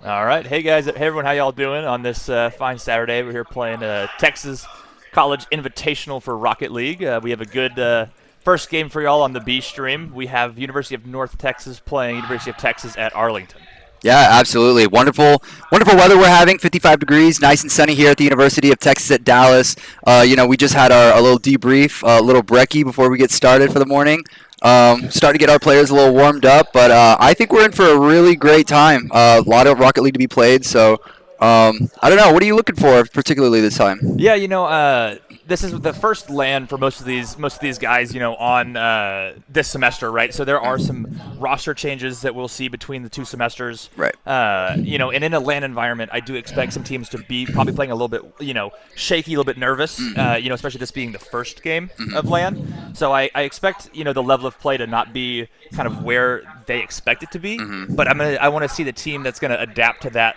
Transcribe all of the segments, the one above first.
All right. Hey, guys. Hey, everyone. How y'all doing on this fine Saturday? We're here playing Texas College Invitational for Rocket League. We have a good first game for y'all on the B stream. We have University of North Texas playing University of Texas at Arlington. Yeah, absolutely. Wonderful, wonderful weather we're having. 55 degrees, nice and sunny here at the University of Texas at Dallas. We just had our little debrief, a little brekkie before we get started for the morning. Starting to get our players a little warmed up, but I think we're in for a really great time. A lot of Rocket League to be played, so I don't know. What are you looking for particularly this time? Yeah, this is the first LAN for most of these guys, on this semester, right? So there are some roster changes that we'll see between the two semesters. Right. And in a LAN environment, I do expect some teams to be probably playing a little bit, shaky, a little bit nervous. Especially this being the first game of LAN. So I expect, the level of play to not be kind of where they expect it to be. But I want to see the team that's going to adapt to that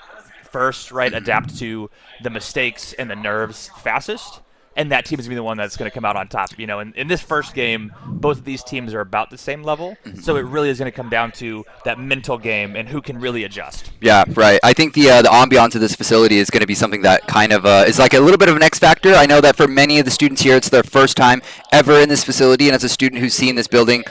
first, right? Adapt to the mistakes and the nerves fastest. And that team is going to be the one that's going to come out on top. In this first game, both of these teams are about the same level. So it really is going to come down to that mental game and who can really adjust. Yeah, right. I think the ambiance of this facility is going to be something that kind of is like a little bit of an X factor. I know that for many of the students here, it's their first time ever in this facility, and as a student who's seen this building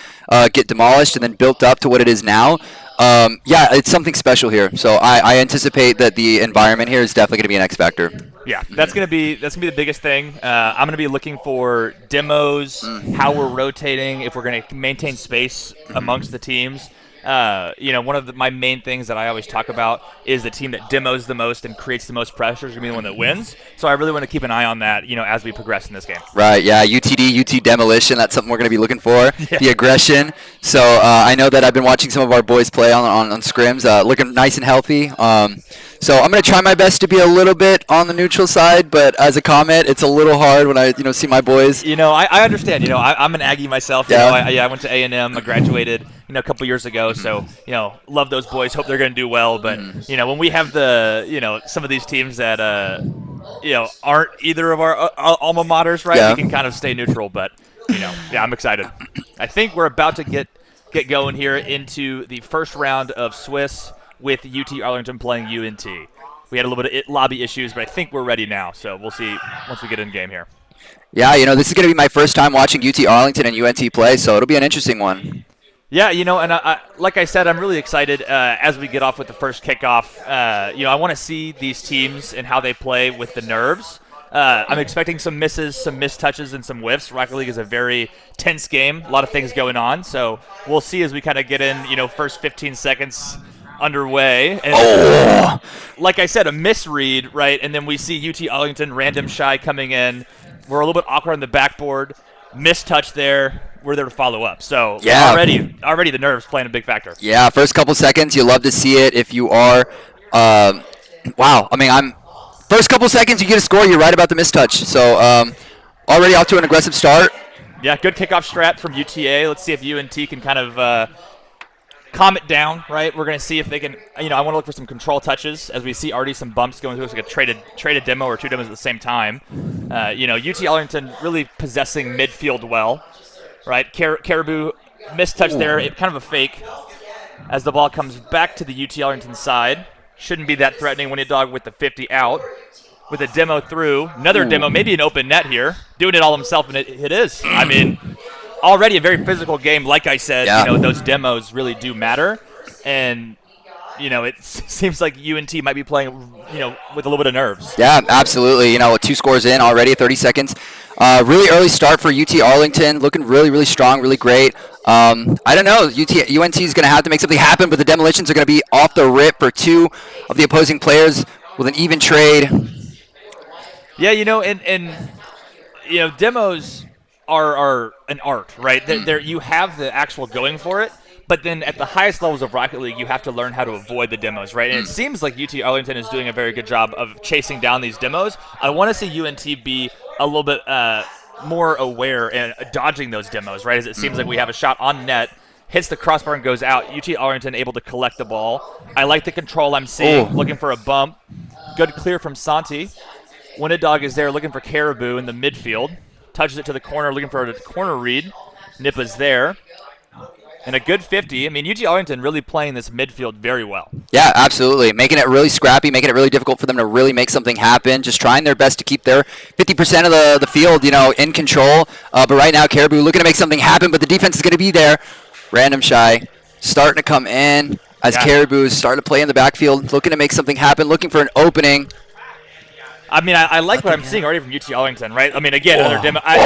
get demolished and then built up to what it is now, yeah, it's something special here. So I anticipate that the environment here is definitely going to be an X factor. Yeah, that's gonna be the biggest thing. I'm gonna be looking for demos, how we're rotating, if we're gonna maintain space amongst the teams. One of my main things that I always talk about is the team that demos the most and creates the most pressure is gonna be the one that wins. So I really want to keep an eye on that, as we progress in this game. Right, yeah, UT demolition, that's something we're going to be looking for, the aggression. So I know that I've been watching some of our boys play on scrims, looking nice and healthy. So I'm going to try my best to be a little bit on the neutral side, but as a Comet, it's a little hard when I see my boys. I understand. I'm an Aggie myself. Yeah. I went to A&M. I graduated, a couple years ago. So, love those boys. Hope they're going to do well. But, when we have some of these teams that, aren't either of our alma maters, right? Yeah. We can kind of stay neutral. But, yeah, I'm excited. I think we're about to get going here into the first round of Swiss with UT Arlington playing UNT. We had a little bit of lobby issues, but I think we're ready now. So we'll see once we get in game here. Yeah, this is going to be my first time watching UT Arlington and UNT play, so it'll be an interesting one. Yeah, and I, like I said, I'm really excited as we get off with the first kickoff. I want to see these teams and how they play with the nerves. I'm expecting some misses, some missed touches, and some whiffs. Rocket League is a very tense game, a lot of things going on. So we'll see as we kind of get in, first 15 seconds underway. And like I said, a misread, right? And then we see UT Arlington, random shy coming in. We're a little bit awkward on the backboard. Missed touch there. We're there to follow up. So yeah. already the nerves playing a big factor. Yeah, first couple seconds, you love to see it if you are. Wow. I mean, first couple seconds, you get a score. You're right about the mistouch. So already off to an aggressive start. Yeah, good kickoff strat from UTA. Let's see if UNT can kind of calm it down, right? We're going to see if they can, I want to look for some control touches as we see already some bumps going through. It's like a traded demo or two demos at the same time. UT Arlington really possessing midfield well, right? Caribou missed touch there, kind of a fake as the ball comes back to the UT Arlington side. Shouldn't be that threatening when you dog with the 50 out. With a demo through, another demo, maybe an open net here. Doing it all himself, and it is. I mean, already a very physical game. Like I said, those demos really do matter. And, it seems like UNT might be playing, with a little bit of nerves. Yeah, absolutely. 2 scores in already, 30 seconds. Really early start for UT Arlington, looking really, really strong, really great. I don't know, UNT is going to have to make something happen, but the demolitions are going to be off the rip for 2 of the opposing players with an even trade. Yeah, demos are an art, right? There you have the actual going for it, but then at the highest levels of Rocket League, you have to learn how to avoid the demos, right? And it seems like UT Arlington is doing a very good job of chasing down these demos. I want to see UNT be a little bit more aware and dodging those demos, right? As it seems like we have a shot on net, hits the crossbar and goes out. UT Arlington able to collect the ball. I like the control I'm seeing, looking for a bump. Good clear from Santi. Winnedog is there looking for Caribou in the midfield. Touches it to the corner, looking for a corner read. Nipa's there. And a good 50. I mean, UT Arlington really playing this midfield very well. Yeah, absolutely. Making it really scrappy, making it really difficult for them to really make something happen. Just trying their best to keep their 50% of the field, in control. But right now, Caribou looking to make something happen, but the defense is going to be there. Random Shy starting to come in as Caribou is starting to play in the backfield, looking to make something happen, looking for an opening. I mean, I like what I'm seeing already from UT Arlington, right? I mean, again, another demo. I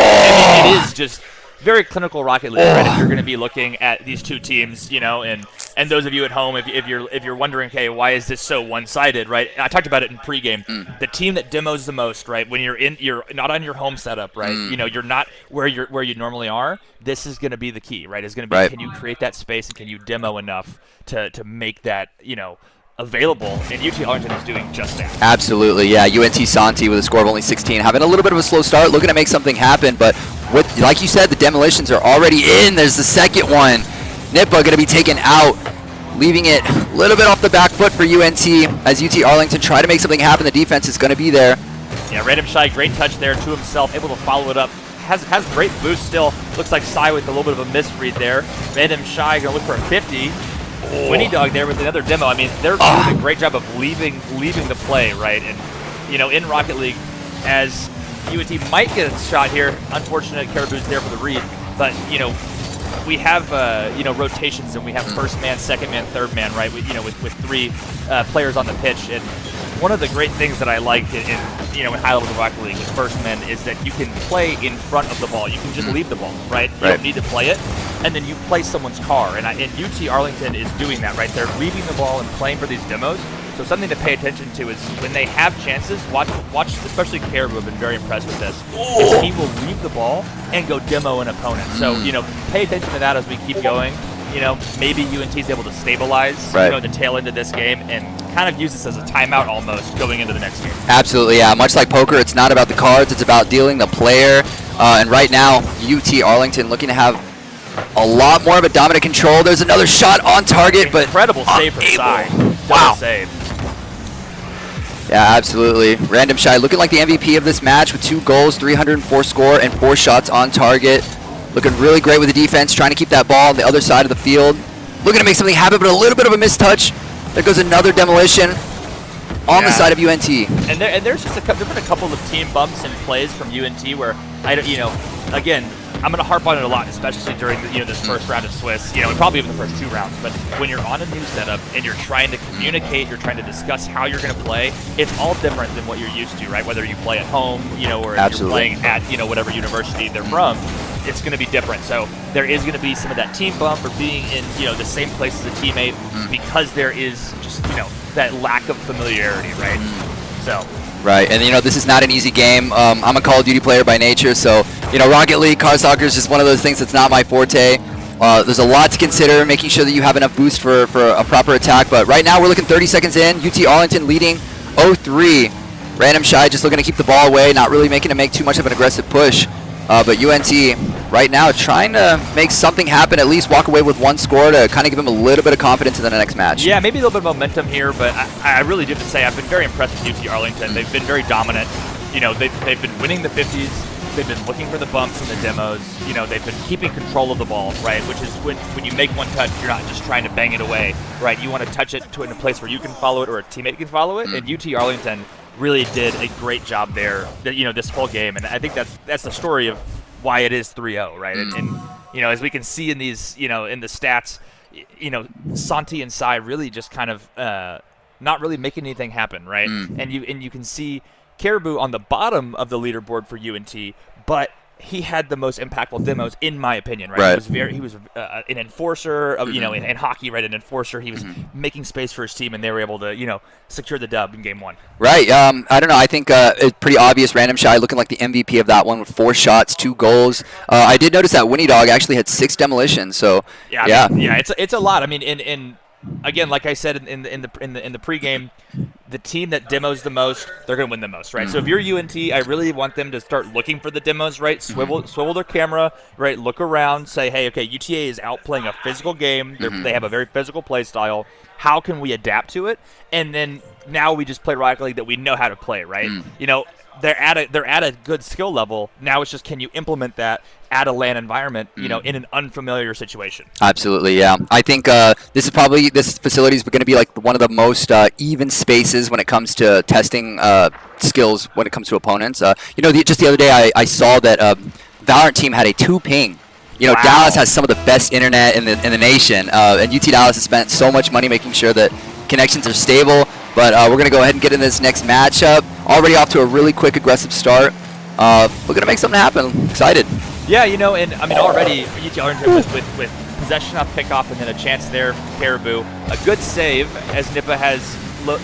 mean, it is just very clinical Rocket League, right? If you're going to be looking at these two teams, and those of you at home, if you're wondering, okay, why is this so one-sided, right? I talked about it in pregame. The team that demos the most, right? When you're not on your home setup, right? You're not where you normally are. This is going to be the key, right? It's going to be can you create that space and can you demo enough to make that available, and UT Arlington is doing just that. Absolutely, yeah. UNT Santi with a score of only 16, having a little bit of a slow start, looking to make something happen, but like you said, the demolitions are already in. There's the second one. Nippa going to be taken out, leaving it a little bit off the back foot for UNT as UT Arlington try to make something happen. The defense is going to be there. Yeah, Random Shy, great touch there to himself, able to follow it up. Has great boost still. Looks like Sai with a little bit of a misread there. Random Shy going to look for a 50. Winnie Dog there with another demo. I mean, they're doing a great job of leaving the play, right? And, in Rocket League, as UNT might get a shot here, unfortunate Caribou's there for the read, but, we have, rotations, and we have first man, second man, third man, right? With three players on the pitch. And one of the great things that I like in high-level Rocket League with first men is that you can play in front of the ball. You can just leave the ball, right? You don't need to play it, and then you play someone's car. And UT Arlington is doing that, right? They're leaving the ball and playing for these demos. So something to pay attention to is when they have chances, watch especially Caribou have been very impressed with this, is he will leave the ball and go demo an opponent. So, pay attention to that as we keep going. Maybe UNT's able to stabilize, the tail end of this game and kind of use this as a timeout almost going into the next game. Absolutely, yeah. Much like poker, it's not about the cards, it's about dealing the player. And right now, UT Arlington looking to have a lot more of a dominant control. There's another shot on target, but incredible save from Sai. Wow. Save. Yeah, absolutely. Random Shy looking like the MVP of this match with 2 goals, 304 score, and 4 shots on target. Looking really great with the defense, trying to keep that ball on the other side of the field. Looking to make something happen, but a little bit of a mistouch. There goes another demolition on the side of UNT. And there's just there's been a couple of team bumps and plays from UNT where again, I'm going to harp on it a lot, especially during this first round of Swiss, and probably even the first 2 rounds. But when you're on a new setup and you're trying to communicate, you're trying to discuss how you're going to play, it's all different than what you're used to, right? Whether you play at home, or if you're playing at whatever university they're from, it's going to be different. So there is going to be some of that team bump or being in the same place as a teammate because there is just that lack of familiarity, right? So. Right, and this is not an easy game. I'm a Call of Duty player by nature, so Rocket League, car soccer is just one of those things that's not my forte. There's a lot to consider, making sure that you have enough boost for a proper attack. But right now we're looking 30 seconds in. UT Arlington leading 0-3. Random Shy just looking to keep the ball away, not really making to make too much of an aggressive push. But UNT right now trying to make something happen, at least walk away with 1 score to kind of give them a little bit of confidence in the next match. Yeah, maybe a little bit of momentum here, but I really do have to say I've been very impressed with UT Arlington. They've been very dominant. They've been winning the 50s. They've been looking for the bumps and the demos. They've been keeping control of the ball, right? Which is when you make 1 touch, you're not just trying to bang it away, right? You want to touch it in a place where you can follow it or a teammate can follow it. And UT Arlington really did a great job there, this whole game. And I think that's the story of why it is 3-0, right? And as we can see in these, in the stats, Santi and Sai really just kind of not really making anything happen, right? And you can see Caribou on the bottom of the leaderboard for UNT, but he had the most impactful demos, in my opinion, right? He was an enforcer of, in hockey, right? An enforcer. He was making space for his team, and they were able to, secure the dub in game 1. Right. I don't know. I think it's pretty obvious. Random Shy looking like the MVP of that one with 4 shots, 2 goals. I did notice that Winnie Dog actually had 6 demolitions. So it's a lot. I mean, in again, like I said in the pregame, the team that demos the most, they're going to win the most, right? So if you're UNT, I really want them to start looking for the demos, right? Swivel their camera, right? Look around, say, hey, okay, UTA is out playing a physical game. They have a very physical play style. How can we adapt to it? And then now we just play Rocket League that we know how to play, right? they're at a good skill level. Now it's just, can you implement that at a LAN environment, you know, in an unfamiliar situation? Absolutely, yeah. I think this facility is going to be like one of the most even spaces when it comes to testing skills when it comes to opponents. You know, just the other day I saw that Valorant team had a 2 ping. You know, Wow. Dallas has some of the best internet in the nation, and UT Dallas has spent so much money making sure that connections are stable. But we're going to go ahead and get in this next matchup. Already off to a really quick, aggressive start. We're going to make something happen. I'm excited. Yeah, you know, and I mean, already UT Arlington with possession off kickoff and then a chance there for Caribou. A good save as Nippa has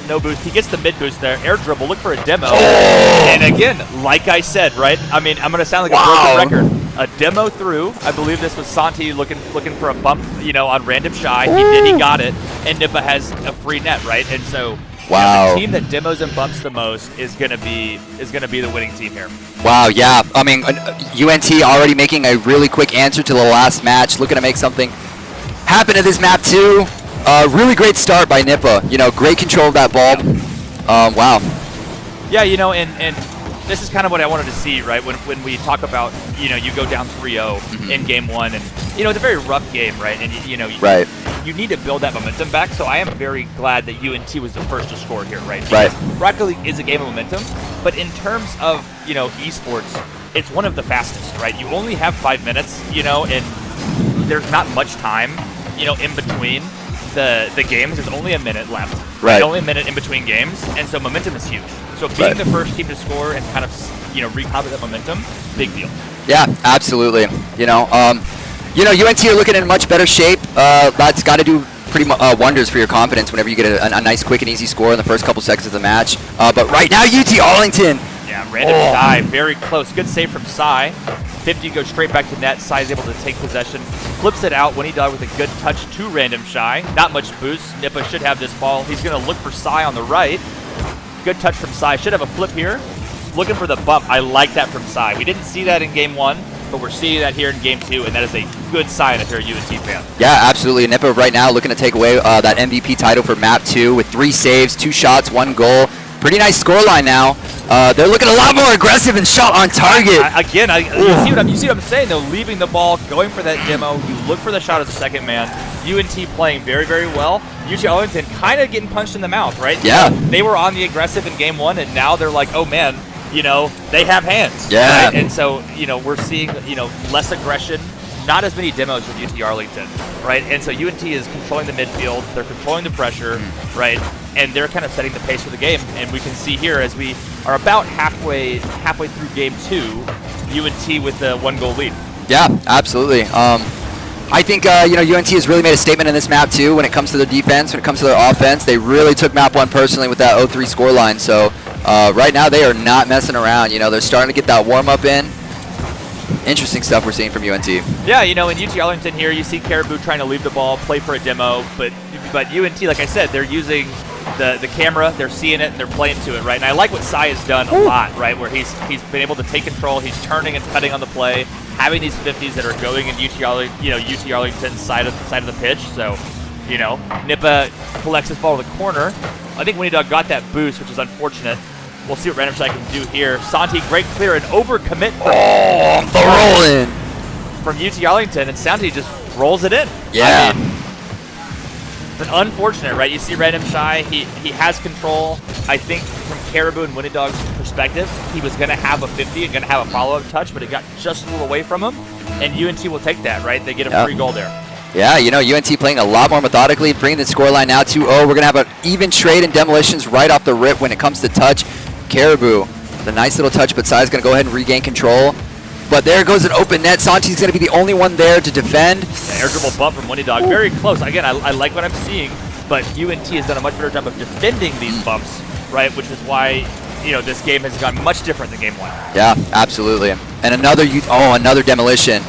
no boost. He gets the mid boost there. Air dribble, look for a demo. And again, like I said, right? I mean, I'm going to sound like a broken record. A demo through. I believe this was Santi looking for a bump, you know, on random shy. He got it, and Nippa has a free net, right? And so, wow, you know, the team that demos and bumps the most is gonna be the winning team here. Wow, yeah. I mean, UNT already making a really quick answer to the last match, looking to make something happen to this map too. Really great start by Nippa. You know, great control of that ball. Wow. Yeah, you know, and this is kind of what I wanted to see, right? When we talk about, you know, you go down 3-0 in game 1, and you know, it's a very rough game, right? And you know, you need to build that momentum back. So I am very glad that UNT was the first to score here, right? Because Rocket League is a game of momentum, but in terms of, you know, esports, it's one of the fastest, right? You only have 5 minutes, you know, and there's not much time, you know, in between the games. There's only a minute left, right? Only a minute in between games, and so momentum is huge. So being the first team to score and kind of, you know, recapture that momentum, big deal. Yeah, absolutely. You know, UNT are looking in much better shape. That's got to do pretty wonders for your confidence whenever you get a nice, quick, and easy score in the first couple seconds of the match. But right now, UT Arlington. Yeah, random Sai, very close. Good save from Sai. 50 goes straight back to net. Sai is able to take possession, flips it out when he dug with a good touch to random Shy. Not much boost. Nippa should have this ball. He's going to look for Sai on the right. Good touch from Sai. Should have a flip here. Looking for the bump. I like that from Sai. We didn't see that in game 1, but we're seeing that here in game 2, and that is a good sign if you're a UNT fan. Yeah, absolutely. Nippa right now looking to take away that MVP title for map 2 with 3 saves, 2 shots, 1 goal. Pretty nice scoreline now. They're looking a lot more aggressive and shot on target. You see what I'm saying, though? Leaving the ball, going for that demo. You look for the shot as a second man. UNT playing very, very well. UT Arlington kind of getting punched in the mouth, right? Yeah. They were on the aggressive in game 1, and now they're like, oh, man, you know, they have hands. Yeah. Right? And so, you know, we're seeing, you know, less aggression, not as many demos with UT Arlington, right? And so UNT is controlling the midfield. They're controlling the pressure, right? And they're kind of setting the pace for the game. And we can see here as we are about halfway through game 2, UNT with the 1-goal lead. Yeah, absolutely. I think you know, UNT has really made a statement in this map too when it comes to their defense, when it comes to their offense. They really took map 1 personally with that 0-3 scoreline. So right now they are not messing around. You know, they're starting to get that warm-up in. Interesting stuff we're seeing from UNT. Yeah, you know, in UT Arlington here, you see Caribou trying to leave the ball, play for a demo, but UNT, like I said, they're using the camera, they're seeing it, and they're playing to it, right? And I like what Sai has done a lot, right, where he's been able to take control, he's turning and cutting on the play, having these 50s that are going in UT Arlington's side of the pitch. So, you know, Nippa collects his ball to the corner. I think Winnie Dog got that boost, which is unfortunate. We'll see what Random Shy can do here. Santi, great clear and overcommit. Rolling from UT Arlington, and Santi just rolls it in. Yeah. I mean, it's unfortunate, right? You see Random Shy, he has control. I think from Caribou and Winnie Dog's perspective, he was going to have a 50 and going to have a follow-up touch, but it got just a little away from him, and UNT will take that, right? They get a free goal there. Yeah, you know, UNT playing a lot more methodically, bringing the scoreline now 2-0. We're going to have an even trade in demolitions right off the rip when it comes to touch. Caribou, the nice little touch, but Sai's going to go ahead and regain control. But there goes an open net. Santi's going to be the only one there to defend. Yeah, air dribble bump from Winnie Dog. Very close. Again, I like what I'm seeing, but UNT has done a much better job of defending these bumps, right? Which is why, you know, this game has gone much different than game 1. Yeah, absolutely. And another demolition.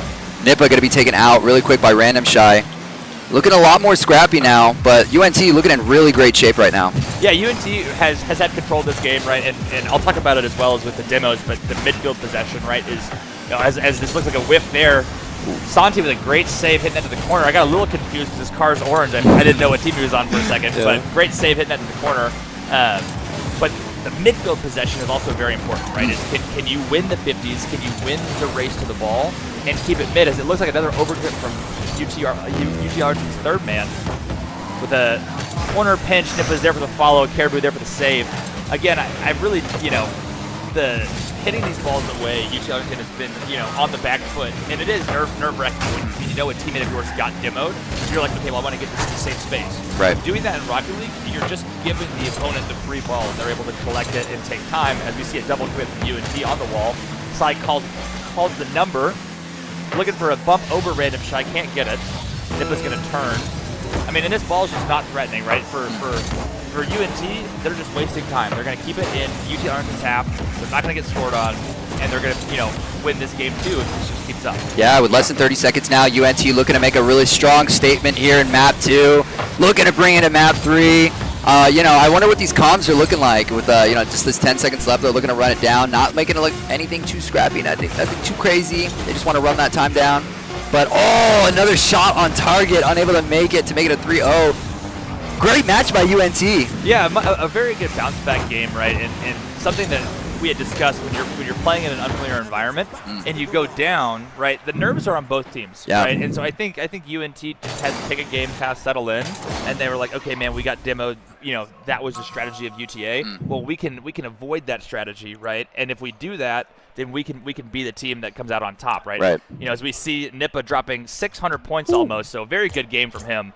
Nippa going to be taken out really quick by Random Shy. Looking a lot more scrappy now, but UNT looking in really great shape right now. Yeah, UNT has had control of this game, right? And I'll talk about it as well as with the demos, but the midfield possession, right, is, you know, as this looks like a whiff there. Santi with a great save hitting that to the corner. I got a little confused because his car's orange. I didn't know what team he was on for a second, but great save hitting that to the corner. But the midfield possession is also very important, right? Can you win the 50s? Can you win the race to the ball and keep it mid? As it looks like another overgrip from UTR's third man with a corner pinch. Nippa's there for the follow. Caribou there for the save. Again, I really, the hitting these balls away, UT Arlington has been, on the back foot, and it is nerve-wracking when you know a teammate of yours got demoed. You're like, okay, well, I want to get this to safe space. Right. Doing that in Rocket League, you're just giving the opponent the free ball, and they're able to collect it and take time. As we see a double commit from UNT on the wall, Side calls the number, looking for a bump over Random Shy, can't get it. Nippa's going to turn. I mean, and this ball's just not threatening, right? For UNT, they're just wasting time. They're going to keep it in UT Arlington's half. They're not going to get scored on, and they're going to, win this game too if this just keeps up. Yeah, with less than 30 seconds now, UNT looking to make a really strong statement here in map 2. Looking to bring it in map 3. I wonder what these comms are looking like with, just this 10 seconds left. They're looking to run it down, not making it look anything too scrappy, nothing too crazy. They just want to run that time down. But, another shot on target, unable to make it a 3-0. Great match by UNT. Yeah, a very good bounce back game, right? And something that we had discussed when you're playing in an unfamiliar environment and you go down, right? The nerves are on both teams, right? And so I think UNT just had to take a game past, settle in, and they were like, okay, man, we got demoed. That was the strategy of UTA. Well, we can avoid that strategy, right? And if we do that, then we can be the team that comes out on top, right? Right. As we see Nippa dropping 600 points almost, so very good game from him.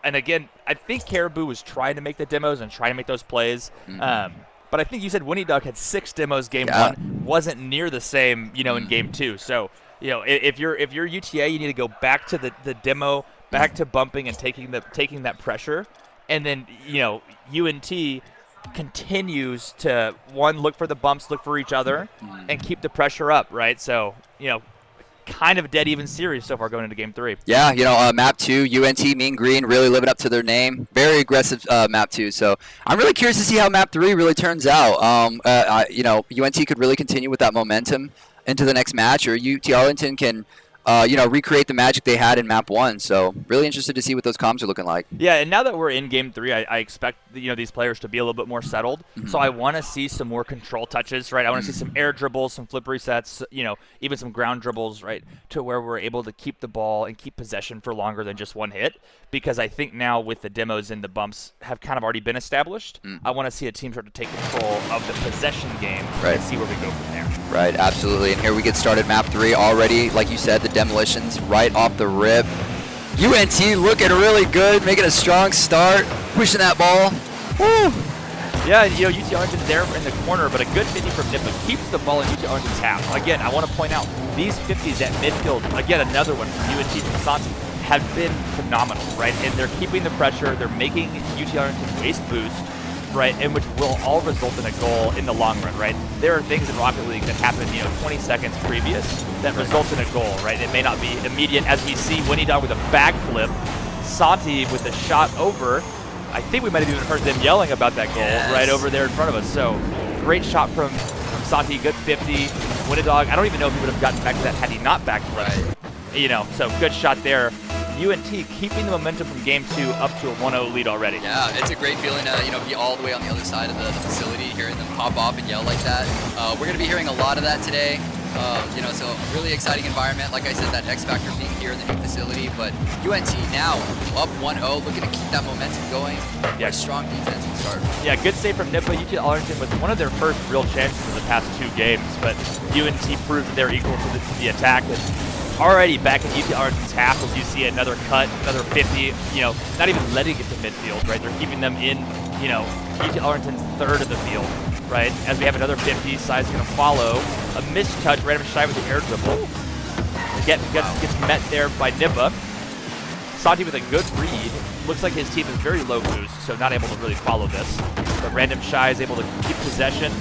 And again, I think Caribou was trying to make the demos and trying to make those plays. But I think you said Winnie Dog had 6 demos game 1, wasn't near the same, in game 2. So, if you're UTA, you need to go back to the demo, back to bumping and taking that pressure, and then UNT continues to look for the bumps, look for each other, and keep the pressure up, right? So, kind of dead even series so far going into game 3. Yeah, map 2, UNT Mean Green really living up to their name. Very aggressive map 2. So I'm really curious to see how map 3 really turns out. UNT could really continue with that momentum into the next match, or UT Arlington can recreate the magic they had in map 1. So really interested to see what those comms are looking like. Yeah, and now that we're in game 3, I expect these players to be a little bit more settled. So I want to see some more control touches, right? I want to see some air dribbles, some flip resets, even some ground dribbles, right? To where we're able to keep the ball and keep possession for longer than just one hit. Because I think now with the demos and the bumps have kind of already been established, I want to see a team start to take control of the possession game and see where we go from there. Right, absolutely. And here we get started map 3 already. Like you said, the demolitions right off the rip. UNT looking really good, making a strong start, pushing that ball. Woo! Yeah, UT Arlington's there in the corner, but a good 50 from Nippa keeps the ball in UT Arlington's half. Again, I want to point out, these 50s at midfield, again, another one from UNT from Santi, have been phenomenal, right? And they're keeping the pressure, they're making UT Arlington waist boost, right, and which will all result in a goal in the long run, right? There are things in Rocket League that happen, 20 seconds previous that result in a goal, right? It may not be immediate, as we see Winnie Dog with a backflip, Santi with a shot over. I think we might have even heard them yelling about that goal right over there in front of us. So great shot from Santi, good 50. Winnie Dog, I don't even know if he would have gotten back to that had he not backflipped. So good shot there. UNT keeping the momentum from game 2 up to a 1-0 lead already. Yeah, it's a great feeling to be all the way on the other side of the facility, hearing them pop off and yell like that. We're going to be hearing a lot of that today. So really exciting environment. Like I said, that X factor being here in the new facility. But UNT now up 1-0, looking to keep that momentum going. Yeah, strong defense and start. Yeah, good save from Nippa. UT Arlington with one of their first real chances in the past 2 games, but UNT proved that they're equal to the attack. And already back in UT Arlington's half, as you see another cut, another 50. Not even letting it to midfield, right? They're keeping them in, UT Arlington's third of the field, right? As we have another 50, Sai's going to follow. A mistouch, Random Shy with the air dribble. Gets met there by Nippa. Santi with a good read. Looks like his team is very low boost, so not able to really follow this. But Random Shy is able to keep possession.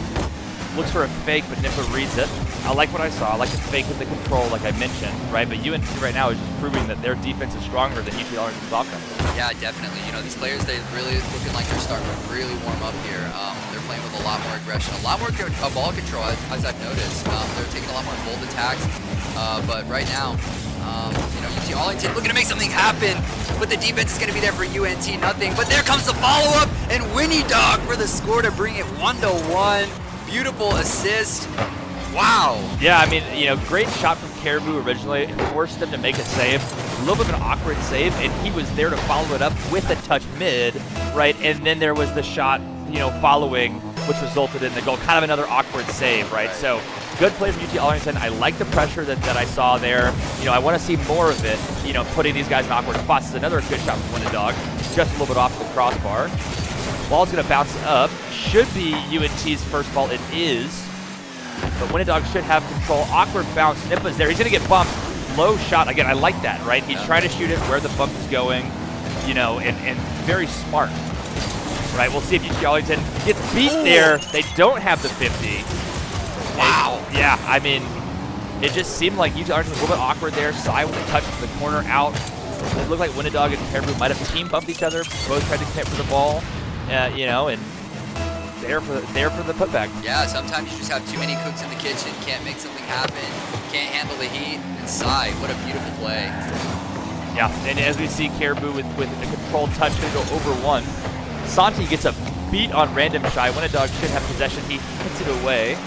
Looks for a fake, but Nippa reads it. I like what I saw. I like the fake with the control, like I mentioned, right? But UNT right now is just proving that their defense is stronger than UT Arlington's offense. Yeah, definitely. These players, they're really looking like they're starting to really warm up here. They're playing with a lot more aggression, a lot more ball control, as I've noticed. They're taking a lot more bold attacks. But right now, UT Arlington looking to make something happen, but the defense is going to be there for UNT, nothing. But there comes the follow-up, and Winnie Dog for the score to bring it 1-1. Beautiful assist. Wow. Yeah, I mean, you know, great shot from Caribou originally. It forced them to make a save. A little bit of an awkward save, and he was there to follow it up with a touch mid, right? And then there was the shot, you know, following, which resulted in the goal. Kind of another awkward save, right? So good play from UT Arlington. I like the pressure that I saw there. You know, I want to see more of it, you know, putting these guys in awkward spots. This is another good shot from Winnidog. Just a little bit off the crossbar. Ball's going to bounce up. Should be UNT's first ball. It is. But Winnidog should have control. Awkward bounce. Nippa's there. He's going to get bumped. Low shot. Again, I like that, right? He's trying to shoot it where the bump is going, you know, and very smart. Right, we'll see if UT Arlington gets beat there. They don't have the 50. Wow. Yeah, I mean, it just seemed like UT Arlington was a little bit awkward there. Sai with a touch from the corner out. It looked like Winnidog and Caribou might have team bumped each other. Both tried to connect for the ball, you know, and there for the putback. Yeah, sometimes you just have too many cooks in the kitchen. Can't make something happen. Can't handle the heat. And Sai, what a beautiful play. Yeah, and as we see Caribou with a controlled touch going to go over one. Santi gets a beat on Random Shy. Winnidog should have possession. He hits it away.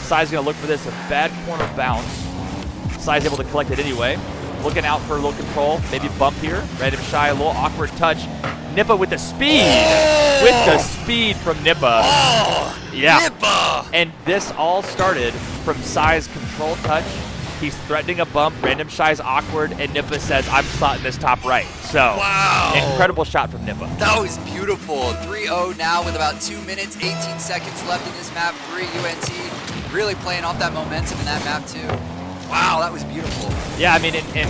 Sai's going to look for this. A bad corner bounce. Sai's able to collect it anyway. Looking out for a little control. Maybe bump here. Random Shy, a little awkward touch. Nippa with the speed. Oh! With the speed from Nippa. Oh! Yeah. Nippa! And this all started from Sai's control touch. He's threatening a bump. Random Shy's awkward, and Nippa says, I'm slotting this top right. So, wow. Incredible shot from Nippa. That was beautiful. 3-0 now with about 2 minutes, 18 seconds left in this map. 3 UNT really playing off that momentum in that map too. Wow, that was beautiful. Yeah, I mean, and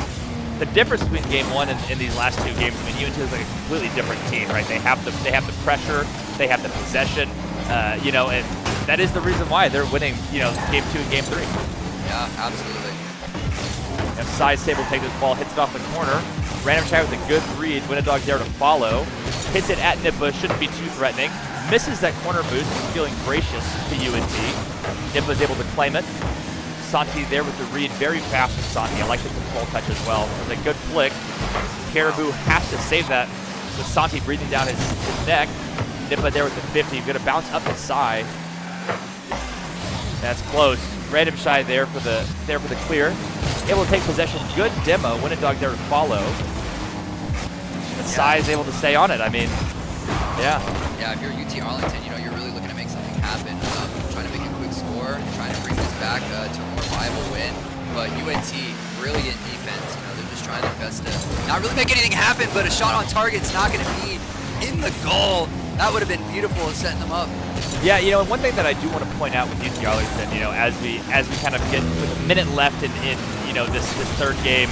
the difference between game one and these last two games, I mean, UNT is like a completely different team, right? They have the pressure, they have the possession, you know, and that is the reason why they're winning, you know, game 2 and game 3. Yeah, absolutely. And Sai's able to take this ball, hits it off the corner. Random Shy with a good read. Winnidog there to follow. Hits it at Nippa, shouldn't be too threatening. Misses that corner boost, feeling gracious to UNT. Nippa's able to claim it. Santi there with the read, very fast from Santi. I like the control touch as well. It was a good flick. Caribou has to save that with Santi breathing down his neck. Nippa there with the 50, gonna bounce up to Sai. That's close. Random Shy there for the clear. Able to take possession. Good demo. Winnidog there to follow. But Sai is able to stay on it. I mean, yeah. Yeah, if you're UT Arlington, you know, you're really looking to make something happen. Trying to make a quick score, trying to bring this back to a more viable win. But UNT, brilliant defense. You know, they're just trying their best to not really make anything happen, but a shot on target's not going to be in the goal. That would have been beautiful setting them up. Yeah, you know, and one thing that I do want to point out with UT Arlington, you know, as we kind of get with a minute left in you know this third game,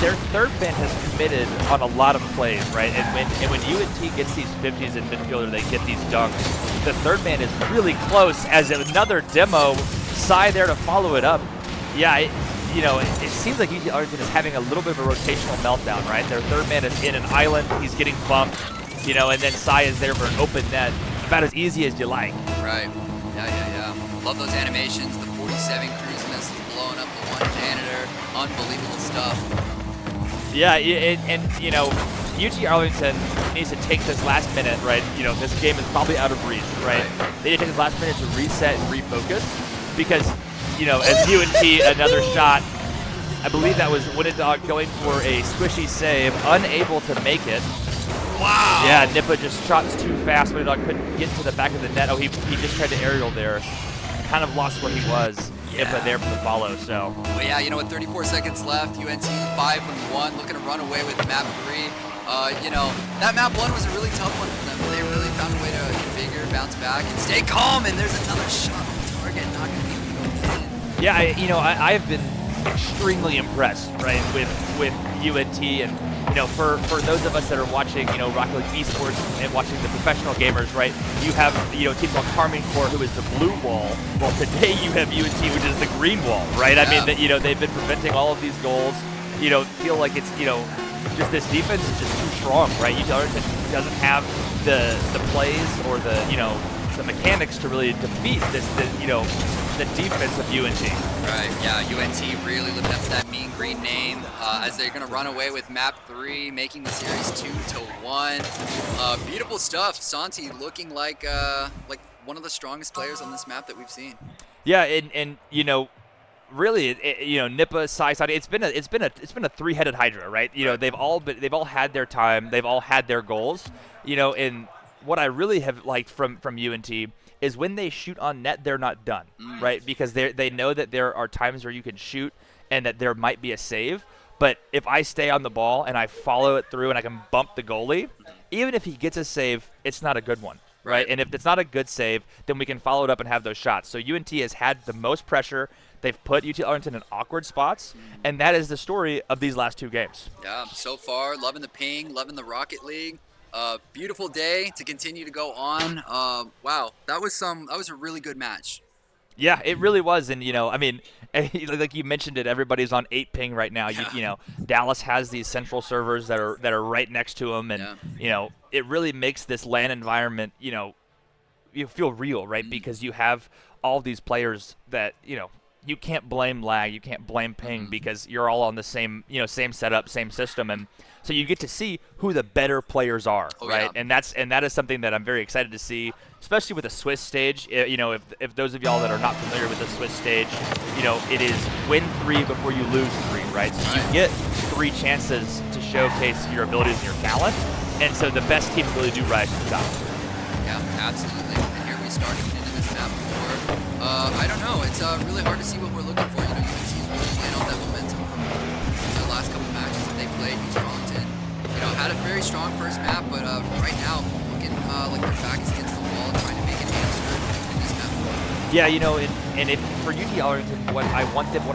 their third man has committed on a lot of plays, right? And when UNT gets these 50s in midfielder, they get these dunks. The third man is really close. As another demo, Sai there to follow it up. Yeah, you know, it seems like UT Arlington is having a little bit of a rotational meltdown, right? Their third man is in an island, he's getting bumped, you know, and then Sai is there for an open net. About as easy as you like. Right. Yeah. Love those animations. The 47 cruise missiles blowing up the one janitor. Unbelievable stuff. Yeah, and you know, UT Arlington needs to take this last minute, right? You know, this game is probably out of reach, right? They need to take this last minute to reset and refocus because, you know, as UNT, another shot, I believe that was Winnidog going for a squishy save, unable to make it. Wow. Yeah, Nippa just shots too fast. Winnidog couldn't get to the back of the net. Oh, he just tried to aerial there. Kind of lost where he was. Yeah. Nippa there for the follow, so. Well, yeah, you know, with 34 seconds left, UNT 5-1, looking to run away with map 3. You know, that map 1 was a really tough one for them. They really found a way to get bigger, bounce back, and stay calm, and there's another shot on target, not going to be able to win. Yeah, you know, I've been extremely impressed, right, with UNT, and you know, for those of us that are watching, you know, Rocket League esports and watching the professional gamers, right, you have, you know, teams like Carmine Corps, who is the blue wall. Well, today you have UNT, which is the green wall, right? Yeah. I mean, that, you know, they've been preventing all of these goals. You know, feel like it's, you know, just this defense is just too strong, right? UT Arlington doesn't have the plays or the, you know, the mechanics to really defeat this you know, the defense of UNT. Right, yeah, UNT really living up to that mean green name as they're going to run away with map 3, making the series 2-1. Beautiful stuff. Santi looking like one of the strongest players on this map that we've seen. Yeah, and you know, really, Nippa, Sai, Santi, it's been a three-headed hydra, right? You know, they've all had their time, they've all had their goals, you know, and what I really have liked from UNT is when they shoot on net, they're not done, right? Because they know that there are times where you can shoot and that there might be a save, but if I stay on the ball and I follow it through and I can bump the goalie, even if he gets a save, it's not a good one. Right, and if it's not a good save, then we can follow it up and have those shots. So UNT has had the most pressure. They've put UT Arlington in awkward spots, and that is the story of these last 2 games. Yeah, so far, loving the ping, loving the Rocket League. Beautiful day to continue to go on. Wow, that was a really good match. Yeah, it really was, and you know, I mean, like you mentioned it, everybody's on 8 ping right now. You know, Dallas has these central servers that are right next to them, and you know, it really makes this LAN environment, you know, you feel real, right? Because you have all these players that, you know, you can't blame lag, you can't blame ping because you're all on the same, you know, same setup, same system, and so you get to see who the better players are, right? Yeah. And that is something that I'm very excited to see, especially with the Swiss stage. You know, if those of y'all that are not familiar with the Swiss stage, you know, it is win 3 before you lose 3, right? So you get 3 chances to showcase your abilities and your talent, and so the best teams really do rise to the top. Yeah, absolutely. And here we start getting into this map before. I don't know. It's really hard to see what we're looking for. You know, UNC's really playing on that momentum from the last couple matches that they played. UT Arlington, you know, had a very strong first map, but right now looking like their back is against the wall, trying to make an answer in this map. Yeah, you know, and if for UT Arlington, what I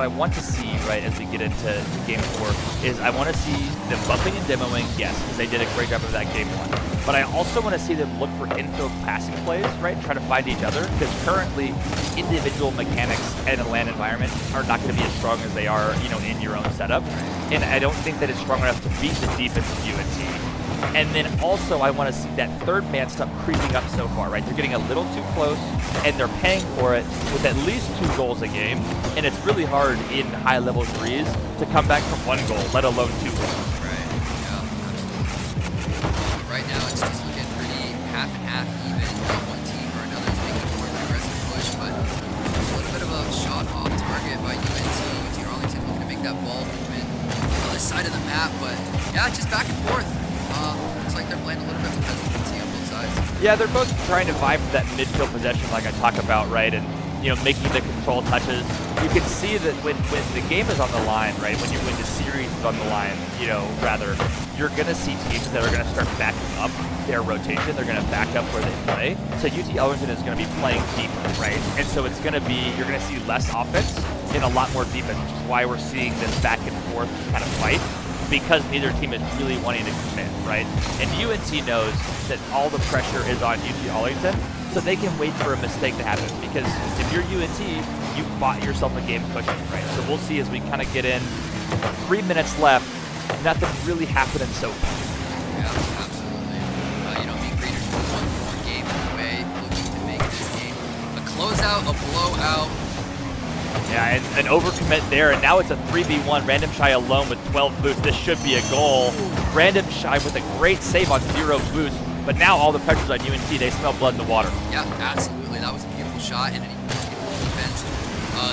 want to see, right, as we get into Game 4, is I want to see them bumping and demoing, yes, because they did a great job of that Game 1. But I also want to see them look for infield passing plays, right, try to find each other, because currently individual mechanics in a LAN environment are not going to be as strong as they are, you know, in your own setup. And I don't think that it's strong enough to beat the defense of UNT. And then also I want to see that third man stop creeping up so far, right? They're getting a little too close, and they're paying for it with at least 2 goals a game. And it's really hard in high-level threes to come back from 1 goal, let alone 2 goals. Right, yeah, absolutely. Right now it's just looking pretty half and half even. One team or another is making more of an aggressive push, but a little bit of a shot off target by UNT. UT Arlington looking to make that ball movement on the other side of the map, but yeah, just back and forth. Looks like they're playing a little bit with hesitancy on both sides. Yeah, they're both trying to vie for that midfield possession like I talk about, right? And, you know, making the control touches. You can see that when the game is on the line, right, when the series is on the line, you know, rather, you're going to see teams that are going to start backing up their rotation. They're going to back up where they play. So UT Arlington is going to be playing deeper, right? And so it's going to be, you're going to see less offense and a lot more defense, which is why we're seeing this back and forth kind of fight, because neither team is really wanting to commit, right? And UNT knows that all the pressure is on UT Arlington, so they can wait for a mistake to happen, because if you're UNT, you bought yourself a game cushion, right? So we'll see as we kind of get in. 3 minutes left, nothing really happening so far. Yeah, absolutely. You know, Mean Greeners just 1 more game away, looking to make this game a closeout, a blowout. Yeah, and an overcommit there, and now it's a 3v1. Random Shy alone with 12 boosts. This should be a goal. Random Shy with a great save on 0 boost, but now all the pressure's on UNT. They smell blood in the water. Yeah, absolutely. That was a beautiful shot and a beautiful defense.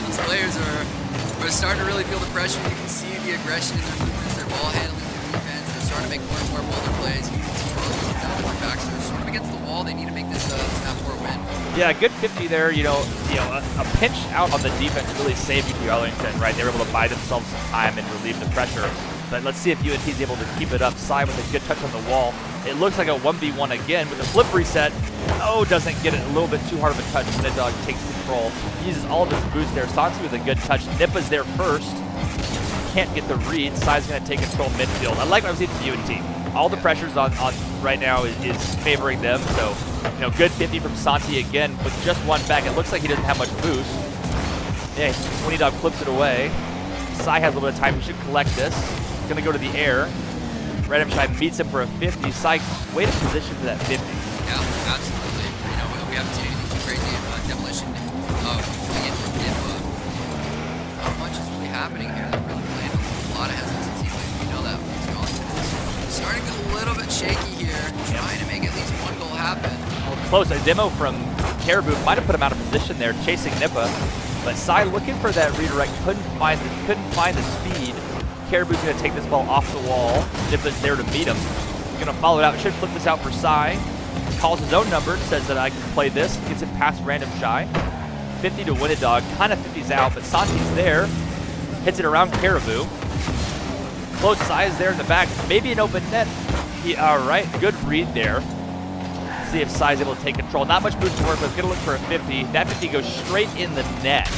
These players are starting to really feel the pressure. You can see the aggression in their movements, their ball handling, their defense. They're starting to make more and more boulder plays. UNT down their backs. They're sort of against the wall. They need to make this snap for a win. Yeah, good 50 there. You know, a pinch out on the defense really saved UT Arlington, right? They were able to buy themselves some time and relieve the pressure. But let's see if UNT is able to keep it up. Sai with a good touch on the wall. It looks like a 1v1 again with a flip reset. Oh, doesn't get it. A little bit too hard of a touch. Dog takes control. He uses all of his boost there. Santi with a good touch. Nippa's there first. Can't get the read. Sai's going to take control midfield. I like what I've seen from UNT. All the pressures on right now is favoring them. So, you know, good 50 from Santi again with just 1 back. It looks like he doesn't have much boost. Yeah, 20 Dog flips it away. Sai has a little bit of time. He should collect this. Going to go to the air. Random Shy meets him for a 50. Sai, way to position for that 50. Yeah, absolutely. You know, we haven't seen anything too crazy. Demolition coming in from happening here. They're really playing a lot of hesitancy, but you know that it's starting to get a little bit shaky here, trying to make at least one goal happen. Well, close. A demo from Caribou might have put him out of position there, chasing Nippa, but Sai looking for that redirect, couldn't find the speed. Caribou's gonna take this ball off the wall. Nippa's there to meet him. He's gonna follow it out. Should flip this out for Sai. Calls his own number, says that I can play this. Gets it past Random Shy. 50 to win a dog. Kind of 50's out, but Santi's there. Hits it around Caribou. Close size there in the back. Maybe an open net. All right, good read there. See if Sai's able to take control. Not much boost to work with. Gonna look for a 50. That 50 goes straight in the net.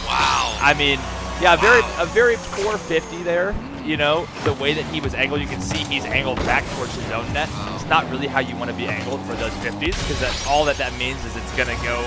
Wow. I mean, yeah, a very poor 50 there. You know, the way that he was angled, you can see he's angled back towards his own net. It's not really how you want to be angled for those 50s, because all that means is it's going to go,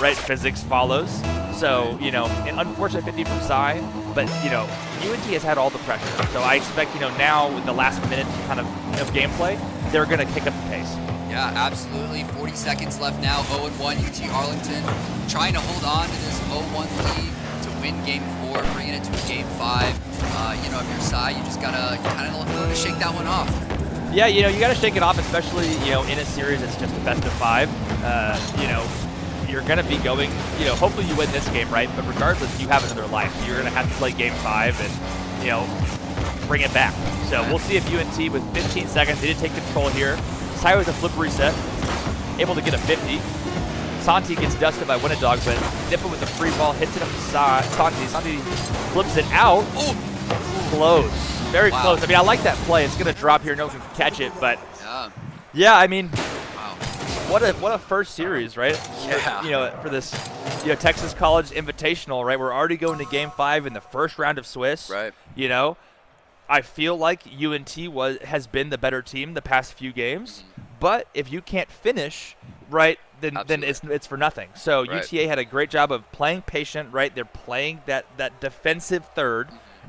right, physics follows. So, you know, an unfortunate 50 from Sai, but, you know, UNT has had all the pressure. So I expect, you know, now with the last minute kind of gameplay, they're going to kick up the pace. Yeah, absolutely. 40 seconds left now. 0-1 UT Arlington trying to hold on to this 0-1 lead to win game 4, bringing it to a game 5. You know, if you're Sai, you just gotta kind of know to shake that one off. Yeah, you know, you gotta shake it off, especially, you know, in a series that's just a best of 5. You know, you're gonna be going, you know, hopefully you win this game, right? But regardless, you have another life. You're gonna have to play game 5 and, you know, bring it back. So we'll see if UNT with 15 seconds, they did take control here. Sai with a flip reset, able to get a 50. Santi gets dusted by Winnidog, but Nippa with the free ball hits it up to Santi. Santi flips it out. Oh, close. Very close. I mean, I like that play. It's going to drop here. No one can catch it, but yeah, I mean, what a first series, right? Yeah. You know, for this, you know, Texas College Invitational, right? We're already going to game 5 in the first round of Swiss. Right. You know, I feel like UNT has been the better team the past few games, but if you can't finish, right, then it's for nothing. So UTA had a great job of playing patient, right? They're playing that defensive third,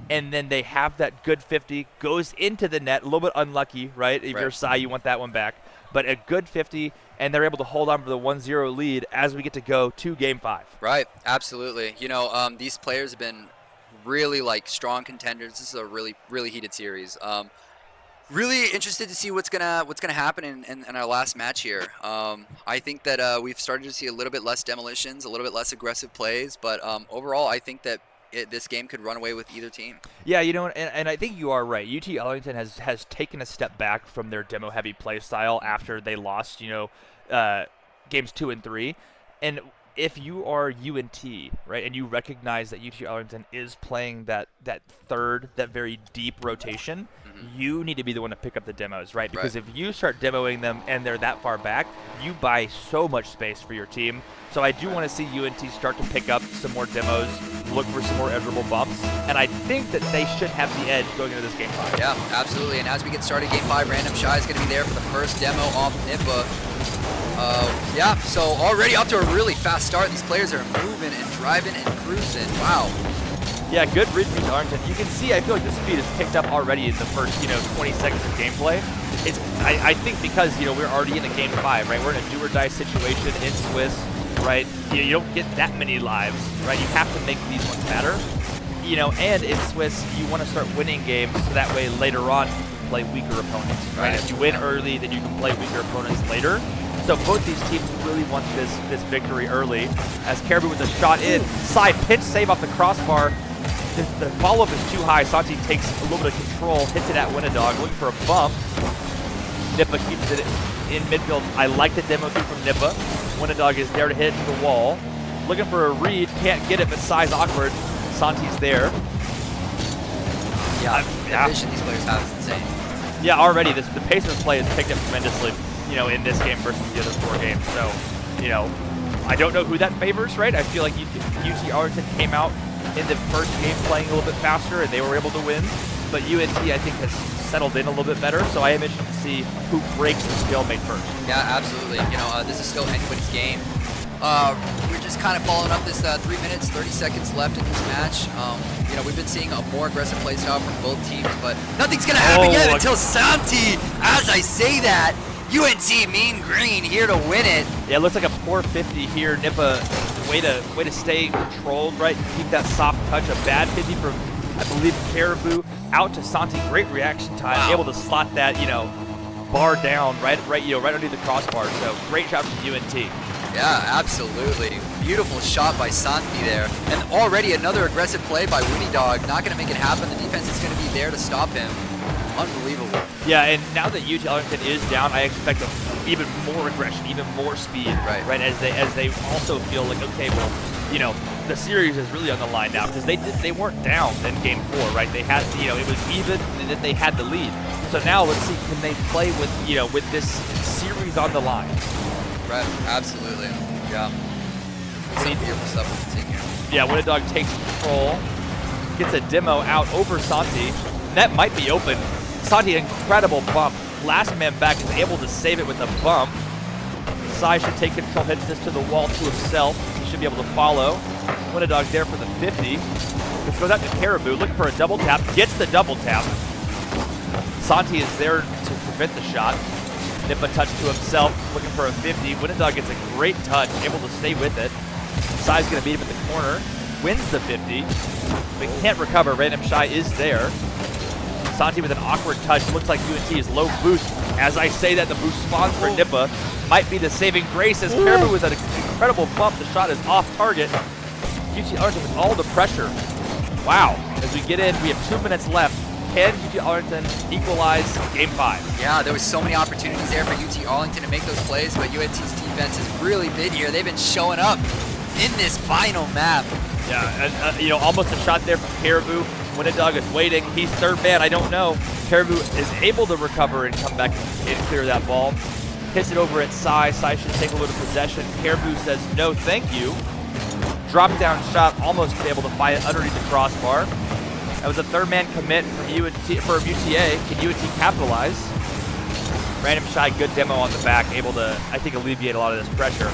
and then they have that good 50, goes into the net, a little bit unlucky, right? If you're Sai, you want that one back. But a good 50, and they're able to hold on for the 1-0 lead as we get to go to game 5. Right, absolutely. You know, these players have been really, like, strong contenders. This is a really, really heated series. Really interested to see what's gonna happen in our last match here. I think that we've started to see a little bit less demolitions, a little bit less aggressive plays, but overall, I think that this game could run away with either team. Yeah, you know, and I think you are right. UT Arlington has taken a step back from their demo-heavy play style after they lost, you know, games 2 and 3, and if you are UNT, right, and you recognize that UT Arlington is playing that third, that very deep rotation, you need to be the one to pick up the demos, right? Because if you start demoing them and they're that far back, you buy so much space for your team. So I do want to see UNT start to pick up some more demos, look for some more edgeable bumps, and I think that they should have the edge going into this game 5. Yeah, absolutely. And as we get started, game 5, Random Shy is going to be there for the first demo off Nippa. Yeah, so already up to a really fast start. These players are moving and driving and cruising. Wow. Yeah, good read from Arlington. You can see, I feel like the speed is picked up already in the first, you know, 20 seconds of gameplay. It's, I think because, you know, we're already in a game 5, right? We're in a do or die situation in Swiss, right? You don't get that many lives, right? You have to make these ones matter. You know, and in Swiss, you want to start winning games so that way later on you can play weaker opponents, right? If you win early, then you can play weaker opponents later. So both these teams really want this victory early. As Caribou with a shot in, Sai pinch save off the crossbar. The follow-up is too high. Santi takes a little bit of control, hits it at Winnidog, looking for a bump. Nippa keeps it in midfield. I like the demo through from Nippa. Winnidog is there to hit it to the wall. Looking for a read, can't get it, but Sai's awkward. Santi's there. Yeah, the vision these players have is insane. Yeah, already the pace of play has picked up tremendously, you know, in this game versus the other 4 games. So, you know, I don't know who that favors, right? I feel like UT Arlington came out in the first game playing a little bit faster and they were able to win. But UNT, I think, has settled in a little bit better. So I am interested to see who breaks the stalemate first. Yeah, absolutely. You know, this is still anybody's game. We're just kind of following up this 3 minutes, 30 seconds left in this match. You know, we've been seeing a more aggressive play style from both teams, but nothing's going to happen yet until Santi, as I say that, UNT Mean Green here to win it. Yeah, it looks like a poor 50 here. Nippa, way to stay controlled, right? Keep that soft touch. A bad 50 from I believe Caribou out to Santi. Great reaction time, able to slot that, bar down right underneath the crossbar. So great job from UNT. Yeah, absolutely. Beautiful shot by Santi there. And already another aggressive play by Winnie Dog. Not going to make it happen. The defense is going to be there to stop him. Unbelievable. Yeah, and now that UT Arlington is down, I expect even more aggression, even more speed. Right. As they also feel like, okay, well, the series is really on the line now because they weren't down in Game 4, right? They had, it was even, and then they had the lead. So now let's see, can they play with this series on the line? Right. Absolutely. Yeah. Some beautiful stuff with the team here. Yeah, Winnie Dog takes control, gets a demo out over Santi. Net might be open. Santi, incredible bump. Last man back is able to save it with a bump. Sai should take control, hits this to the wall to himself. He should be able to follow. Winnie Dog there for the 50. This goes out to Caribou, looking for a double tap, gets the double tap. Santi is there to prevent the shot. Nippa touch to himself, looking for a 50. Winnie Dog gets a great touch, able to stay with it. Sai's gonna beat him in the corner, wins the 50, but can't recover. Random Shy is there. Santi with an awkward touch. Looks like UNT is low boost. As I say that, the boost spawns for Nippa. Might be the saving grace as Caribou with an incredible bump. The shot is off target. UT Arlington with all the pressure. Wow. As we get in, we have 2 minutes left. Can UT Arlington equalize Game 5? Yeah, there was so many opportunities there for UT Arlington to make those plays, but UNT's defense has really been here. They've been showing up in this final map. Yeah, and almost a shot there from Caribou. Winnie Dog is waiting. He's third man. I don't know. Caribou is able to recover and come back and clear that ball. Hits it over at Sai. Sai should take a little versus Caribou says no, thank you. Drop down shot, almost able to find it underneath the crossbar. That was a third man commit from UTA. Can UNT capitalize? Random Shy, good demo on the back, able to, I think, alleviate a lot of this pressure.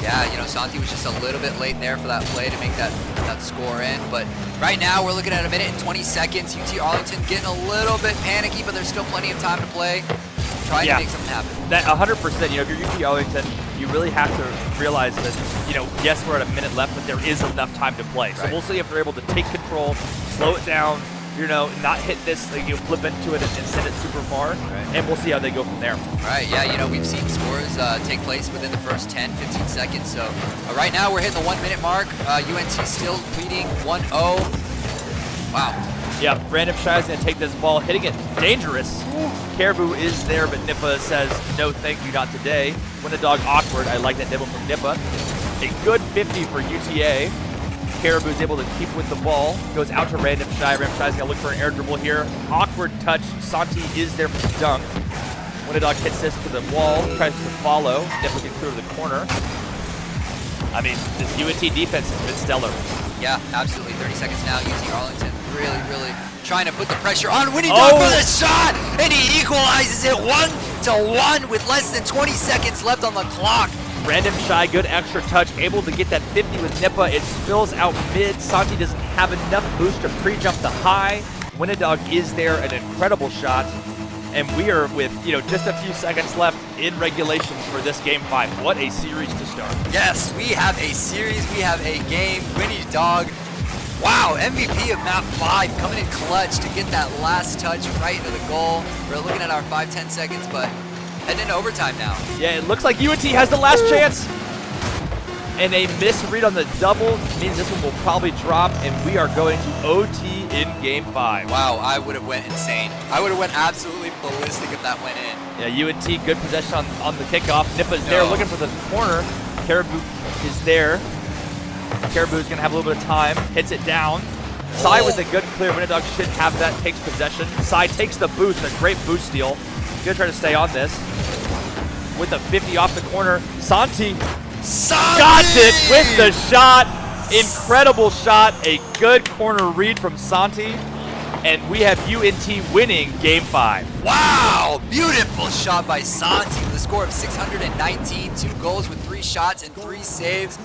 Yeah, Santi was just a little bit late there for that play to make that score in. But right now, we're looking at 1 minute and 20 seconds. UT Arlington getting a little bit panicky, but there's still plenty of time to play. Trying to make something happen. That 100%, if you're UT Arlington, you really have to realize that, yes, we're at 1 minute left, but there is enough time to play. So we'll see if they're able to take control, slow it down, not hit this, flip into it and send it super far, and we'll see how they go from there. Right, yeah, we've seen scores take place within the first 10, 15 seconds. So right now we're hitting the 1 minute mark. UNT still leading 1-0. Wow. Yeah, Random Shy is going to take this ball, hitting it dangerous. Caribou is there, but Nippa says, no, thank you, not today. Winnie Dog awkward. I like that dibble from Nippa. A good 50 for UTA. Caribou is able to keep with the ball. Goes out to Random Shy. Random Shy is going to look for an air dribble here. Awkward touch. Santi is there for the dunk. Winnie Dog hits this to the wall, tries to follow. Nippa can clear the corner. I mean, this UNT defense has been stellar. Yeah, absolutely. 30 seconds now. UT Arlington really trying to put the pressure on Winnie Dog for the shot, and he equalizes it 1-1 with less than 20 seconds left on the clock. Random Shy, good extra touch, able to get that 50 with Nippa. It spills out mid. Santi doesn't have enough boost to pre-jump the high. Winnie Dog is there, an incredible shot. And we are with, just a few seconds left in regulation for this Game 5. What a series to start. Yes, we have a series. We have a game. Winnie Dog, wow, MVP of map 5 coming in clutch to get that last touch right into the goal. We're looking at our 5-10 seconds, but heading into overtime now. Yeah, it looks like UNT has the last chance. And a misread on the double means this one will probably drop, and we are going to OT in Game 5. Wow, I would have went insane. I would have went absolutely ballistic if that went in. Yeah, UNT, good possession on the kickoff. Nippa's there looking for the corner. Caribou is there. Caribou is going to have a little bit of time. Hits it down. Sai with a good clear. Winnie Dog should have that. Takes possession. Sai takes the boost. A great boost steal. Going to try to stay on this. With the 50 off the corner. Santi got it with the shot. Incredible shot. A good corner read from Santi. And we have UNT winning Game 5. Wow! Beautiful shot by Santi with a score of 619. 2 goals with 3 shots and 3 saves.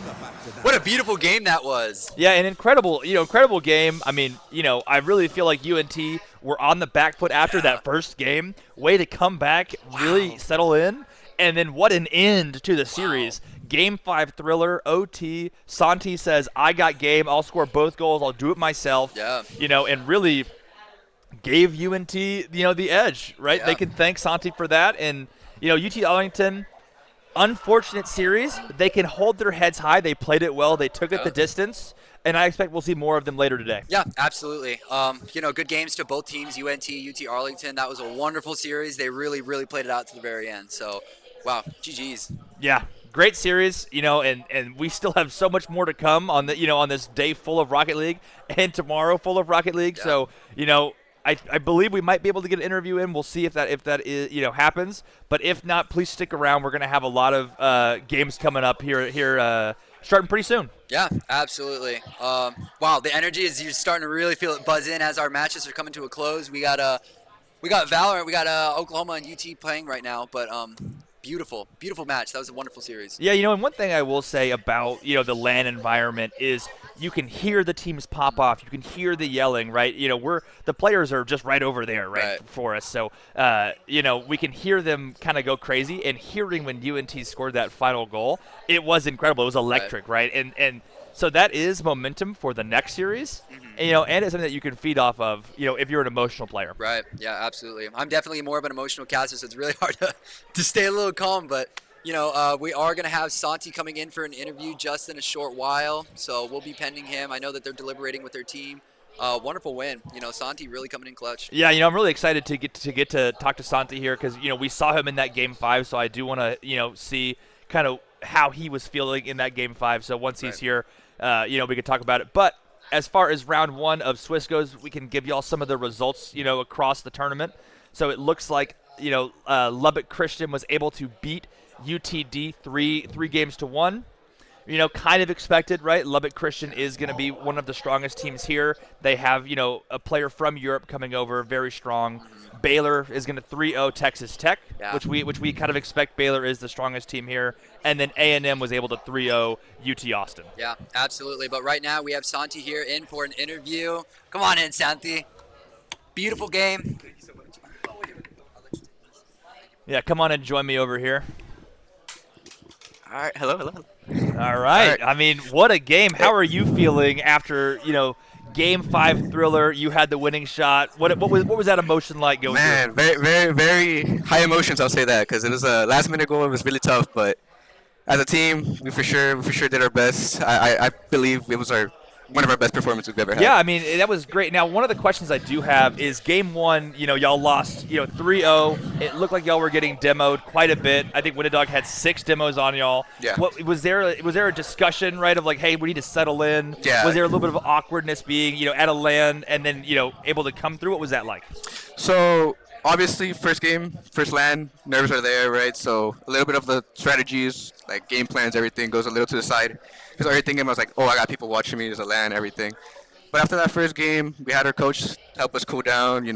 What a beautiful game that was. Yeah, an incredible game. I mean, I really feel like UNT were on the back foot after that first game. Way to come back, really settle in. And then what an end to the series. Game 5 thriller, OT. Santi says, I got game. I'll score both goals. I'll do it myself. Yeah. And really gave UNT, the edge, right? They Yeah. can thank Santi for that. And, UT Arlington, unfortunate series. They can hold their heads high. They played it well. They took it the distance. And I expect we'll see more of them later today. Yeah, absolutely. Good games to both teams, UNT, UT Arlington. That was a wonderful series. They really, really played it out to the very end. So, wow, GG's. Yeah, great series, and we still have so much more to come on on this day full of Rocket League and tomorrow full of Rocket League. Yeah. So, I believe we might be able to get an interview in. We'll see if that is happens. But if not, please stick around. We're going to have a lot of games coming up here starting pretty soon. Yeah, absolutely. Wow, the energy is you're starting to really feel it buzz in as our matches are coming to a close. We got Valorant, we got Oklahoma and UT playing right now, but beautiful beautiful match. That was a wonderful series. Yeah, and one thing I will say about the LAN environment is you can hear the teams pop off. You can hear the yelling, right? The players are just right over there, right. For us. So we can hear them kind of go crazy. And hearing when UNT scored that final goal, it was incredible. It was electric, right? And so that is momentum for the next series. And it's something that you can feed off of, if you're an emotional player. Right. Yeah, absolutely. I'm definitely more of an emotional caster, so it's really hard to stay a little calm. But, we are going to have Santi coming in for an interview just in a short while. So we'll be pending him. I know that they're deliberating with their team. Wonderful win. Santi really coming in clutch. Yeah, I'm really excited to get to talk to Santi here because, we saw him in that Game 5. So I do want to, see kind of how he was feeling in that Game 5. So once he's here, we can talk about it. But as far as round 1 of Swiss goes, we can give y'all some of the results, across the tournament. So it looks like, Lubbock Christian was able to beat UTD 3-1. Kind of expected, right? Lubbock Christian is going to be one of the strongest teams here. They have, a player from Europe coming over, very strong. Baylor is going to 3-0 Texas Tech, which we kind of expect. Baylor is the strongest team here. And then A&M was able to 3-0 UT Austin. Yeah, absolutely. But right now we have Santi here in for an interview. Come on in, Santi. Beautiful game. Yeah, come on and join me over here. All right, hello. All right. I mean, what a game. How are you feeling after, Game 5 thriller? You had the winning shot. What was that emotion like going through? Man, very, very, very high emotions. I'll say that because it was a last-minute goal. It was really tough, but as a team, we for sure did our best. I believe it was one of our best performances we've ever had. Yeah, I mean, that was great. Now, one of the questions I do have is Game 1, y'all lost, 3-0. It looked like y'all were getting demoed quite a bit. I think Winnidog had 6 demos on y'all. Yeah. What was there a discussion, right, of like, hey, we need to settle in? Yeah. Was there a little bit of awkwardness being, at a LAN and then, able to come through? What was that like? So obviously, first game, first LAN, nerves are there, right? So a little bit of the strategies, like game plans, everything goes a little to the side. Because I was thinking, I was like, I got people watching me, there's a LAN, everything. But after that first game, we had our coach help us cool down,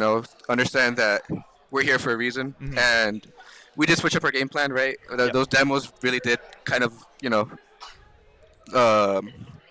understand that we're here for a reason. Mm-hmm. And we did switch up our game plan, right? Those demos really did kind of,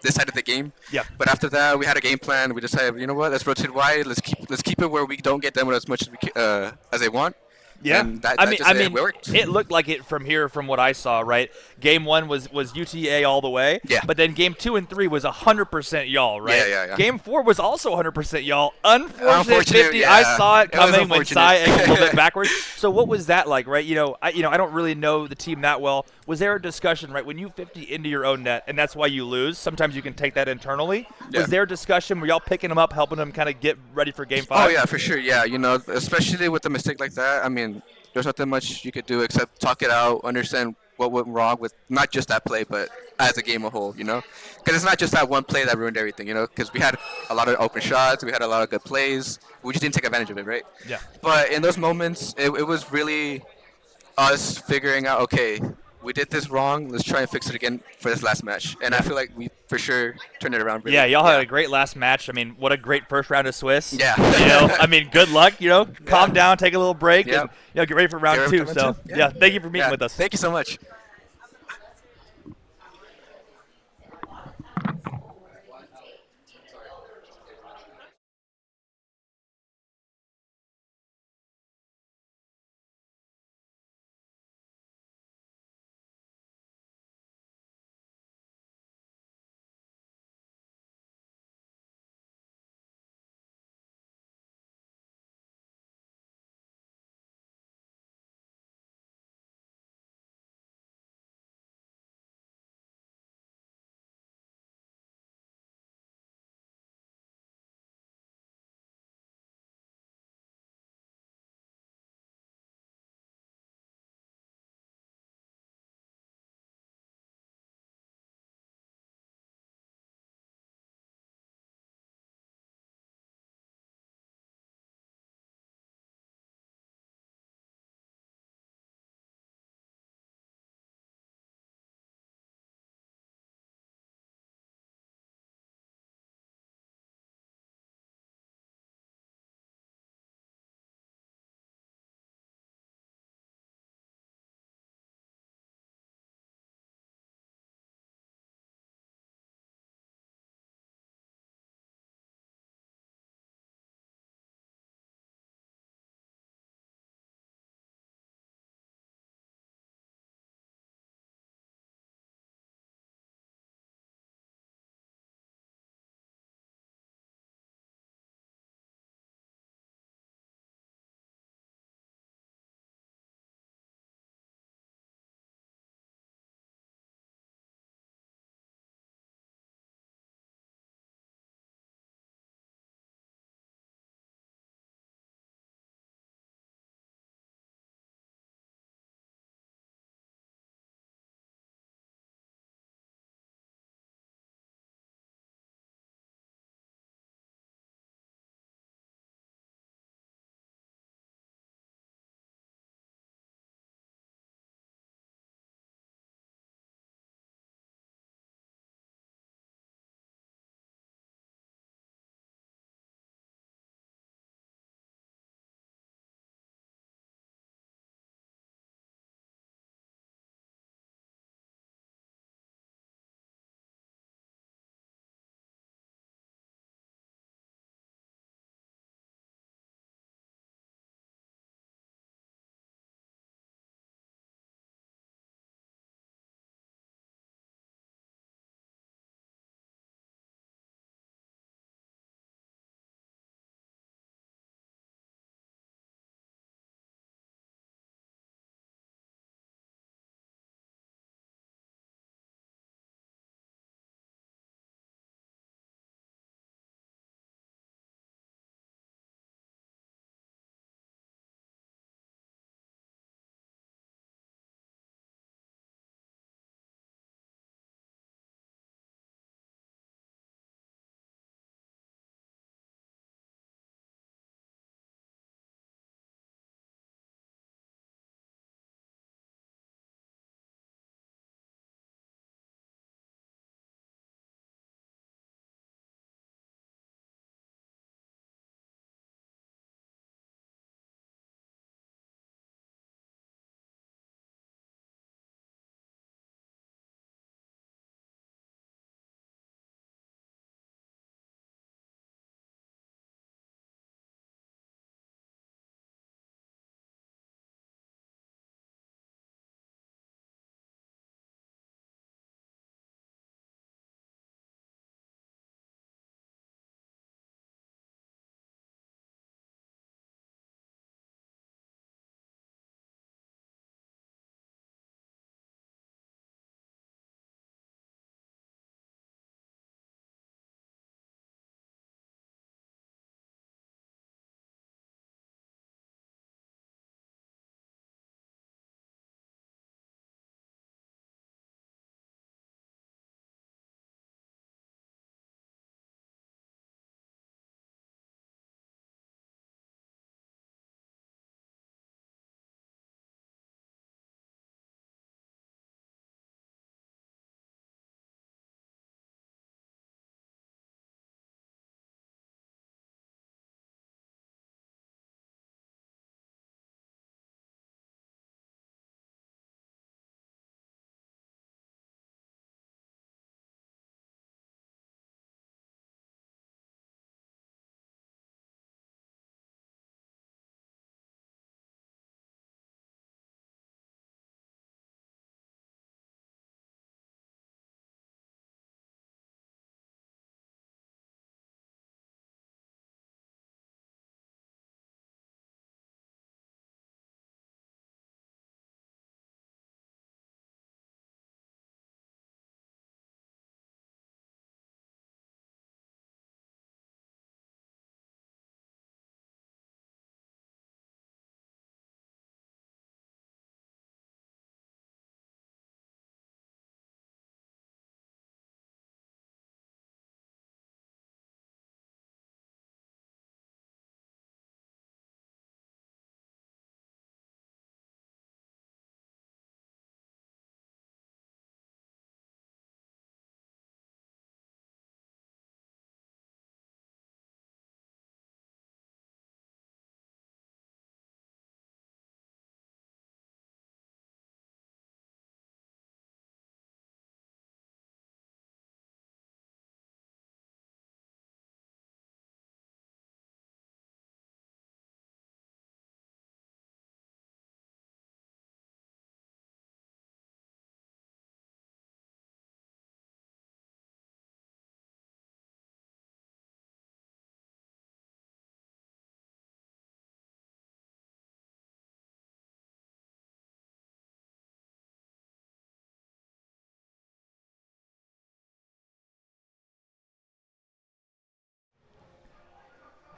decided the game. Yeah. But after that, we had a game plan. We decided, let's rotate wide. Let's keep it where we don't get them as much as they want. Yeah, And that it worked. It looked like it from here, from what I saw. Right, Game 1 was UTA all the way. Yeah. But then Game 2 and 3 was 100% y'all. Right. Yeah. Game 4 was also 100% y'all. Unfortunate 50. Yeah. I saw it coming when unfortunate. Sai angled a little bit backwards. So what was that like? Right. I don't really know the team that well. Was there a discussion, right, when you 50 into your own net, and that's why you lose? Sometimes you can take that internally. Yeah. Was there a discussion? Were y'all picking them up, helping them kind of get ready for Game 5? Oh yeah, for sure. Yeah, especially with a mistake like that. I mean, there's nothing much you could do except talk it out, understand what went wrong with not just that play, but as a game a whole. Because it's not just that one play that ruined everything. Because we had a lot of open shots, we had a lot of good plays. We just didn't take advantage of it, right? Yeah. But in those moments, it was really us figuring out, okay, we did this wrong. Let's try and fix it again for this last match. And I feel like we for sure turned it around. Really. Yeah, y'all had a great last match. I mean, what a great first round of Swiss. Yeah. I mean, good luck. Calm down, take a little break, and get ready for round 2. So, thank you for meeting with us. Thank you so much.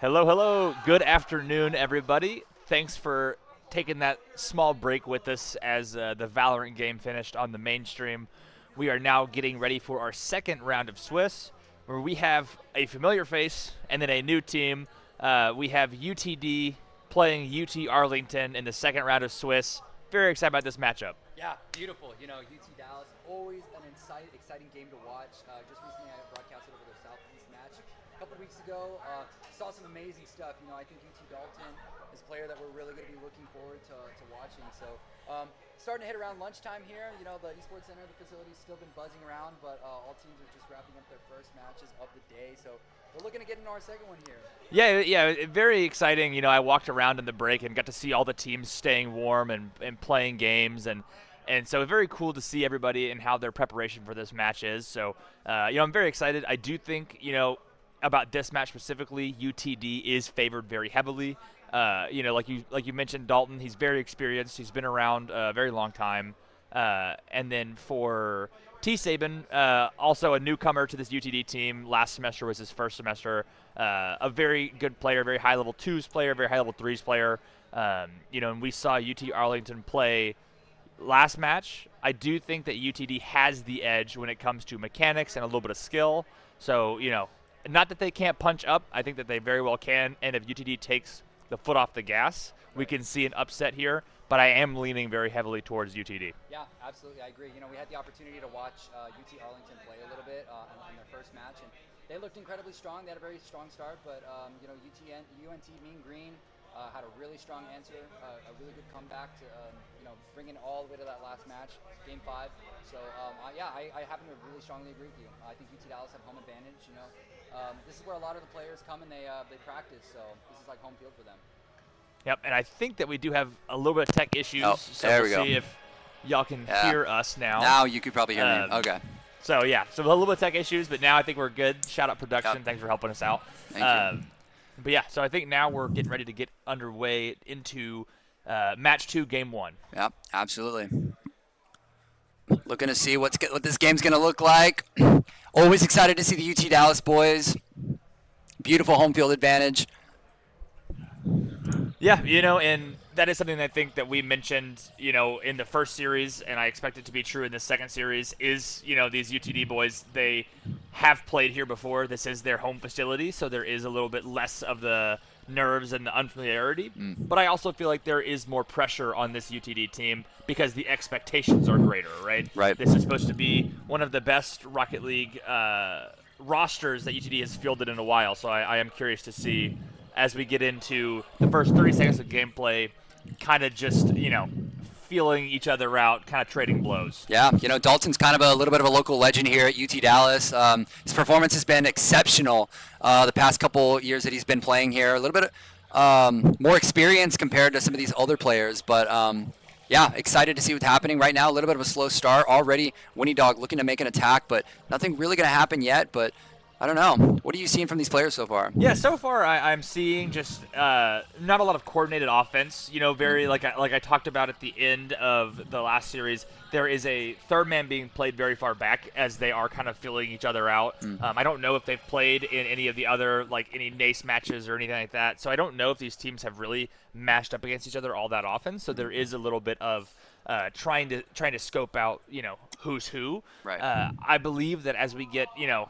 Hello, hello. Good afternoon, everybody. Thanks for taking that small break with us as the Valorant game finished on the mainstream. We are now getting ready for our second round of Swiss, where we have a familiar face and then a new team. We have UTD playing UT Arlington in the second round of Swiss. Very excited about this matchup. Yeah, beautiful. You know, UT Dallas, always an exciting game to watch. Just recently I broadcasted over their Southeast match a couple weeks ago. Saw some amazing stuff. You know, I think UT Dalton is a player that we're really going to be looking forward to watching. So starting to hit around lunchtime here. You know, the esports center, the facility's still been buzzing around, but all teams are just wrapping up their first matches of the day. So we're looking to get into our second one here. Yeah, very exciting. You know, I walked around in the break and got to see all the teams staying warm and playing games, and so very cool to see everybody and how their preparation for this match is. So, you know, I'm very excited. I do think, you know, about this match specifically, UTD is favored very heavily. You know, like you mentioned, Dalton, he's very experienced. He's been around a very long time. And then for T. Sabin, also a newcomer to this UTD team. Last semester was his first semester. A very good player, very high level twos player, very high level threes player. You know, and we saw UT Arlington play last match. I do think that UTD has the edge when it comes to mechanics and a little bit of skill. So, you know, not that they can't punch up. I think that they very well can. And if UTD takes the foot off the gas, we can see an upset here. But I am leaning very heavily towards UTD. Yeah, absolutely. I agree. You know, we had the opportunity to watch UT Arlington play a little bit in their first match, and they looked incredibly strong. They had a very strong start, but you know, UNT Mean Green had a really strong answer, a really good comeback to you know, bring it all the way to that last match, Game 5. So yeah, I happen to really strongly agree with you. I think UT Dallas have home advantage. You know, this is where a lot of the players come and they practice, so this is like home field for them. Yep, and I think that we do have a little bit of tech issues. Oh, so there we'll we go. see if y'all can hear us now. Now you could probably hear me. Okay. So yeah, so a little bit of tech issues, but now I think we're good. Shout out production. Yep. Thanks for helping us out. Thank you. But yeah, so I think now we're getting ready to get underway into match 2, game 1. Yep, absolutely. Looking to see what this game's going to look like. Always excited to see the UT Dallas boys. Beautiful home field advantage. Yeah, you know, and that is something I think that we mentioned, you know, in the first series, and I expect it to be true in the second series, is, you know, these UTD boys, they have played here before. This is their home facility, so there is a little bit less of the nerves and the unfamiliarity. But I also feel like there is more pressure on this UTD team because the expectations are greater, right? Right. This is supposed to be one of the best Rocket League rosters that UTD has fielded in a while, so I am curious to see as we get into the first 30 seconds of gameplay, kind of just, you know, feeling each other out, kind of trading blows. Yeah, you know, Dalton's kind of a little bit of a local legend here at UT Dallas. His performance has been exceptional the past couple years that he's been playing here. A little bit more experience compared to some of these older players, but yeah, excited to see what's happening right now. A little bit of a slow start already. Winnie Dog looking to make an attack, but nothing really going to happen yet. But I don't know. What are you seeing from these players so far? Yeah, so far I'm seeing just not a lot of coordinated offense. You know, very like I talked about at the end of the last series. There is a third man being played very far back as they are kind of filling each other out. I don't know if they've played in any of the other, like, any NACE matches or anything like that. So I don't know if these teams have really mashed up against each other all that often. So there is a little bit of trying to scope out, you know, who's who. Right. I believe that as we get, you know,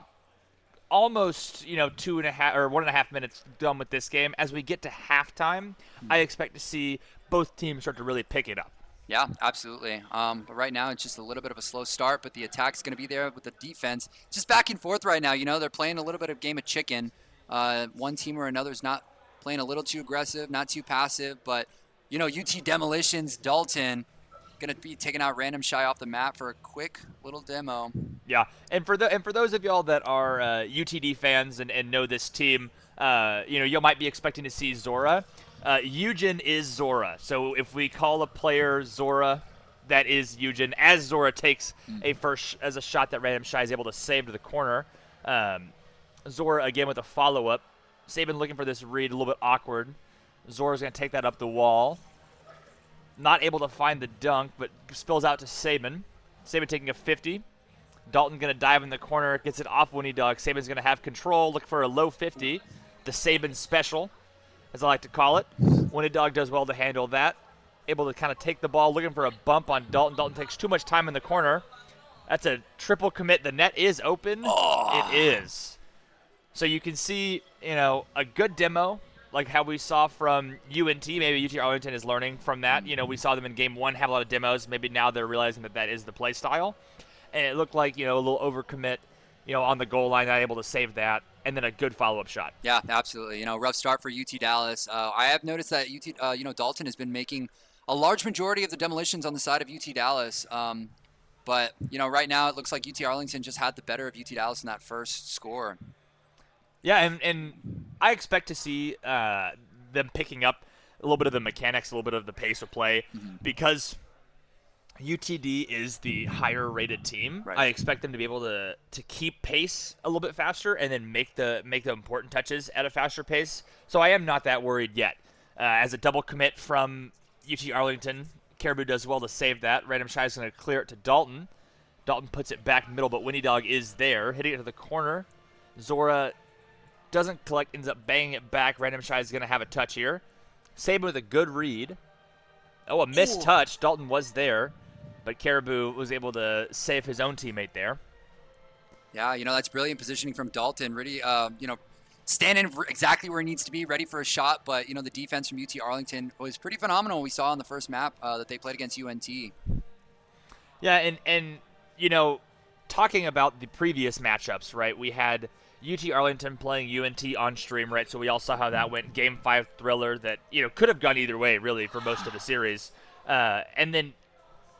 almost, you know, 2.5 or 1.5 minutes done with this game, as we get to halftime, I expect to see both teams start to really pick it up. Yeah, absolutely. But right now it's just a little bit of a slow start, but the attack's going to be there with the defense. Just back and forth right now. You know, they're playing a little bit of game of chicken. One team or another's not playing a little too aggressive, not too passive, but, you know, UT Demolitions, Dalton, going to be taking out Random Shy off the map for a quick little demo. Yeah, and for those of y'all that are UTD fans and know this team, you know, you might be expecting to see Zora. Eugen is Zora, so if we call a player Zora, that is Eugen. As Zora takes a shot that Random Shy is able to save to the corner. Zora again with a follow-up. Sabin looking for this read, a little bit awkward. Zora's going to take that up the wall. Not able to find the dunk, but spills out to Sabin. Sabin taking a 50. Dalton going to dive in the corner, gets it off Winnie Dog. Sabin's going to have control, look for a low 50. the Saban special, as I like to call it. Winnie Dog does well to handle that. Able to kind of take the ball, looking for a bump on Dalton. Dalton takes too much time in the corner. That's a triple commit. The net is open. It is. So you can see, a good demo, like how we saw from UNT. Maybe UT Arlington is learning from that. We saw them in game 1 have a lot of demos. Maybe now they're realizing that is the play style. And it looked like, a little overcommit, on the goal line, not able to save that. And then a good follow-up shot. Yeah, absolutely. Rough start for UT Dallas. I have noticed that Dalton has been making a large majority of the demolitions on the side of UT Dallas. But right now it looks like UT Arlington just had the better of UT Dallas in that first score. Yeah, and I expect to see them picking up a little bit of the mechanics, a little bit of the pace of play, because UTD is the higher-rated team. Right. I expect them to be able to keep pace a little bit faster and then make the important touches at a faster pace. So I am not that worried yet. As a double commit from UT Arlington, Caribou does well to save that. Random Shy is going to clear it to Dalton. Dalton puts it back middle, but Winnie Dog is there, hitting it to the corner. Zora doesn't collect, ends up banging it back. Random Shy is going to have a touch here. Saban with a good read. Oh, a missed touch. Dalton was there, but Caribou was able to save his own teammate there. Yeah, that's brilliant positioning from Dalton. Really, standing exactly where he needs to be, ready for a shot. But, the defense from UT Arlington was pretty phenomenal. We saw on the first map that they played against UNT. Yeah, and talking about the previous matchups, right, we had UT Arlington playing UNT on stream, right, so we all saw how that went. Game 5 thriller that, could have gone either way, really, for most of the series. And then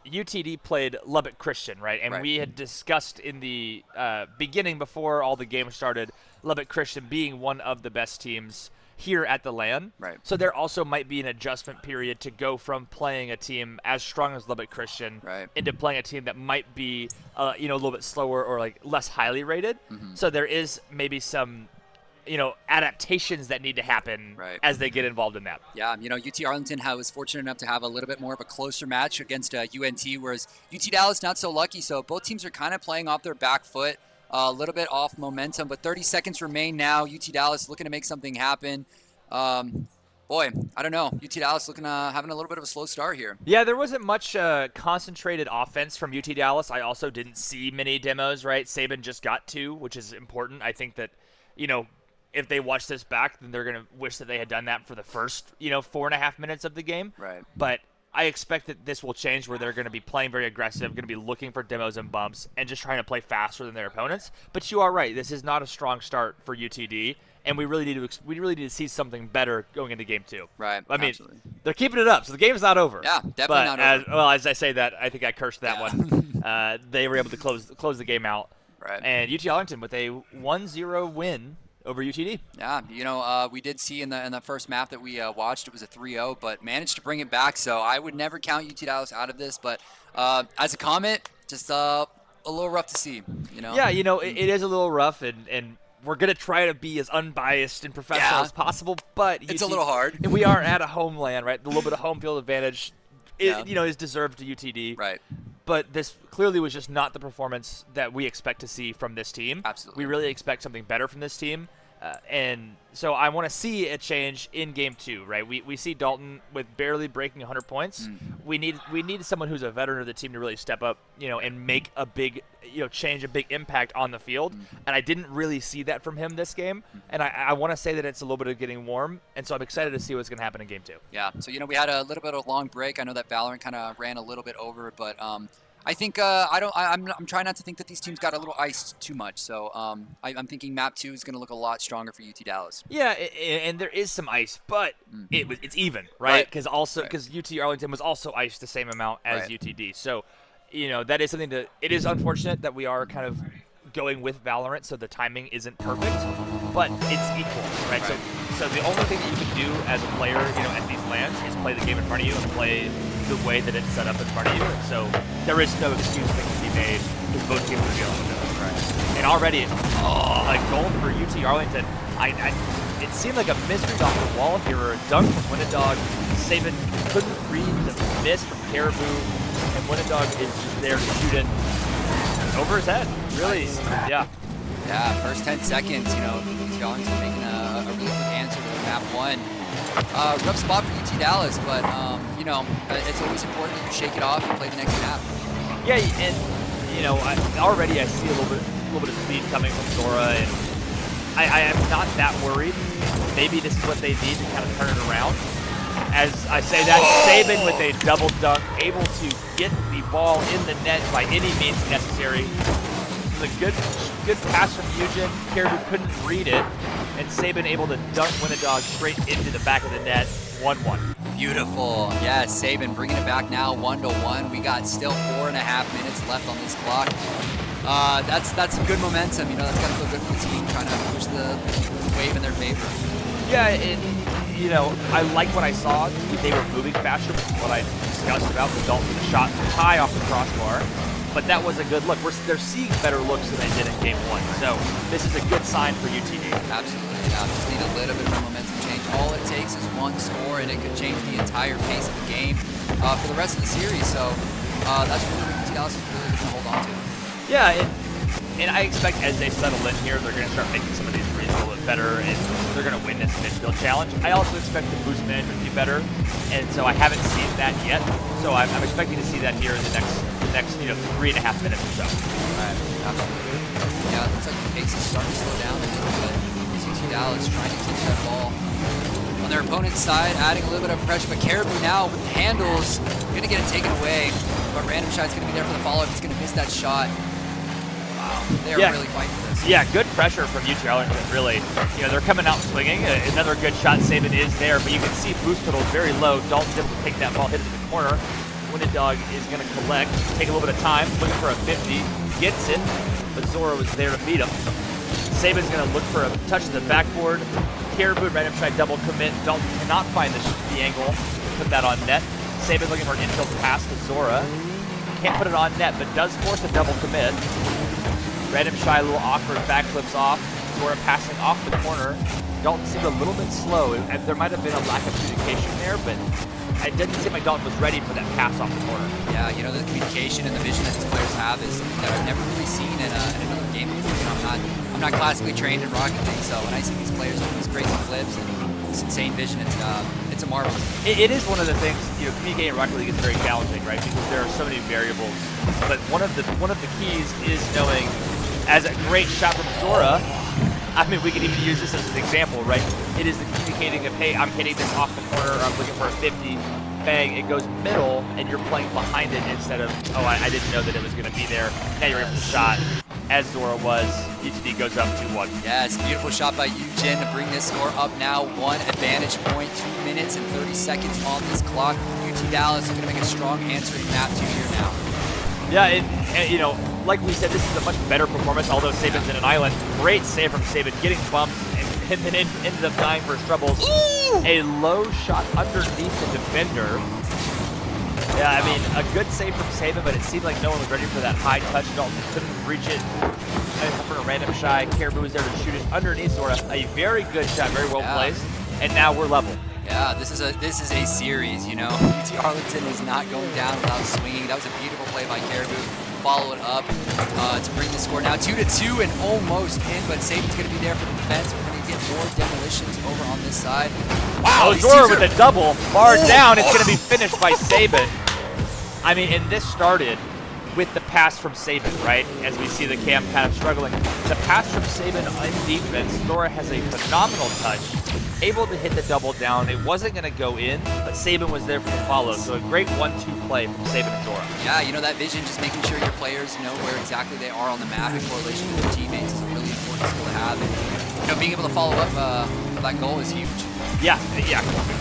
UTD played Lubbock Christian, right? And we had discussed in the beginning, before all the games started, Lubbock Christian being one of the best teams here at the LAN. Right. So there also might be an adjustment period to go from playing a team as strong as Lubbock Christian into playing a team that might be, a little bit slower or like less highly rated. So there is maybe some adaptations that need to happen as they get involved in that. Yeah, UT Arlington was fortunate enough to have a little bit more of a closer match against UNT, whereas UT Dallas not so lucky. So both teams are kind of playing off their back foot, a little bit off momentum, but 30 seconds remain now. UT Dallas looking to make something happen. Boy, I don't know. UT Dallas looking having a little bit of a slow start here. Yeah, there wasn't much concentrated offense from UT Dallas. I also didn't see many demos, right? Saban just got 2, which is important. I think that, if they watch this back, then they're going to wish that they had done that for the first, 4.5 minutes of the game. Right. But I expect that this will change, where they're going to be playing very aggressive, going to be looking for demos and bumps, and just trying to play faster than their opponents. But you are right. This is not a strong start for UTD, and we really need to see something better going into game 2. Right. I mean, absolutely. They're keeping it up, so the game's not over. Yeah, definitely not over. As I say that, I think I cursed that one. They were able to close the game out. Right. And UT Arlington with a 1-0 win over UTD. Yeah, we did see in the first map that we watched, it was a 3-0, but managed to bring it back. So I would never count UT Dallas out of this. But as a Comet, just a little rough to see. Yeah, it is a little rough, and we're gonna try to be as unbiased and professional as possible. But it's a little hard. And we are at a homeland, right? The little bit of home field advantage, is deserved to UTD. Right. But this clearly was just not the performance that we expect to see from this team. Absolutely. We really expect something better from this team. And so I want to see a change in game 2, right? We see Dalton with barely breaking 100 points. We need someone who's a veteran of the team to really step up, and make a big, change, a big impact on the field. And I didn't really see that from him this game. And I want to say that it's a little bit of getting warm. And so I'm excited to see what's going to happen in game 2. Yeah. So, we had a little bit of a long break. I know that Valorant kind of ran a little bit over, but I think I'm trying not to think that these teams got a little iced too much. So I'm thinking map 2 is going to look a lot stronger for UT Dallas. Yeah, and there is some ice, but it's even, right? Because UT Arlington was also iced the same amount as UTD. So, that is something it is unfortunate that we are kind of going with Valorant, so the timing isn't perfect, but it's equal, right? So the only thing that you can do as a player, at these LANs is play the game in front of you and play the way that it's set up in front of you. And so there is no excuse that can be made because both teams are dealing with it. Right. And already, a goal for UT Arlington. It seemed like a mystery off the wall here, or a dunk from Winnidog. Saban couldn't read the miss from Caribou, and Winnidog is just there to shoot it over his head. Really, nice. Yeah, first 10 seconds, UT Arlington making a really map one. Rough spot for UT Dallas, but you know, it's always important that you shake it off and play the next map. Yeah, and you know, already I see a little bit of speed coming from Zora, and I am not that worried. Maybe this is what they need to kind of turn it around. As I say that, Saban with a double dunk, able to get the ball in the net by any means necessary. A good pass from Eugen. Caribou couldn't read it, and Saban able to dunk Winnedog straight into the back of the net. 1-1. Beautiful. Yeah, Saban bringing it back now, 1-1. We got still 4.5 minutes left on this clock. That's some good momentum. You know, that's got to feel good for the team, trying to push the wave in their favor. Yeah, and you know, I like what I saw. They were moving faster, which is what I discussed about the Dalton shot high off the crossbar. But that was a good look. They're seeing better looks than they did in game one. So this is a good sign for UTD. Absolutely. Yeah, just need a little bit of a momentum change. All it takes is one score, and it could change the entire pace of the game for the rest of the series. So that's really what UT Dallas is really going to hold on to. Yeah, and I expect as they settle in here, they're going to start making some of these reads a little bit better, and they're going to win this midfield challenge. I also expect the boost management to be better, and so I haven't seen that yet. So I'm expecting to see that here in the next 3.5 minutes or so. Right, absolutely. Yeah, it looks like the pace is starting to slow down a little bit. UT Dallas trying to keep that ball on their opponent's side, adding a little bit of pressure, but Caribou now with the handles, going to get it taken away, but Random Shot's going to be there for the follow-up. He's going to miss that shot. They're really fighting for this. Yeah, good pressure from UT Arlington, really. You know, they're coming out swinging. Another good shot. Saban is there, but you can see boost total very low. Dalton's able to take that ball, hit it to the corner. Winnedog is going to collect, take a little bit of time, looking for a 50, gets it, but Zora was there to beat him. Saban's going to look for a touch to the backboard. Caribou, random try double commit. Dalton cannot find the angle to put that on net. Saban looking for an infield pass to Zora. Can't put it on net, but does force a double commit. Random shy, a little awkward, backflips off. Zora passing off the corner. Dalton seemed a little bit slow. There might have been a lack of communication there, but it didn't seem like Dalton was ready for that pass off the corner. Yeah, you know, the communication and the vision that these players have is something that I've never really seen in another game before. You know, I'm not classically trained in Rocket League, so when I see these players doing these crazy flips and this insane vision, it's a marvel. It is one of the things, you know, communicating in Rocket League is very challenging, right? Because there are so many variables. But one of the keys is knowing, as a great shot from Zora, I mean, we can even use this as an example, right? It is the communicating of, hey, I'm hitting this off the corner, or I'm looking for a 50, bang, it goes middle, and you're playing behind it instead of, oh, I didn't know that it was going to be there. Now you're in for the shot, as Zora was. UTD goes up 2-1. Yes, beautiful shot by Eugen to bring this score up now. 1 advantage point, 2 minutes and 30 seconds on this clock. UT Dallas is going to make a strong answering map to here now. Yeah, and you know, like we said, this is a much better performance, although Saban's in an island. Great save from Saban, getting bumped, and then ended up dying for his troubles. Ooh! A low shot underneath the defender. Yeah, I mean, a good save from Saban, but it seemed like no one was ready for that high touch. Dalton couldn't reach it. For a random shy, Caribou was there to shoot it underneath Zora. A very good shot, very well placed, and now we're level. Yeah, this is a series, you know. UT Arlington is not going down without swinging. That was a beautiful play by Caribou. Follow it up to bring the score now 2-2 and almost in, but Saban's going to be there for the defense. We're going to get more demolitions over on this side. Wow, Zora with a double, bar down. It's going to be finished by Saban. I mean, and this started with the pass from Saban, right? As we see the cam kind of struggling. The pass from Saban on defense, Zora has a phenomenal touch, able to hit the double down. It wasn't going to go in, but Saban was there for the follow. So a great 1-2 play from Saban and Zora. Yeah, you know, that vision, just making sure your players know where exactly they are on the map in correlation with their teammates is a really important skill to have. And, you know, being able to follow up for that goal is huge. Yeah.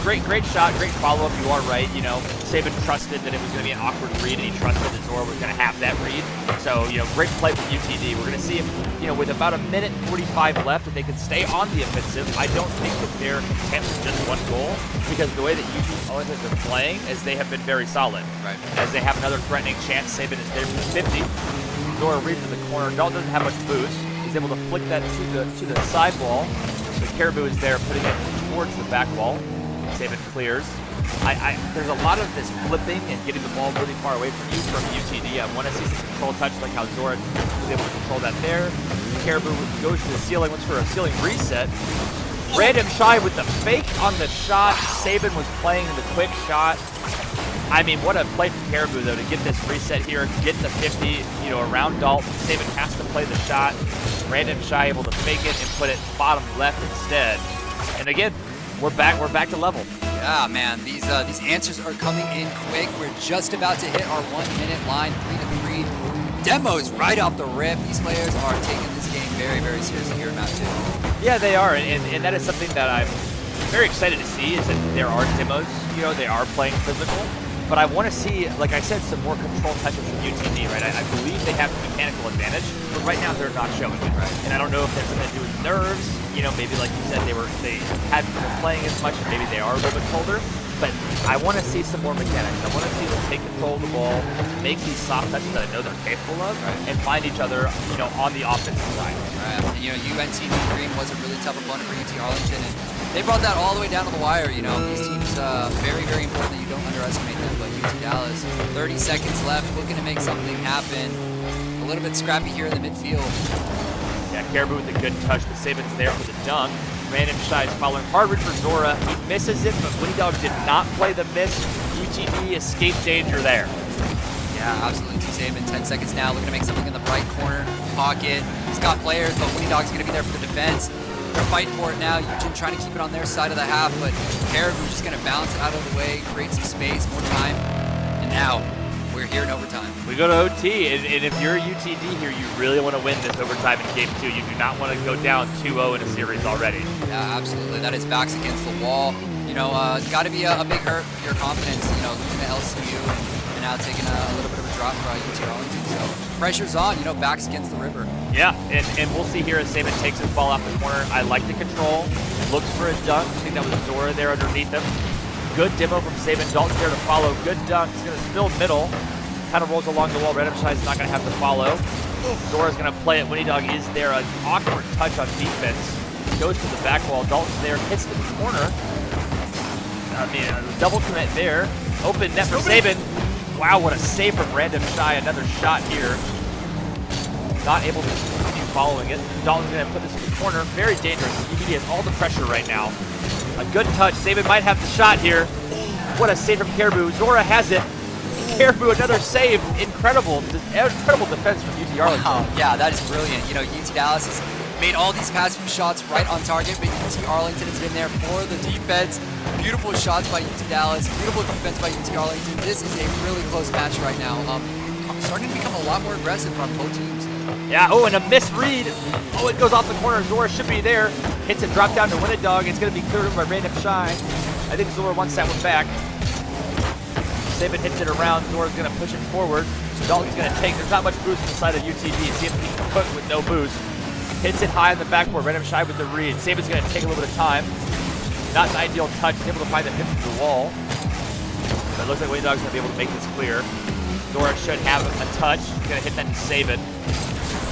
Great shot, great follow-up. You are right. You know, Saban trusted that it was going to be an awkward read, and he trusted that Zora was going to have that read. So, you know, great play from UTD. We're going to see if, you know, with about 1:45 left, if they can stay on the offensive. I don't think that they're content with just one goal, because the way that UT Arlington has been playing is they have been very solid. Right. As they have another threatening chance, Saban is there for the 50. Zora reads to the corner. Dalton doesn't have much boost. He's able to flick that to the side wall. But Caribou is there, putting it towards the back wall. Saban clears. There's a lot of this flipping and getting the ball really far away from you from UTD. I want to see some control touch like how Zora was able to control that there. Caribou goes to the ceiling, looks for a ceiling reset. Random Shy with the fake on the shot. Saban was playing the quick shot. I mean, what a play from Caribou, though, to get this reset here, get the 50, around Dalton. Saban has to play the shot. Random Shy able to fake it and put it bottom left instead. And again, we're back to level. Yeah, man, these answers are coming in quick. We're just about to hit our 1 minute line, 3-3. Demos right off the rip. These players are taking this game very, very seriously here in map 2. Yeah, they are, and that is something that I'm very excited to see, is that there are demos, they are playing physical. But I want to see, like I said, some more control touches from UTD, right? I believe they have the mechanical advantage, but right now they're not showing it, right? And I don't know if that's something to do with nerves. Maybe like you said, they hadn't been playing as much, and maybe they are a little bit colder. But I want to see some more mechanics. I want to see them take control of the ball, make these soft touches that I know they're capable of, and find each other, on the offensive side. Right. And, UNT Green was a really tough opponent for UT Arlington, and they brought that all the way down to the wire. These teams, very, very important that you don't underestimate them. But UT Dallas, 30 seconds left, looking to make something happen. A little bit scrappy here in the midfield. Yeah, Caribou with a good touch, but Saban's there for the dunk. Random Shy is following Harvard for Zora. He misses it, but Winnie Dog did not play the miss. UTD escaped danger there. Yeah, absolutely. T-Saban, 10 seconds now, looking to make something in the right corner pocket. He's got players, but Winnie Dog's going to be there for the defense. They're fighting for it now. Eugene trying to keep it on their side of the half, but Caribou's just going to bounce it out of the way, create some space, more time. And now, we're here in overtime. We go to OT, and if you're a UTD here, you really want to win this overtime in Game 2. You do not want to go down 2-0 in a series already. Yeah, absolutely. That is backs against the wall. Got to be a big hurt for your confidence, losing to LCU and now taking a little bit of a drop for UT Arlington. So pressure's on, backs against the river. Yeah, and we'll see here as Saban takes his ball off the corner. I like the control. Looks for a dunk. I think that was Zora there underneath him. Good demo from Saban. Dalton's there to follow. Good dunk. He's going to spill middle. Kind of rolls along the wall. Random Shy's not going to have to follow. Zora's going to play it. Winnie Dog is there. An awkward touch on defense. Goes to the back wall. Dalton's there. Hits the corner. A double commit there. Open net for Saban. Wow, what a save from Random Shy. Another shot here. Not able to continue following it. Dalton's going to put this in the corner. Very dangerous. UTD has all the pressure right now. A good touch. Saban might have the shot here. What a save from Caribou. Zora has it. Caribou, another save. Incredible defense from UT Arlington. Wow. Yeah, that is brilliant. UT Dallas has made all these passive shots right on target, but UT Arlington has been there for the defense. Beautiful shots by UT Dallas. Beautiful defense by UT Arlington. This is a really close match right now. Starting to become a lot more aggressive from both teams. Yeah, and a misread. It goes off the corner. Zora should be there. Hits it, drop down to Winnie Dog. It's going to be cleared over by Random Shy. I think Zora wants that one back. Saban hits it around. Zora's going to push it forward. Dalton's going to take. There's not much boost inside of UTD. See if he can cook with no boost. Hits it high on the backboard. Random Shy with the read. Saban's going to take a little bit of time. Not an ideal touch. He's able to find the hit through the wall. But it looks like Winnie Dog's going to be able to make this clear. Zora should have a touch. He's going to hit that to Saban.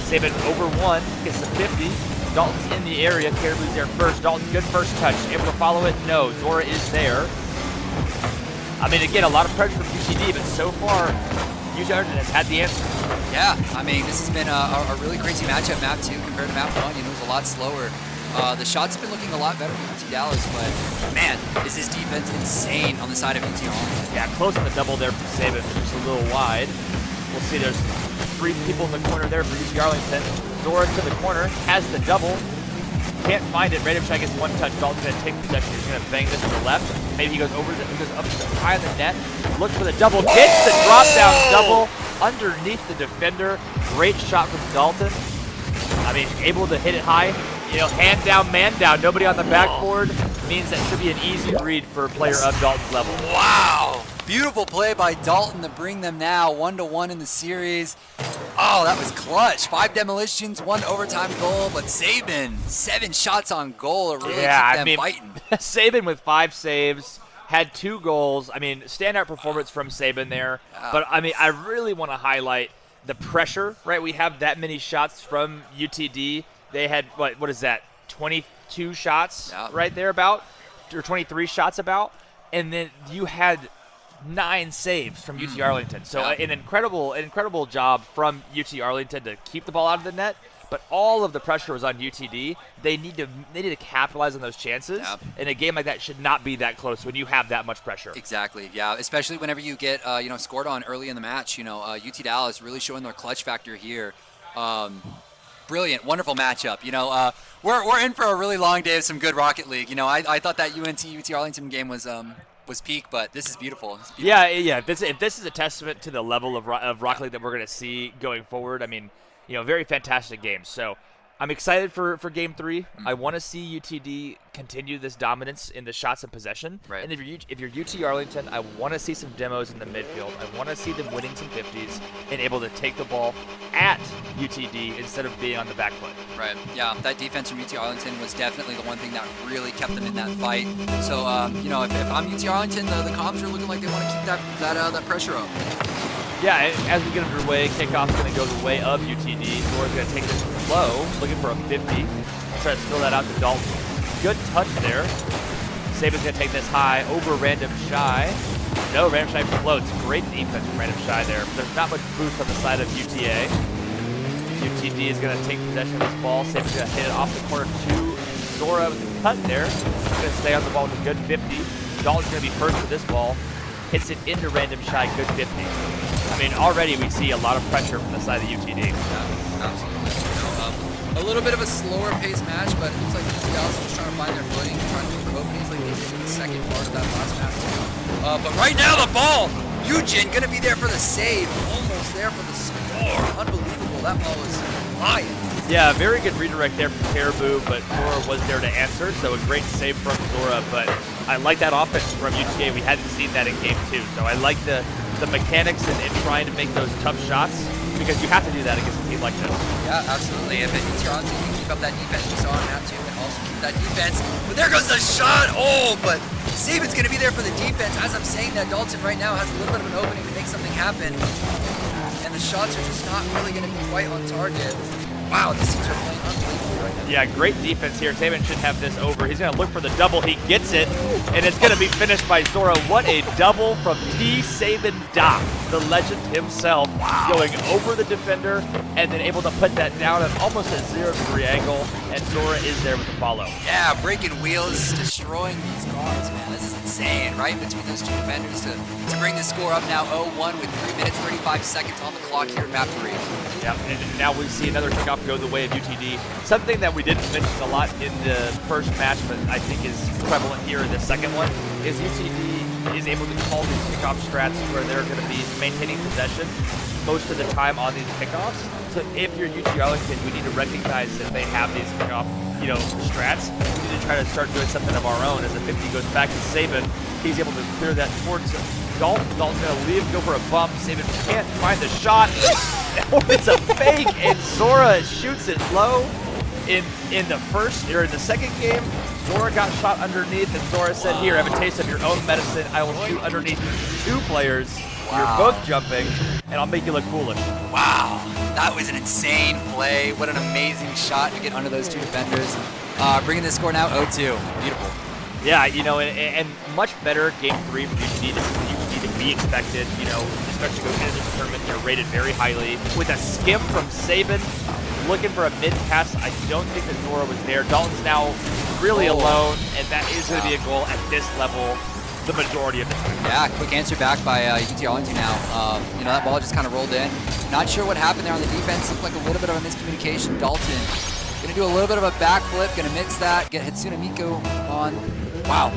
Saban over one. Gets the 50. Dalton's in the area. Caribou's there first. Dalton, good first touch. Able to follow it? No. Zora is there. Again, a lot of pressure from UTD, but so far, UT Arlington has had the answer. Yeah, this has been a really crazy matchup, map 2 compared to map 1. It was a lot slower. The shots have been looking a lot better for UT Dallas, but man, is this defense insane on the side of UT Arlington. Yeah, close on the double there from Saban, just a little wide. We'll see there's 3 people in the corner there for UT Arlington. Zora to the corner, has the double. Can't find it. Random Shy gets one touch. Dalton's going to take possession. He's going to bang this to the left. Maybe he goes up high on the net. Looks for the double. Gets the drop down double underneath the defender. Great shot from Dalton. Able to hit it high. Hand down, man down. Nobody on the backboard means that should be an easy read for a player of Dalton's level. Wow. Beautiful play by Dalton to bring them now 1-1 in the series. Oh, that was clutch. 5 demolitions, 1 overtime goal, but Saban, 7 shots on goal. It really kept them fighting. Saban with 5 saves, had 2 goals. Standout performance from Saban there. But, I really want to highlight the pressure, right? We have that many shots from UTD. They had, what is that, 22 shots right there about, or 23 shots about. And then you had 9 saves from UT Arlington. So an incredible job from UT Arlington to keep the ball out of the net, but all of the pressure was on UTD. They need to capitalize on those chances. Yeah. And a game like that should not be that close when you have that much pressure. Exactly, yeah. Especially whenever you get scored on early in the match. UT Dallas really showing their clutch factor here. Brilliant, wonderful matchup. We're in for a really long day of some good Rocket League. I thought that UT Arlington game was peak, but this is beautiful. It's beautiful. Yeah. If this is a testament to the level of Rocket League that we're going to see going forward, I mean, very fantastic games. So I'm excited for Game 3. I want to see UTD continue this dominance in the shots and possession. Right. And if you're UT Arlington, I want to see some demos in the midfield. I want to see them winning some 50s and able to take the ball at UTD instead of being on the back foot. Right. Yeah, that defense from UT Arlington was definitely the one thing that really kept them in that fight. So, if I'm UT Arlington, the comms are looking like they want to keep that pressure up. Yeah, as we get underway, kickoff's going to go the way of UTD. Zora's going to take this low, looking for a 50. Try to spill that out to Dalton. Good touch there. Saban's going to take this high over Random Shy. No, Random Shy floats. Great defense from Random Shy there. There's not much boost on the side of UTA. UTD is going to take possession of this ball. Saban's going to hit it off the corner to Zora with a cut there. He's going to stay on the ball with a good 50. Dalton's going to be first with this ball. Hits it into Random Shy, good 50. I mean, already we see a lot of pressure from the side of UTD. Yeah, absolutely. A little bit of a slower pace match, but it looks like UT Dallas is just trying to find their footing, trying to look for openings like they did in the second part of that last match too. But right now the ball, Eugen gonna be there for the save, almost there for the score. Unbelievable, that ball was flying. Yeah, very good redirect there from Caribou, but Zora was there to answer, so a great save from Zora. But I like that offense from UTA. We hadn't seen that in Game 2, so I like the mechanics in trying to make those tough shots, because you have to do that against a team like this. Yeah, absolutely. If UT Arlington can keep up that defense, we saw him have to, and also keep that defense. But there goes the shot! Oh, but Saban's going to be there for the defense. As I'm saying that, Dalton right now has a little bit of an opening to make something happen, and the shots are just not really going to be quite on target. Wow, these teams are playing unbelievably right now. Yeah, great defense here. Saban should have this over. He's going to look for the double. He gets it, and it's going to be finished by Zora. What a double from T. Saban Doc, the legend himself, going over the defender and then able to put that down at almost a 0-degree angle, and Zora is there with the follow. Yeah, breaking wheels, destroying these cars, man. This is insane, right? Between those two defenders to bring the score up now 0-1 with 3 minutes, 35 seconds on the clock here at map 3. Yeah, and now we see another kickoff go the way of UTD. Something that we didn't mention a lot in the first match, but I think is prevalent here in the second one, is UTD is able to call these kickoff strats where they're going to be maintaining possession most of the time on these kickoffs. So if you're UT Arlington, we need to recognize that they have these kickoff, strats. We need to try to start doing something of our own. As the 50 goes back to Saban, he's able to clear that towards Dalton. Dalton's going to leave, go for a bump. Saban can't find the shot. It's a fake, and Zora shoots it low. In the second game, Zora got shot underneath, and Zora said, "Here, have a taste of your own medicine. I will shoot underneath 2 players. You're both jumping, and I'll make you look foolish." Wow, that was an insane play. What an amazing shot to get under those 2 defenders. Bringing the score now 0-2. Beautiful. Yeah, and much better Game 3 from UTD than we expected. Especially going into this tournament, they're rated very highly. With a skim from Saban, looking for a mid pass. I don't think that Zora was there. Dalton's now really alone, and that is going to be a goal at this level the majority of the time. Yeah, quick answer back by UT Arlington now. That ball just kind of rolled in. Not sure what happened there on the defense. Looked like a little bit of a miscommunication. Dalton going to do a little bit of a backflip, going to mix that, get Hatsune Miku on. Wow.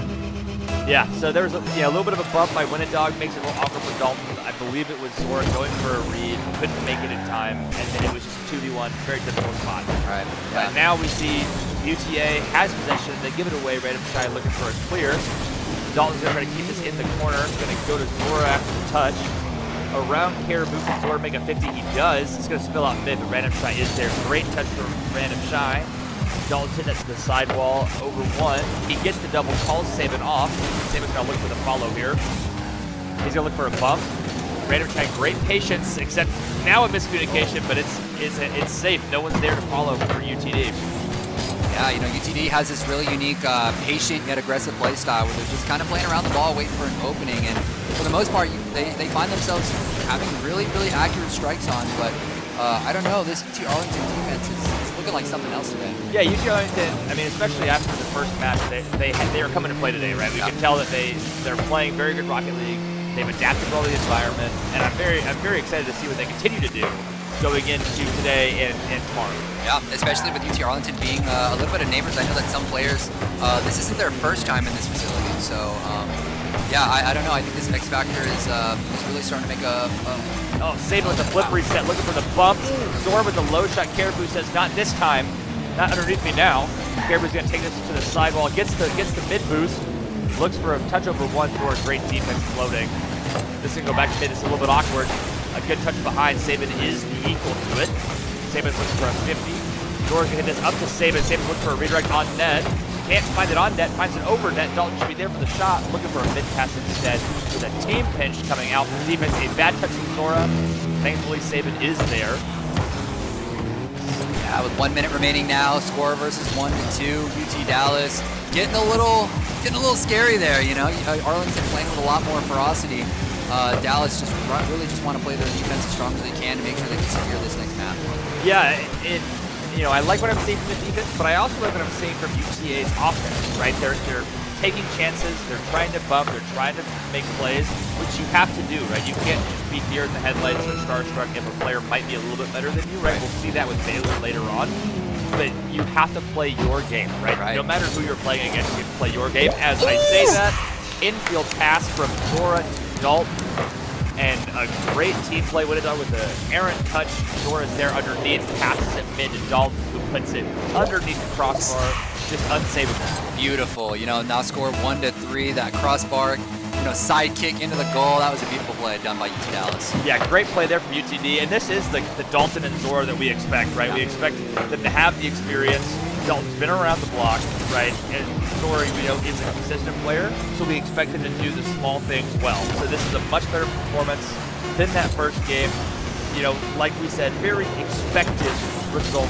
Yeah, so there was a little bit of a bump by Winnedog, makes it a little awkward for Dalton. I believe it was Zora going for a read, couldn't make it in time, and then it was just 2v1, very difficult spot. All right. Yeah. Now we see UTA has possession, they give it away, Random Shy looking for a clear. Dalton's going to try to keep this in the corner, going to go to Zora after the touch. Around Caribou, can Zora make a 50? He does. It's going to spill out mid, but Random Shy is there. Great touch from Random Shy. Dalton at the sidewall over 1. He gets the double, calls Saban off. Saban's going to look for the follow here. He's going to look for a bump. Random Shy, great patience, except now a miscommunication, but it's safe. No one's there to follow for UTD. Yeah, UTD has this really unique, patient yet aggressive play style where they're just kind of playing around the ball, waiting for an opening. And for the most part, they find themselves having really, really accurate strikes on. But I don't know, this UT Arlington defense is looking like something else today. Yeah, UT Arlington, I mean, especially after the first match, they were coming to play today, right? We can tell that they're playing very good Rocket League. They've adapted well to the environment, and I'm very excited to see what they continue to do going into today and tomorrow. Yeah, especially with UT Arlington being a little bit of neighbors. I know that some players, this isn't their first time in this facility, so yeah, I don't know. I think this X Factor is really starting to make a Oh, Saban with the flip reset, looking for the bump. Zor with the low shot. Caribou says, not this time. Not underneath me now. Caribou's going to take this to the sidewall. Gets the mid boost. Looks for a touch over one. Zor, great defense floating. This can go back to mid. It's a little bit awkward. A good touch behind. Saban is the equal to it. Saban's looking for a 50. Zor's going to hit this up to Saban. Saban looking for a redirect on net. Can't find it on net, finds it over net. Dalton should be there for the shot, looking for a mid pass instead. With a team pinch coming out from the defense. A bad touch from Zora. Thankfully, Saban is there. Yeah, with 1 minute remaining now, score versus 1-2. UT Dallas getting a little scary there. You know, Arlington playing with a lot more ferocity. Dallas just really want to play their defense as strong as they can to make sure they can secure this next map. Yeah, you know, I like what I'm seeing from the defense, but I also like what I'm seeing from UTA's offense, right? They're taking chances, they're trying to bump, they're trying to make plays, which you have to do, right? You can't just be deer in the headlights or starstruck if a player might be a little bit better than you, right? We'll see that with Baylor later on. But you have to play your game, right? No matter who you're playing against, you have to play your game. As I say that, infield pass from Zora to Dalton. And a great team play with it with the errant touch. Zora's there underneath, passes it mid to Dalton, who puts it underneath the crossbar. Just unsavable. Beautiful. You know, now score 1-3. That crossbar, you know, side kick into the goal. That was a beautiful play done by UT Dallas. Yeah, great play there from UTD. And this is the Dalton and Zora that we expect, right? Yeah. We expect them to have the experience. Dalton's been around the block, right? And Zora, you know, is a consistent player, so we expect him to do the small things well. So this is a much better performance than that first game. You know, like we said, very expected result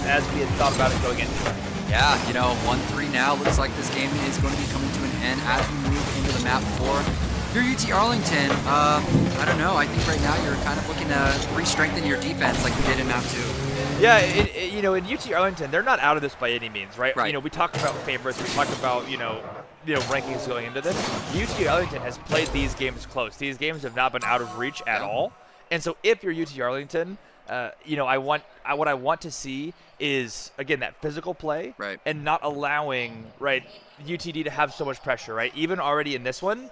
as we had thought about it going into it. Yeah, you know, 1-3 now. Looks like this game is going to be coming to an end as we move into the map 4. If you're UT Arlington, I don't know. I think right now you're kind of looking to re-strengthen your defense like we did in map 2. Yeah, you know, in UT Arlington, they're not out of this by any means, right? Right. You know, we talk about favorites, we talk about, you know, rankings going into this. UT Arlington has played these games close. These games have not been out of reach at all. And so if you're UT Arlington, you know, what I want to see is, again, that physical play, right, and not allowing, right, UTD to have so much pressure, right? Even already in this one,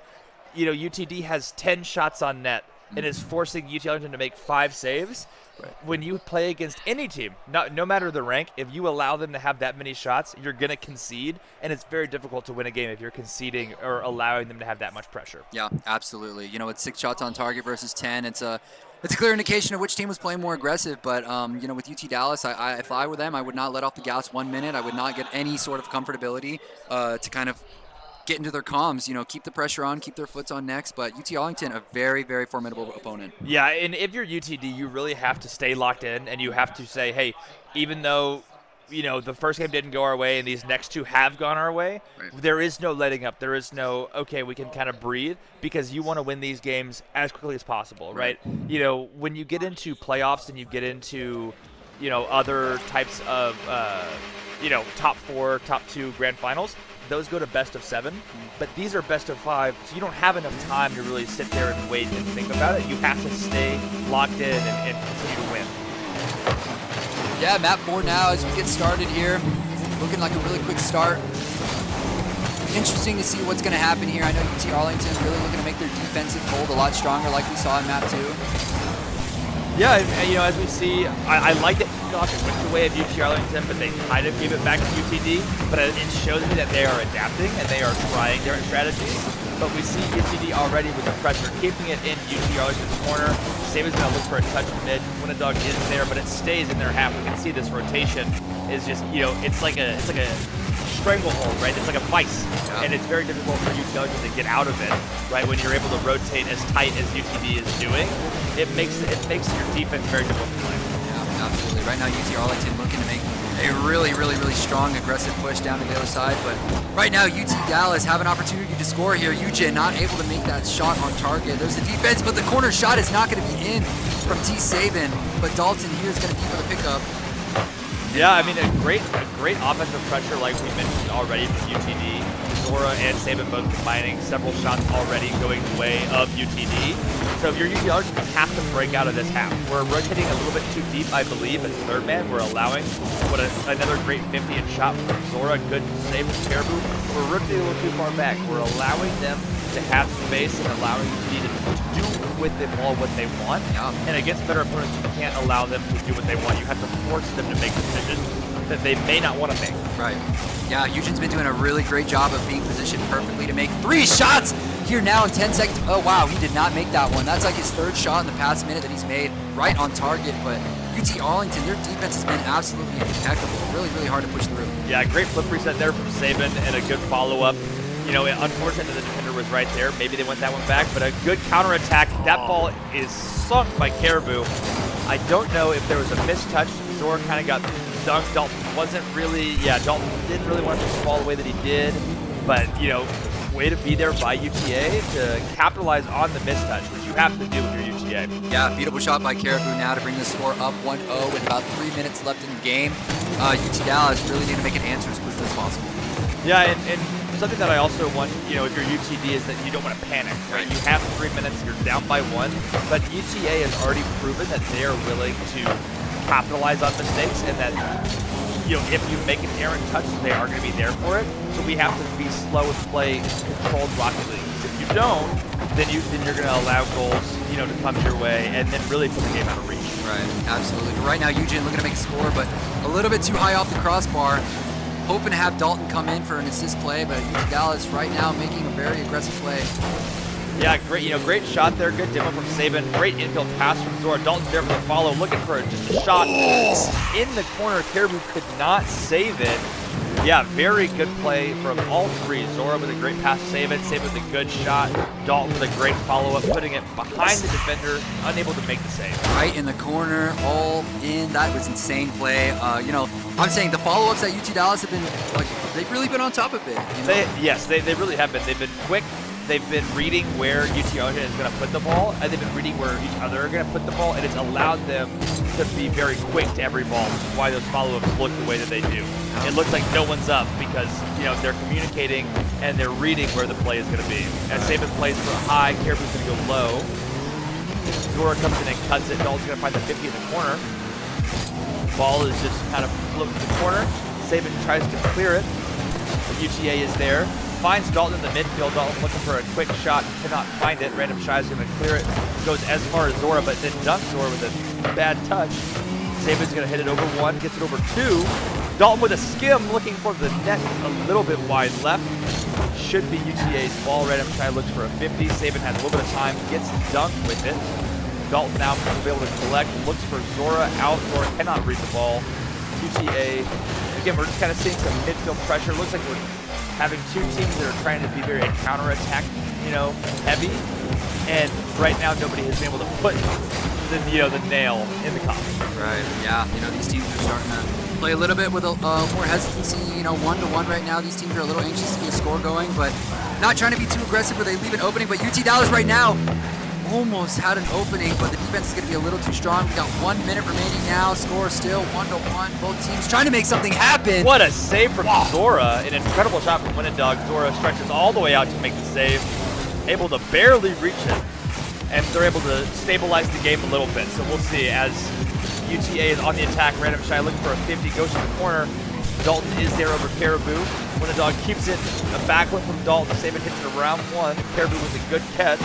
you know, UTD has 10 shots on net and is forcing UT Arlington to make 5 saves. Right. When you play against any team, no matter the rank, if you allow them to have that many shots, you're going to concede, and it's very difficult to win a game if you're conceding or allowing them to have that much pressure. Yeah, absolutely. You know, it's 6 shots on target versus 10. It's a clear indication of which team was playing more aggressive, but, you know, with UT Dallas, if I were them, I would not let off the gas 1 minute. I would not get any sort of comfortability to kind of get into their comms, you know, keep the pressure on, keep their foots on next. But UT Arlington, a very, very formidable opponent. Yeah, and if you're UTD, you really have to stay locked in, and you have to say, hey, even though, you know, the first game didn't go our way and these next 2 have gone our way, right, there is no letting up. There is no, okay, we can kind of breathe, because you want to win these games as quickly as possible, right? You know, when you get into playoffs and you get into, you know, other types of, you know, top 4, top 2 grand finals, those go to best of 7, but these are best of 5, so you don't have enough time to really sit there and wait and think about it. You have to stay locked in and continue to win. Yeah, map 4 now as we get started here. Looking like a really quick start. Interesting to see what's going to happen here. I know UT Arlington really looking to make their defensive hold a lot stronger like we saw in map 2. Yeah, and, you know, as we see, I like that Peacock went the way of UT Arlington, but they kind of gave it back to UTD. But it shows me that they are adapting and they are trying different strategies. But we see UTD already with the pressure, keeping it in UT Arlington's corner. Saban's going to look for a touch mid. Winnedog is there, but it stays in their half. We can see this rotation is just, you know, it's like a stranglehold, right? It's like a vice, and it's very difficult for UT Arlington to get out of it, right? When you're able to rotate as tight as UTD is doing, it makes your defense very difficult to play. Yeah, absolutely. Right now, UT Arlington looking to make a really, really, really strong, aggressive push down to the other side, but right now, UT Dallas have an opportunity to score here. Eugen not able to make that shot on target. There's the defense, but the corner shot is not going to be in from T. Saban, but Dalton here is going to be for the pickup. Yeah, I mean, a great offensive pressure like we mentioned already from UTD. Zora and Saban both combining several shots already going the way of UTD. So if you're UTD, you have to break out of this half. We're rotating a little bit too deep, I believe, as third man. We're allowing another great 50-inch shot from Zora. Good save from Caribou. We're rotating a little too far back. We're allowing them to have space and allowing UTD to do with the ball what they want. And against better opponents, you can't allow them to do what they want. You have to force them to make decisions that they may not want to make. Right. Yeah, Eugen's been doing a really great job of being positioned perfectly to make 3 shots here now in 10 seconds. Oh, wow, he did not make that one. That's like his 3rd shot in the past minute that he's made right on target. But UT Arlington, their defense has been absolutely impeccable. Really, really hard to push through. Yeah, great flip reset there from Saban and a good follow-up. You know, unfortunate that the defender was right there. Maybe they went that one back, but a good counterattack. That ball is sunk by Caribou. I don't know if there was a mistouch. Zora kind of got dunked. Dalton wasn't really, Dalton didn't really want to push the ball the way that he did. But, you know, way to be there by UTA to capitalize on the mistouch, which you have to do with your UTA. Yeah, beautiful shot by Caribou now to bring the score up 1-0 with about 3 minutes left in the game. UT Dallas really need to make an answer as quickly as possible. Yeah, and something that I also want, you know, if you're UTD is that you don't want to panic, right? You have 3 minutes, you're down by 1, but UTA has already proven that they are willing to capitalize on mistakes and that, you know, if you make an errant touch, they are going to be there for it. So we have to be slow and play controlled Rocket League. If you don't, then you're going to allow goals, you know, to come your way and then really put the game out of reach. Right, absolutely. But right now, Eugene looking to make a score, but a little bit too high off the crossbar. Hoping to have Dalton come in for an assist play, but UT Dallas right now making a very aggressive play. Yeah, great shot there. Good demo from Saban. Great infield pass from Zora. Dalton's there for the follow, looking for just a shot in the corner. Caribou could not save it. Yeah, very good play from all 3. Zora with a great pass to Saban. Saban with a good shot. Dalton with a great follow-up, putting it behind the defender, unable to make the save. Right in the corner, all in. That was insane play. You know, I'm saying the follow-ups at UT Dallas have been, like, they've really been on top of it. You know? They really have been. They've been quick. They've been reading where UT Arlington is going to put the ball, and they've been reading where each other are going to put the ball, and it's allowed them to be very quick to every ball, which is why those follow-ups look the way that they do. It looks like no one's up because, you know, they're communicating and they're reading where the play is going to be. And Saban plays for high, Caribou's going to go low. Zora comes in and cuts it. Dalton's going to find the 50 in the corner. Ball is just kind of flipped to the corner. Saban tries to clear it. The UTA is there. Finds Dalton in the midfield. Dalton looking for a quick shot, cannot find it. Random Shy is going to clear it. Goes as far as Zora, but then dunks Zora with a bad touch. Saban's going to hit it over 1, gets it over 2. Dalton with a skim, looking for the net a little bit wide left. Should be UTA's ball. Random Shy looks for a 50. Saban has a little bit of time, gets dunked with it. Dalton now will be able to collect, looks for Zora out. Zora cannot read the ball. UTA, again, we're just kind of seeing some midfield pressure. Looks like we're having 2 teams that are trying to be very counterattack, you know, heavy. And right now, nobody has been able to put the nail in the coffin. Right. Yeah. You know, these teams are starting to play a little bit with a more hesitancy. You know, 1-1 right now. These teams are a little anxious to get a score going, but not trying to be too aggressive where they leave an opening. But UT Dallas right now almost had an opening, but the defense is going to be a little too strong. We got 1 minute remaining now. Score still 1-1. Both teams trying to make something happen. What a save from Zora. An incredible shot from Winnendog. Zora stretches all the way out to make the save. Able to barely reach it. And they're able to stabilize the game a little bit. So we'll see as UTA is on the attack. Random Shy looking for a 50. Goes to the corner. Dalton is there over Caribou. Winnendog keeps it. A backward from Dalton. Saban hits it around 1. Caribou with a good catch.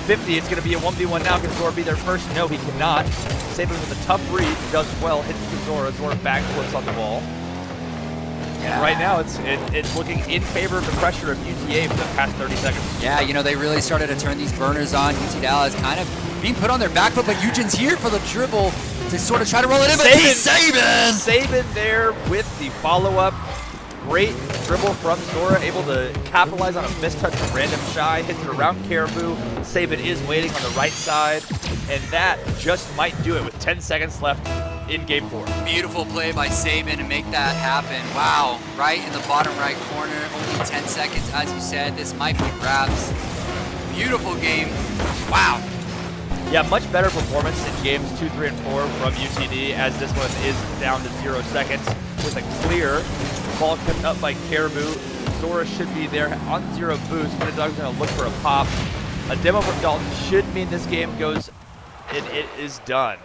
50, it's going to be a 1v1 now. Can Zora be there first? No, he cannot. Saban with a tough read, does well, hits to Zora. Zora backflips on the wall. And right now, it's looking in favor of the pressure of UTA for the past 30 seconds. Yeah, you know, they really started to turn these burners on. UT Dallas kind of being put on their back foot, but Eugen's here for the dribble to sort of try to roll it in, but Saban there with the follow-up. Great dribble from Zora, able to capitalize on a mistouch from Random Shy, hits it around Caribou. Saban is waiting on the right side, and that just might do it with 10 seconds left in Game 4. Beautiful play by Saban to make that happen. Wow, right in the bottom right corner, only 10 seconds. As you said, this might be wraps. Beautiful game. Wow. Yeah, much better performance in games 2, 3, and 4 from UTD, as this one is down to 0 seconds with a clear. Ball kept up by Caribou. Zora should be there on 0 boost. Minidog's going to look for a pop. A demo from Dalton should mean this game goes, and it is done.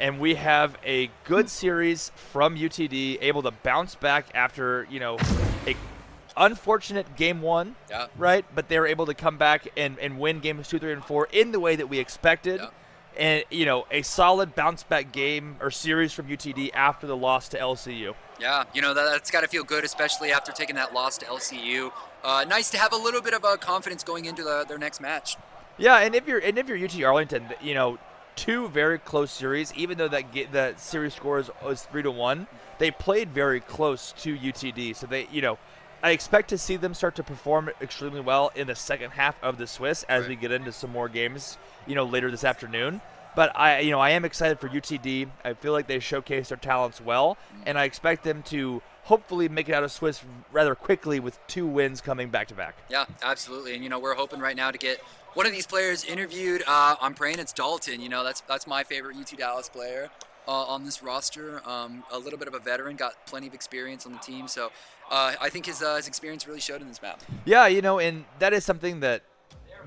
And we have a good series from UTD, able to bounce back after, you know, a unfortunate game 1, Yeah. right? But they were able to come back and win games 2, 3, and 4 in the way that we expected. Yeah. And, you know, a solid bounce back game or series from UTD after the loss to LCU. Yeah, you know, that's got to feel good, especially after taking that loss to LCU. Nice to have a little bit of confidence going into their next match. Yeah, and if you're UT Arlington, you know, 2 very close series, even though that series score was 3-1, they played very close to UTD. So they, you know, I expect to see them start to perform extremely well in the second half of the Swiss as we get into some more games, you know, later this afternoon. But I am excited for UTD. I feel like they showcase their talents well, and I expect them to hopefully make it out of Swiss rather quickly with 2 wins coming back to back. Yeah, absolutely. And you know, we're hoping right now to get one of these players interviewed. I'm praying it's Dalton. You know, that's my favorite UT Dallas player on this roster. A little bit of a veteran, got plenty of experience on the team. So I think his experience really showed in this map. Yeah, you know, and that is something that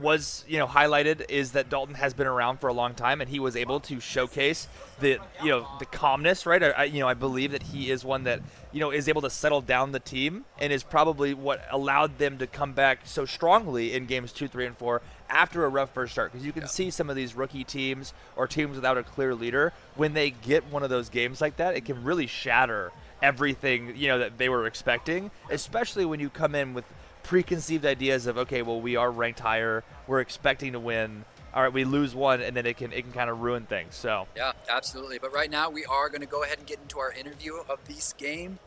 was, you know, highlighted, is that Dalton has been around for a long time, and he was able to showcase the, you know, the calmness, right? I believe that he is one that, you know, is able to settle down the team and is probably what allowed them to come back so strongly in games 2, 3, and 4 after a rough first start. Because you can see some of these rookie teams or teams without a clear leader, when they get one of those games like that, it can really shatter everything, you know, that they were expecting, especially when you come in with preconceived ideas of, okay, well, we are ranked higher, we're expecting to win. All right, we lose one, and then it can kind of ruin things. So yeah, absolutely. But right now, we are going to go ahead and get into our interview of this game.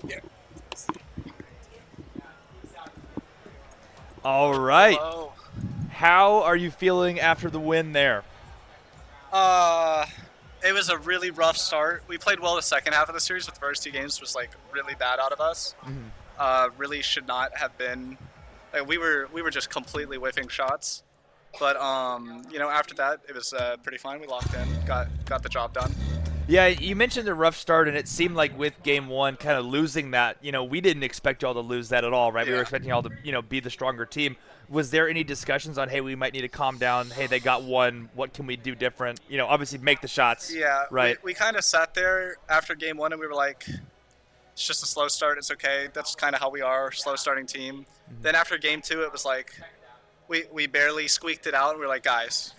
Yeah. all right, Hello. how are you feeling after the win there? It was a really rough start. We played well the second half of the series, but the first 2 games was like really bad out of us. Really should not have been. Like, we were just completely whiffing shots. But you know, after that, it was pretty fine. We locked in, got the job done. Yeah, you mentioned the rough start, and it seemed like with game 1, kind of losing that, you know, we didn't expect y'all to lose that at all, right? We were Yeah. expecting y'all to, you know, be the stronger team. Was there any discussions on, hey, we might need to calm down? Hey, they got one. What can we do different? You know, obviously make the shots. Yeah, Right. We kind of sat there after game 1, and we were like, it's just a slow start. It's okay. That's kind of how we are, slow starting team. Then after game 2, it was like we barely squeaked it out, and we were like, guys,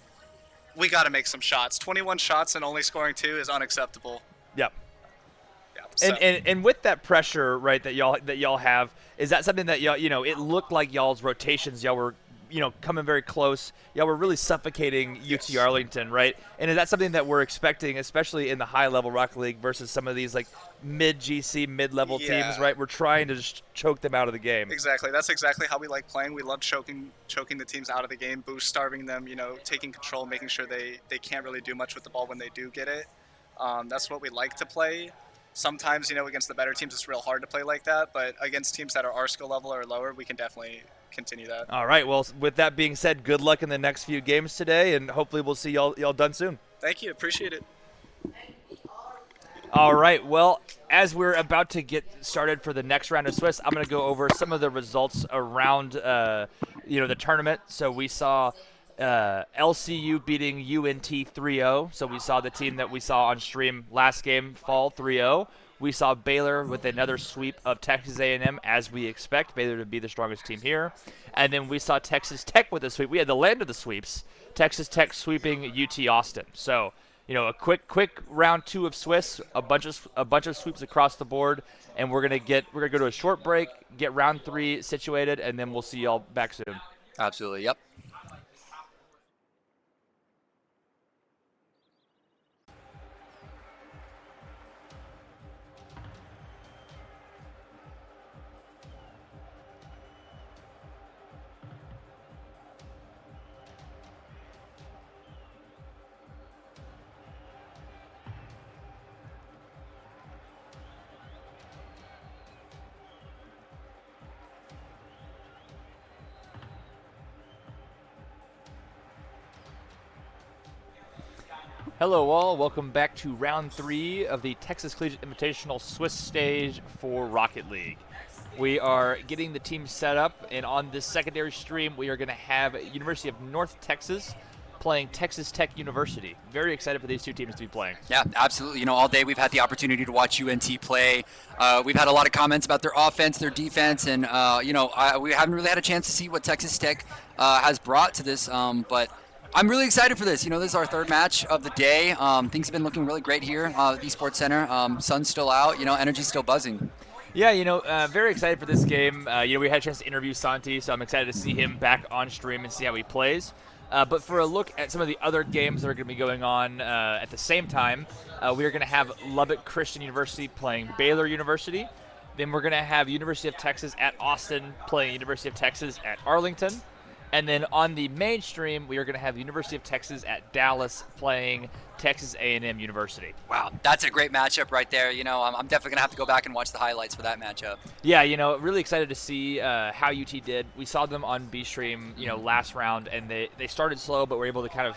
we got to make some shots. 21 shots and only scoring 2 is unacceptable. Yep. Yeah. So, And with that pressure, right, that y'all have, is that something that y'all, you know, it looked like y'all's rotations, y'all were, you know, coming very close. Y'all were really suffocating UT Arlington, right? And is that something that we're expecting, especially in the high-level Rocket League versus some of these like mid-GC, mid-level Yeah. teams, right? We're trying to just choke them out of the game. exactly. That's exactly how we like playing. We love choking the teams out of the game, boost starving them, you know, taking control, making sure they can't really do much with the ball when they do get it. That's what we like to play. Sometimes, you know, against the better teams, it's real hard to play like that. But against teams that are our skill level or lower, we can definitely continue that. All right. Well, with that being said, good luck in the next few games today, and hopefully we'll see y'all done soon. Thank you. Appreciate it. All right. Well, as we're about to get started for the next round of Swiss, I'm going to go over some of the results around, you know, the tournament. So we saw LCU beating UNT 3-0. So we saw the team that we saw on stream last game fall 3-0. We saw Baylor with another sweep of Texas A&M, as we expect Baylor to be the strongest team here. And then we saw Texas Tech with a sweep. We had the land of the sweeps. Texas Tech sweeping UT Austin. So, you know, a quick round 2 of Swiss, a bunch of sweeps across the board, and we're gonna go to a short break, get round 3 situated, and then we'll see y'all back soon. Absolutely. Yep. Hello all, welcome back to round 3 of the Texas Collegiate Invitational Swiss stage for Rocket League. We are getting the team set up, and on this secondary stream we are going to have University of North Texas playing Texas Tech University. Very excited for these two teams to be playing. Yeah, absolutely. You know, all day we've had the opportunity to watch UNT play. We've had a lot of comments about their offense, their defense, and we haven't really had a chance to see what Texas Tech has brought to this, but I'm really excited for this. You know, this is our third match of the day. Things have been looking really great here at the Esports Center. Sun's still out. You know, energy's still buzzing. Yeah, very excited for this game. We had a chance to interview Santi, so I'm excited to see him back on stream and see how he plays. But for a look at some of the other games that are going to be going on at the same time, we are going to have Lubbock Christian University playing Baylor University. Then we're going to have University of Texas at Austin playing University of Texas at Arlington. And then on the main stream, we are going to have University of Texas at Dallas playing Texas A&M University. Wow, that's a great matchup right there. You know, I'm definitely going to have to go back and watch the highlights for that matchup. Yeah, really excited to see how UT did. We saw them on B-Stream, last round, and they started slow, but were able to kind of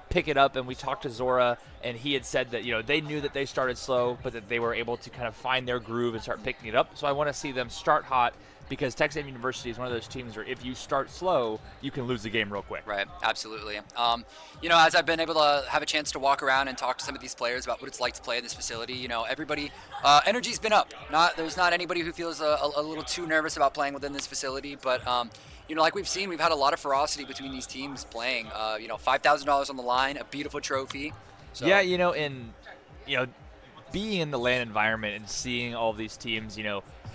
pick it up. And we talked to Zora, and he had said that, they knew that they started slow, but that they were able to kind of find their groove and start picking it up. So I want to see them start hot, because Texas A&M University is one of those teams where if you start slow, you can lose the game real quick. Right, absolutely. As I've been able to have a chance to walk around and talk to some of these players about what it's like to play in this facility, everybody, energy's been up. There's not anybody who feels a little too nervous about playing within this facility, but like we've seen, we've had a lot of ferocity between these teams playing. $5,000 on the line, a beautiful trophy. So. Yeah, being in the LAN environment and seeing all of these teams,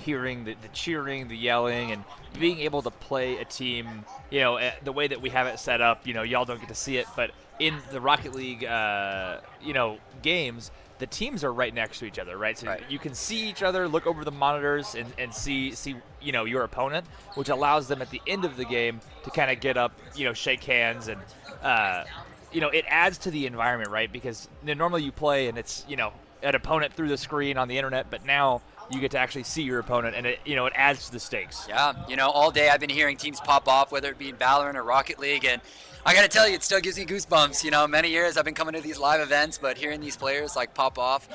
hearing the cheering, the yelling, and being able to play a team, the way that we have it set up, y'all don't get to see it, but in the Rocket League, games, the teams are right next to each other, right? So you can see each other, look over the monitors, and see your opponent, which allows them at the end of the game to kind of get up, shake hands, and it adds to the environment, right? Because normally you play and it's an opponent through the screen on the internet, but now you get to actually see your opponent, and it adds to the stakes. Yeah, all day I've been hearing teams pop off, whether it be in Valorant or Rocket League, and I got to tell you, it still gives me goosebumps. Many years I've been coming to these live events, but hearing these players pop off,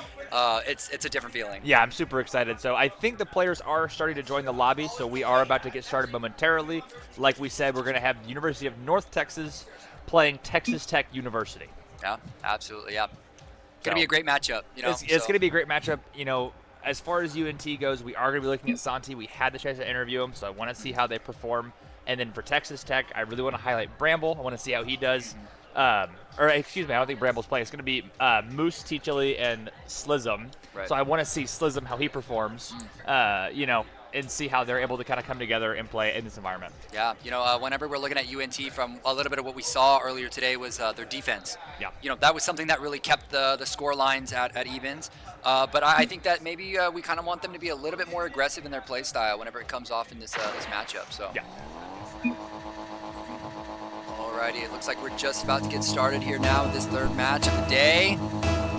it's a different feeling. Yeah, I'm super excited. So I think the players are starting to join the lobby, so we are about to get started momentarily. Like we said, we're going to have the University of North Texas playing Texas Tech University. Yeah, absolutely, yeah. Going to be a great matchup, It's going to be a great matchup, As far as UNT goes, we are going to be looking at Santi. We had the chance to interview him, so I want to see how they perform. And then for Texas Tech, I really want to highlight Bramble. I want to see how he does. I don't think Bramble's playing. It's going to be Moose, Teachily, and Slism. Right. So I want to see Slism, how he performs, and see how they're able to kind of come together and play in this environment. Yeah, whenever we're looking at UNT, from a little bit of what we saw earlier today was their defense. Yeah. That was something that really kept the score lines at evens. But I think that maybe we kind of want them to be a little bit more aggressive in their play style whenever it comes off in this matchup. So. Yeah. Alrighty, it looks like we're just about to get started here now with this third match of the day.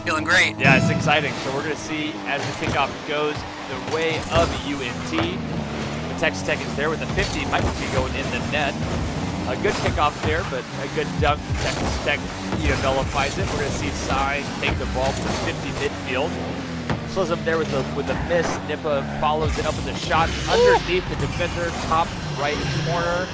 Feeling great. Yeah, it's exciting. So we're going to see as the kickoff goes the way of UNT. The Texas Tech is there with a 50. Might be going in the net. A good kickoff there, but a good dunk. Texas Tech nullifies it. We're going to see Sai take the ball to 50 midfield. Slism there with the miss. Nippa follows it up with a shot underneath the defender, top right corner.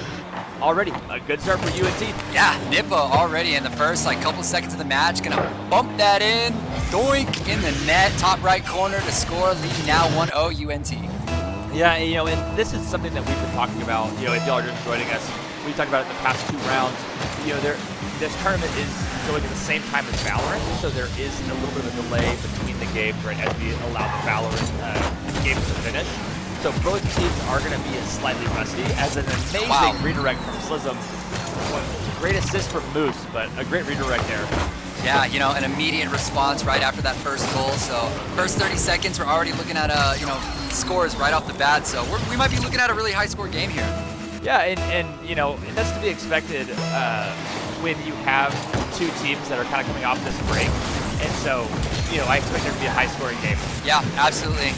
Already a good start for UNT. Yeah, Nippa already in the first couple seconds of the match, gonna bump that in, doink in the net, top right corner to score, leading now 1-0 UNT. Yeah, and this is something that we've been talking about. If y'all are just joining us, we talked about it in the past 2 rounds. This tournament is going at the same time as Valorant, so there is a little bit of a delay between the games, right, as we allow the Valorant games to finish. So both teams are going to be slightly rusty, as an amazing redirect from Slism. Great assist from Moose, but a great redirect there. Yeah, an immediate response right after that first goal. So first 30 seconds, we're already looking at scores right off the bat. So we might be looking at a really high score game here. Yeah, and that's to be expected when you have 2 teams that are kind of coming off this break. And so, I expect there to be a high scoring game. Yeah, absolutely.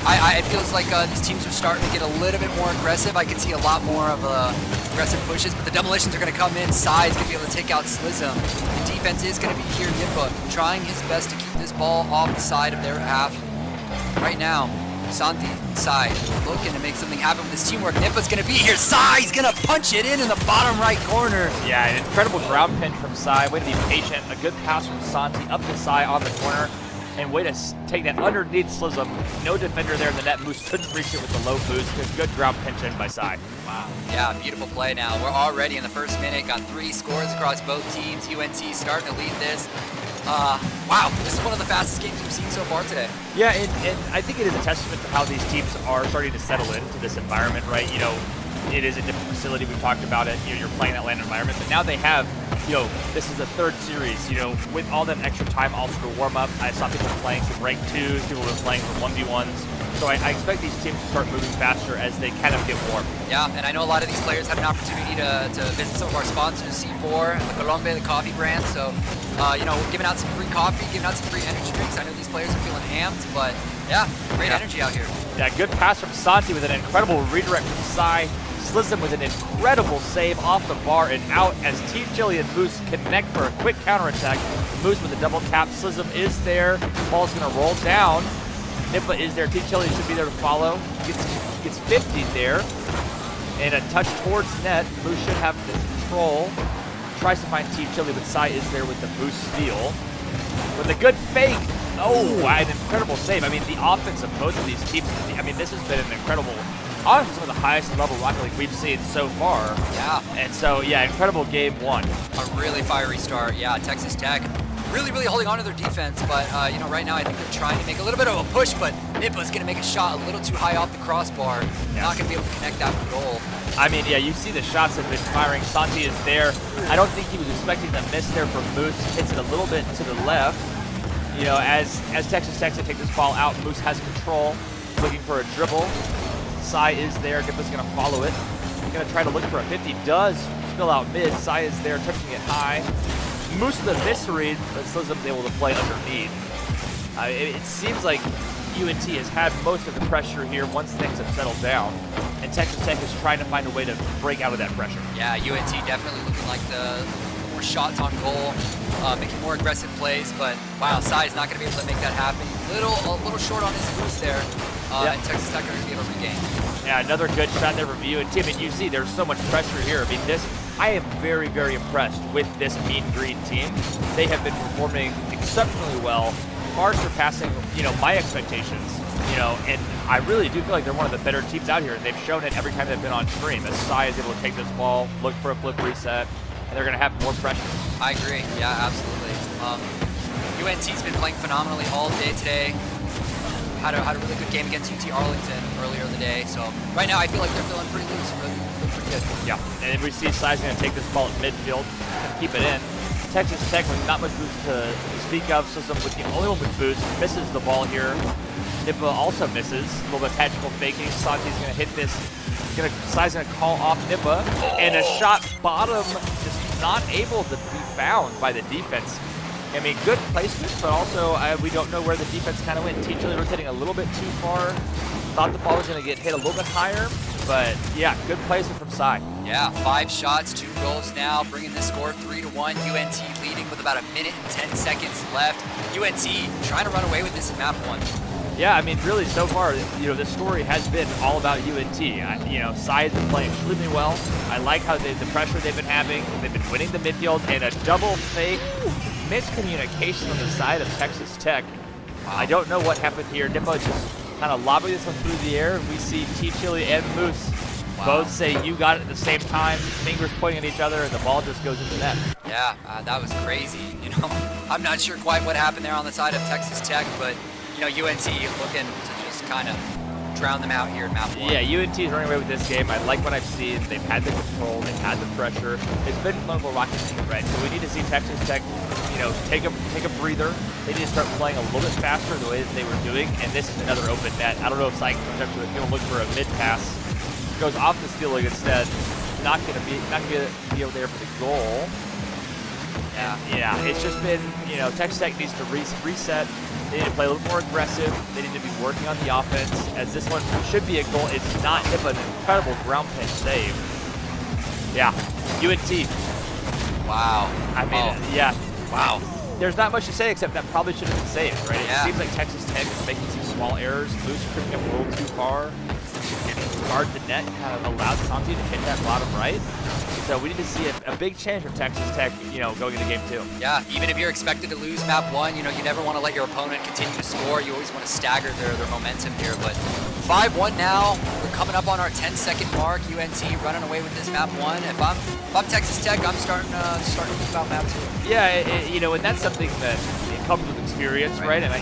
It feels like these teams are starting to get a little bit more aggressive. I can see a lot more of aggressive pushes, but the demolitions are going to come in. Sai's going to be able to take out Slism. The defense is going to be here. Nippa trying his best to keep this ball off the side of their half. Right now, Santi, Sai, looking to make something happen with his teamwork. Nippa's going to be here. Sai's going to punch it in the bottom right corner. Yeah, an incredible ground pinch from Sai. Way to be patient. A good pass from Santi up to Sai on the corner. And way to take that underneath Slism. No defender there in the net. Moose couldn't reach it with the low boost. Good ground pinch in by Sai. Wow. Yeah, beautiful play now. We're already in the first minute. Got 3 scores across both teams. UNT starting to lead this. Wow, this is one of the fastest games we've seen so far today. Yeah, and I think it is a testament to how these teams are starting to settle into this environment, right? You know, it is a different facility. We've talked about it. You know, you're playing that land environment, but now they have, you know, this is the 3rd series. You know, with all that extra time also to warm up. I saw people playing some rank 2s, people have been playing some 1v1s. So I expect these teams to start moving faster as they kind of get warm. Yeah, and I know a lot of these players had an opportunity to visit some of our sponsors, C4, and the Colombe, the coffee brand. So, you know, we're giving out some free coffee, giving out some free energy drinks. I know these players are feeling amped, but yeah, great energy out here. Yeah, good pass from Santi with an incredible redirect from Sai. Slism with an incredible save off the bar and out as Team Chili and Moose connect for a quick counterattack. Moose with a double cap. Slism is there. Ball's going to roll down. Nippa is there. Team Chili should be there to follow. Gets 50 there. And a touch towards net. Moose should have the control. Tries to find Team Chili, but Sai is there with the boost steal. With a good fake. Oh, an incredible save. I mean, the offense of both of these teams, I mean, this has been an incredible, honestly, some of the highest level Rocket League we've seen so far. Yeah. And so, yeah, incredible game 1. A really fiery start. Yeah, Texas Tech really holding on to their defense, but you know, right now I think they're trying to make a little bit of a push, but Nippa's going to make a shot a little too high off the crossbar. Yeah. Not going to be able to connect that with goal. I mean, yeah, you see the shots have been firing. Santi is there. I don't think he was expecting the miss there from Moose. Hits it a little bit to the left. You know, as Texas Tech to take this ball out, Moose has control, looking for a dribble. Sai is there. Nippa's going to follow it. Going to try to look for a 50. Does spill out mid. Sai is there, touching it high. Moose with a misread, but Slism's able to play underneath. It seems like UNT has had most of the pressure here once things have settled down, and Texas Tech is trying to find a way to break out of that pressure. Yeah, UNT definitely looking like the more shots on goal, making more aggressive plays, but wow, Sai's not going to be able to make that happen. A little short on his boost there, yep. And Texas Tech are going to be able to regain. Yeah, another good shot there from UNT. I mean, you see there's so much pressure here. I mean, I am very, very impressed with this Mean Green team. They have been performing exceptionally well, far surpassing, you know, my expectations. You know, and I really do feel like they're one of the better teams out here. They've shown it every time they've been on stream. As Sai is able to take this ball, look for a flip reset, and they're going to have more pressure. I agree. Yeah, absolutely. UNT's been playing phenomenally all day today. Had a really good game against UT Arlington earlier in the day. So right now I feel like they're feeling pretty loose, really pretty good. Yeah, and we see Sai's going to take this ball at midfield and keep it in. Texas Tech with not much boost to speak of, so with the only one with boost, misses the ball here. Nippa also misses. A little bit of tactical faking. Santi's going to hit this. Sai's going to call off Nippa, and a shot bottom, just not able to be found by the defense. I mean, good placement, but also we don't know where the defense kind of went. Team Chili rotating a little bit too far. Thought the ball was going to get hit a little bit higher, but yeah, good placement from Sai. Yeah, 5 shots, 2 goals now, bringing the score 3-1. UNT leading with about 1 minute and 10 seconds left. UNT trying to run away with this in map 1. Yeah, I mean, really, so far, you know, the story has been all about UNT. You know, Sai has been playing extremely well. I like how the pressure they've been having. They've been winning the midfield, and a double fake miscommunication on the side of Texas Tech. Wow. I don't know what happened here. Nippa just kind of lobbing this one through the air. We see Team Chili and Moose both say you got it at the same time, fingers pointing at each other, and the ball just goes into net. Yeah, that was crazy. You know, I'm not sure quite what happened there on the side of Texas Tech, but you know, UNT looking to just kind of drown them out here in map 1. Yeah, UNT is running away with this game. I like what I've seen. They've had the control. They've had the pressure. It's been clinical Rocket League, right? So we need to see Texas Tech, you know, take a breather. They need to start playing a little bit faster the way that they were doing. And this is another open net. I don't know if Sai comes up to it. Going to look for a mid pass. Goes off the stealing instead. Not going to be able there for the goal. Yeah, it's just been, you know, Texas Tech needs to reset. They need to play a little more aggressive. They need to be working on the offense, as this one should be a goal. It's not. Nippa, an incredible ground pinch save. Yeah, UNT. Wow. I mean, Oh. yeah. Wow. There's not much to say except that probably should have been saved, right? Yeah. It seems like Texas Tech is making some small errors. Moose tripping up a little too far. And guard the net kind of allowed Santi to hit that bottom right. So we need to see a big change from Texas Tech, going into game 2. Yeah, even if you're expected to lose map 1, you never want to let your opponent continue to score. You always want to stagger their momentum here. But 5-1 now. We're coming up on our 10-second mark. UNT running away with this map 1. If I'm Texas Tech, I'm starting to think about map 2. Yeah, and that's something that it comes with experience, right? And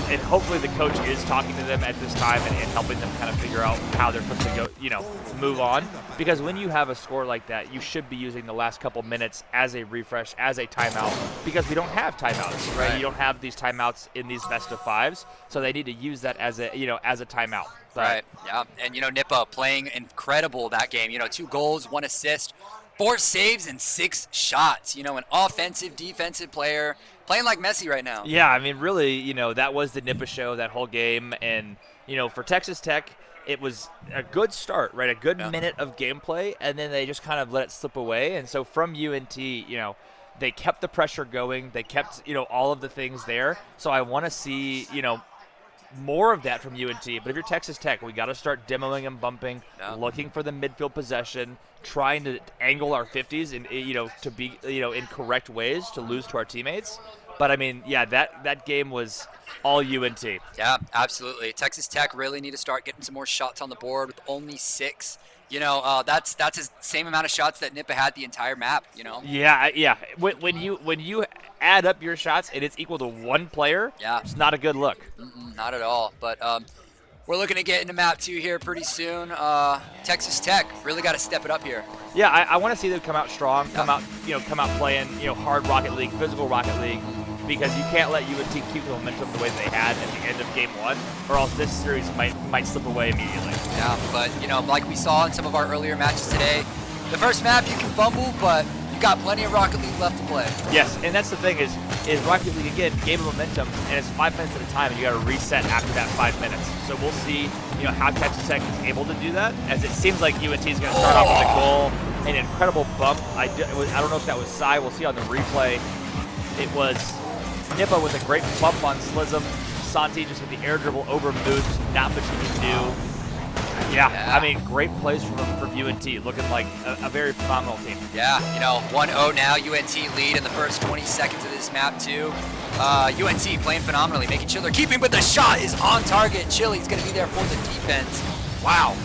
and hopefully the coach is talking to them at this time and helping them kind of figure out how they're supposed to go, move on. Because when you have a score like that, you should be using the last couple minutes as a refresh, as a timeout, because we don't have timeouts, right? You don't have these timeouts in these best of 5s, so they need to use that as a timeout. But Right. Yeah. And Nipa playing incredible that game. 2 goals, 1 assist, 4 saves, and 6 shots. An offensive, defensive player playing like Messi right now. Yeah, I mean, really, that was the Nipa show that whole game, and for Texas Tech, it was a good start, right? A good minute of gameplay, and then they just kind of let it slip away. And so from UNT, they kept the pressure going. They kept, all of the things there. So I want to see, more of that from UNT. But if you're Texas Tech, we got to start demoing and bumping, looking for the midfield possession, trying to angle our 50s and to be in correct ways to lose to our teammates. But I mean, yeah, that game was all UNT. Yeah, absolutely. Texas Tech really need to start getting some more shots on the board with only 6. That's the same amount of shots that Nipa had the entire map. Yeah. When you add up your shots and it's equal to 1 player, it's not a good look. Not at all. But we're looking to get into map 2 here pretty soon. Texas Tech really got to step it up here. Yeah, I want to see them come out strong, come out playing hard Rocket League, physical Rocket League, because you can't let UNT keep the momentum the way they had at the end of game 1, or else this series might slip away immediately. Yeah, but like we saw in some of our earlier matches today, the first map you can fumble, but you got plenty of Rocket League left to play. Yes, and that's the thing is Rocket League again game of momentum, and it's 5 minutes at a time, and you got to reset after that 5 minutes. So we'll see, how Texas Tech is able to do that, as it seems like UNT is going to start off with a goal, an incredible bump. I don't know if that was Sai. We'll see on the replay. It was Nipa with a great bump on Slism. Santi just with the air dribble over Moose. Not much he can do. Yeah, I mean, great plays from UNT. Looking like a very phenomenal team. Yeah, 1-0 now. UNT lead in the first 20 seconds of this map, too. UNT playing phenomenally, making sure they're keeping, but the shot is on target. Chili's going to be there for the defense. Wow.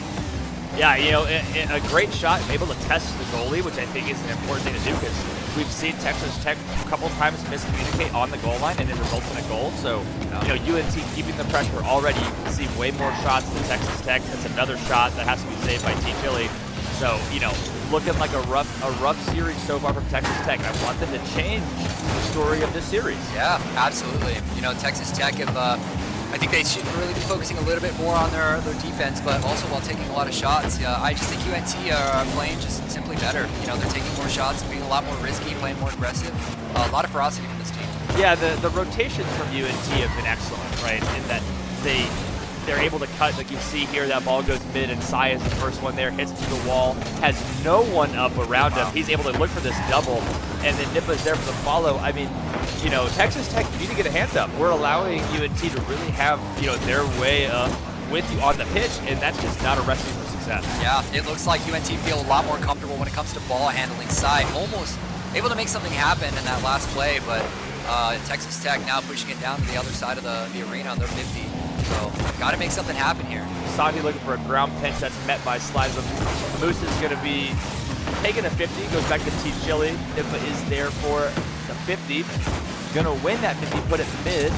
Yeah, a great shot, able to test the goalie, which I think is an important thing to do because we've seen Texas Tech a couple times miscommunicate on the goal line and it results in a goal. So, UNT keeping the pressure already. You can see way more shots than Texas Tech. That's another shot that has to be saved by T. Chili. So, looking like a rough series so far from Texas Tech. I want them to change the story of this series. Yeah, absolutely. Texas Tech have. I think they should really be focusing a little bit more on their defense, but also while taking a lot of shots. I just think UNT are playing just simply better. They're taking more shots, being a lot more risky, playing more aggressive. A lot of ferocity from this team. Yeah, the rotations from UNT have been excellent, right? In that they're able to cut, like you see here, that ball goes mid, and Sai is the first one there, hits to the wall, has no one up around him. He's able to look for this double, and then Nipa's there for the follow. I mean, Texas Tech, you need to get a hand up. We're allowing UNT to really have, their way with you on the pitch, and that's just not a recipe for success. Yeah, it looks like UNT feel a lot more comfortable when it comes to ball handling. Sai almost able to make something happen in that last play, but Texas Tech now pushing it down to the other side of the arena on their 50. So, got to make something happen here. Santi looking for a ground pinch that's met by Slism. Moose is going to be taking a 50, goes back to T. Chili. Nipa is there for the 50. Going to win that 50, put it mid.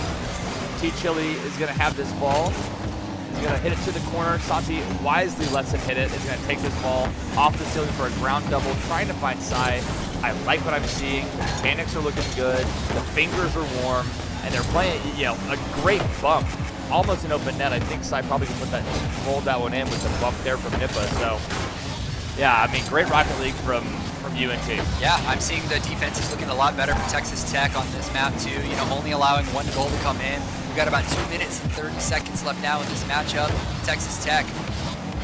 T. Chili is going to have this ball. He's going to hit it to the corner. Santi wisely lets him hit it. He's going to take this ball off the ceiling for a ground double, trying to find Sai. I like what I'm seeing. The mechanics are looking good. The fingers are warm. And they're playing, a great bump. Almost an open net. I think Sai probably could roll that one in with the bump there from Nipa. So, yeah, I mean, great Rocket League from UNT. Yeah, I'm seeing the defense is looking a lot better for Texas Tech on this map too. Only allowing 1 goal to come in. We've got about 2 minutes and 30 seconds left now in this matchup. Texas Tech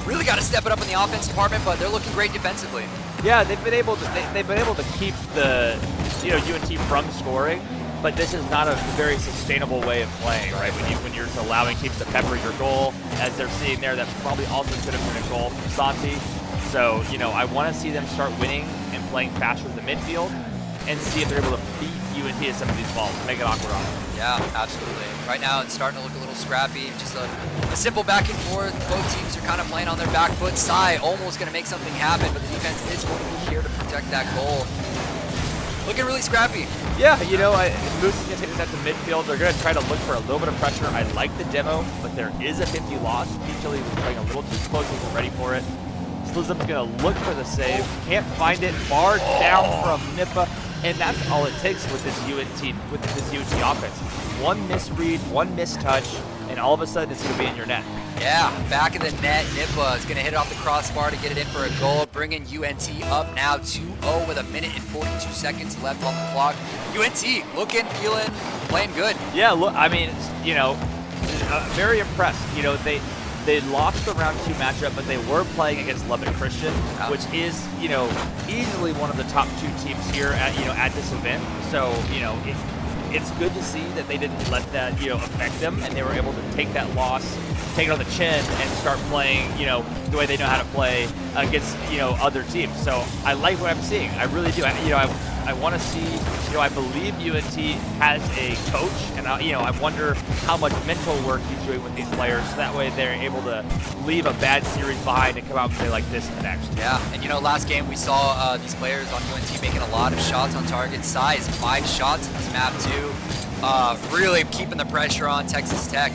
really got to step it up in the offense department, but they're looking great defensively. Yeah, they've been able to keep the UNT from scoring, but this is not a very sustainable way of playing, right? When you're just allowing teams to pepper your goal, as they're seeing there, that probably also could have been a goal from Santi. So I want to see them start winning and playing faster in the midfield, and see if they're able to beat UNT at some of these balls, make it awkward on them. Yeah, absolutely. Right now it's starting to look a little scrappy. Just a simple back and forth. Both teams are kind of playing on their back foot. Sai almost going to make something happen, but the defense is going to be here to protect that goal. Looking really scrappy. Yeah, Moose is going to take this out to midfield. They're going to try to look for a little bit of pressure. I like the demo, but there is a 50 loss. Chile was playing a little too close. Wasn't ready for it. Slism's going to look for the save. Can't find it. Barred down from Nippa. And that's all it takes with this UNT offense. One misread, one mistouch, and all of a sudden it's going to be in your net. Yeah, back of the net. Nippa is going to hit it off the crossbar to get it in for a goal, bringing UNT up now 2-0 with 1 minute and 42 seconds left on the clock. UNT looking, feeling, playing good. Yeah, look, I mean, very impressed. They lost the round 2 matchup, but they were playing against Lubbock Christian, which is, easily one of the top 2 teams here at this event. So, it's good to see that they didn't let that, affect them, and they were able to take that loss, take it on the chin, and start playing, the way they know how to play against, other teams. So I like what I'm seeing. I really do. I want to see, I believe UNT has a coach, and I wonder how much mental work he's doing with these players, so that way they're able to leave a bad series behind and come out and play like this next. Yeah, and last game we saw these players on UNT making a lot of shots on target. Size 5 shots in this map too, really keeping the pressure on Texas Tech.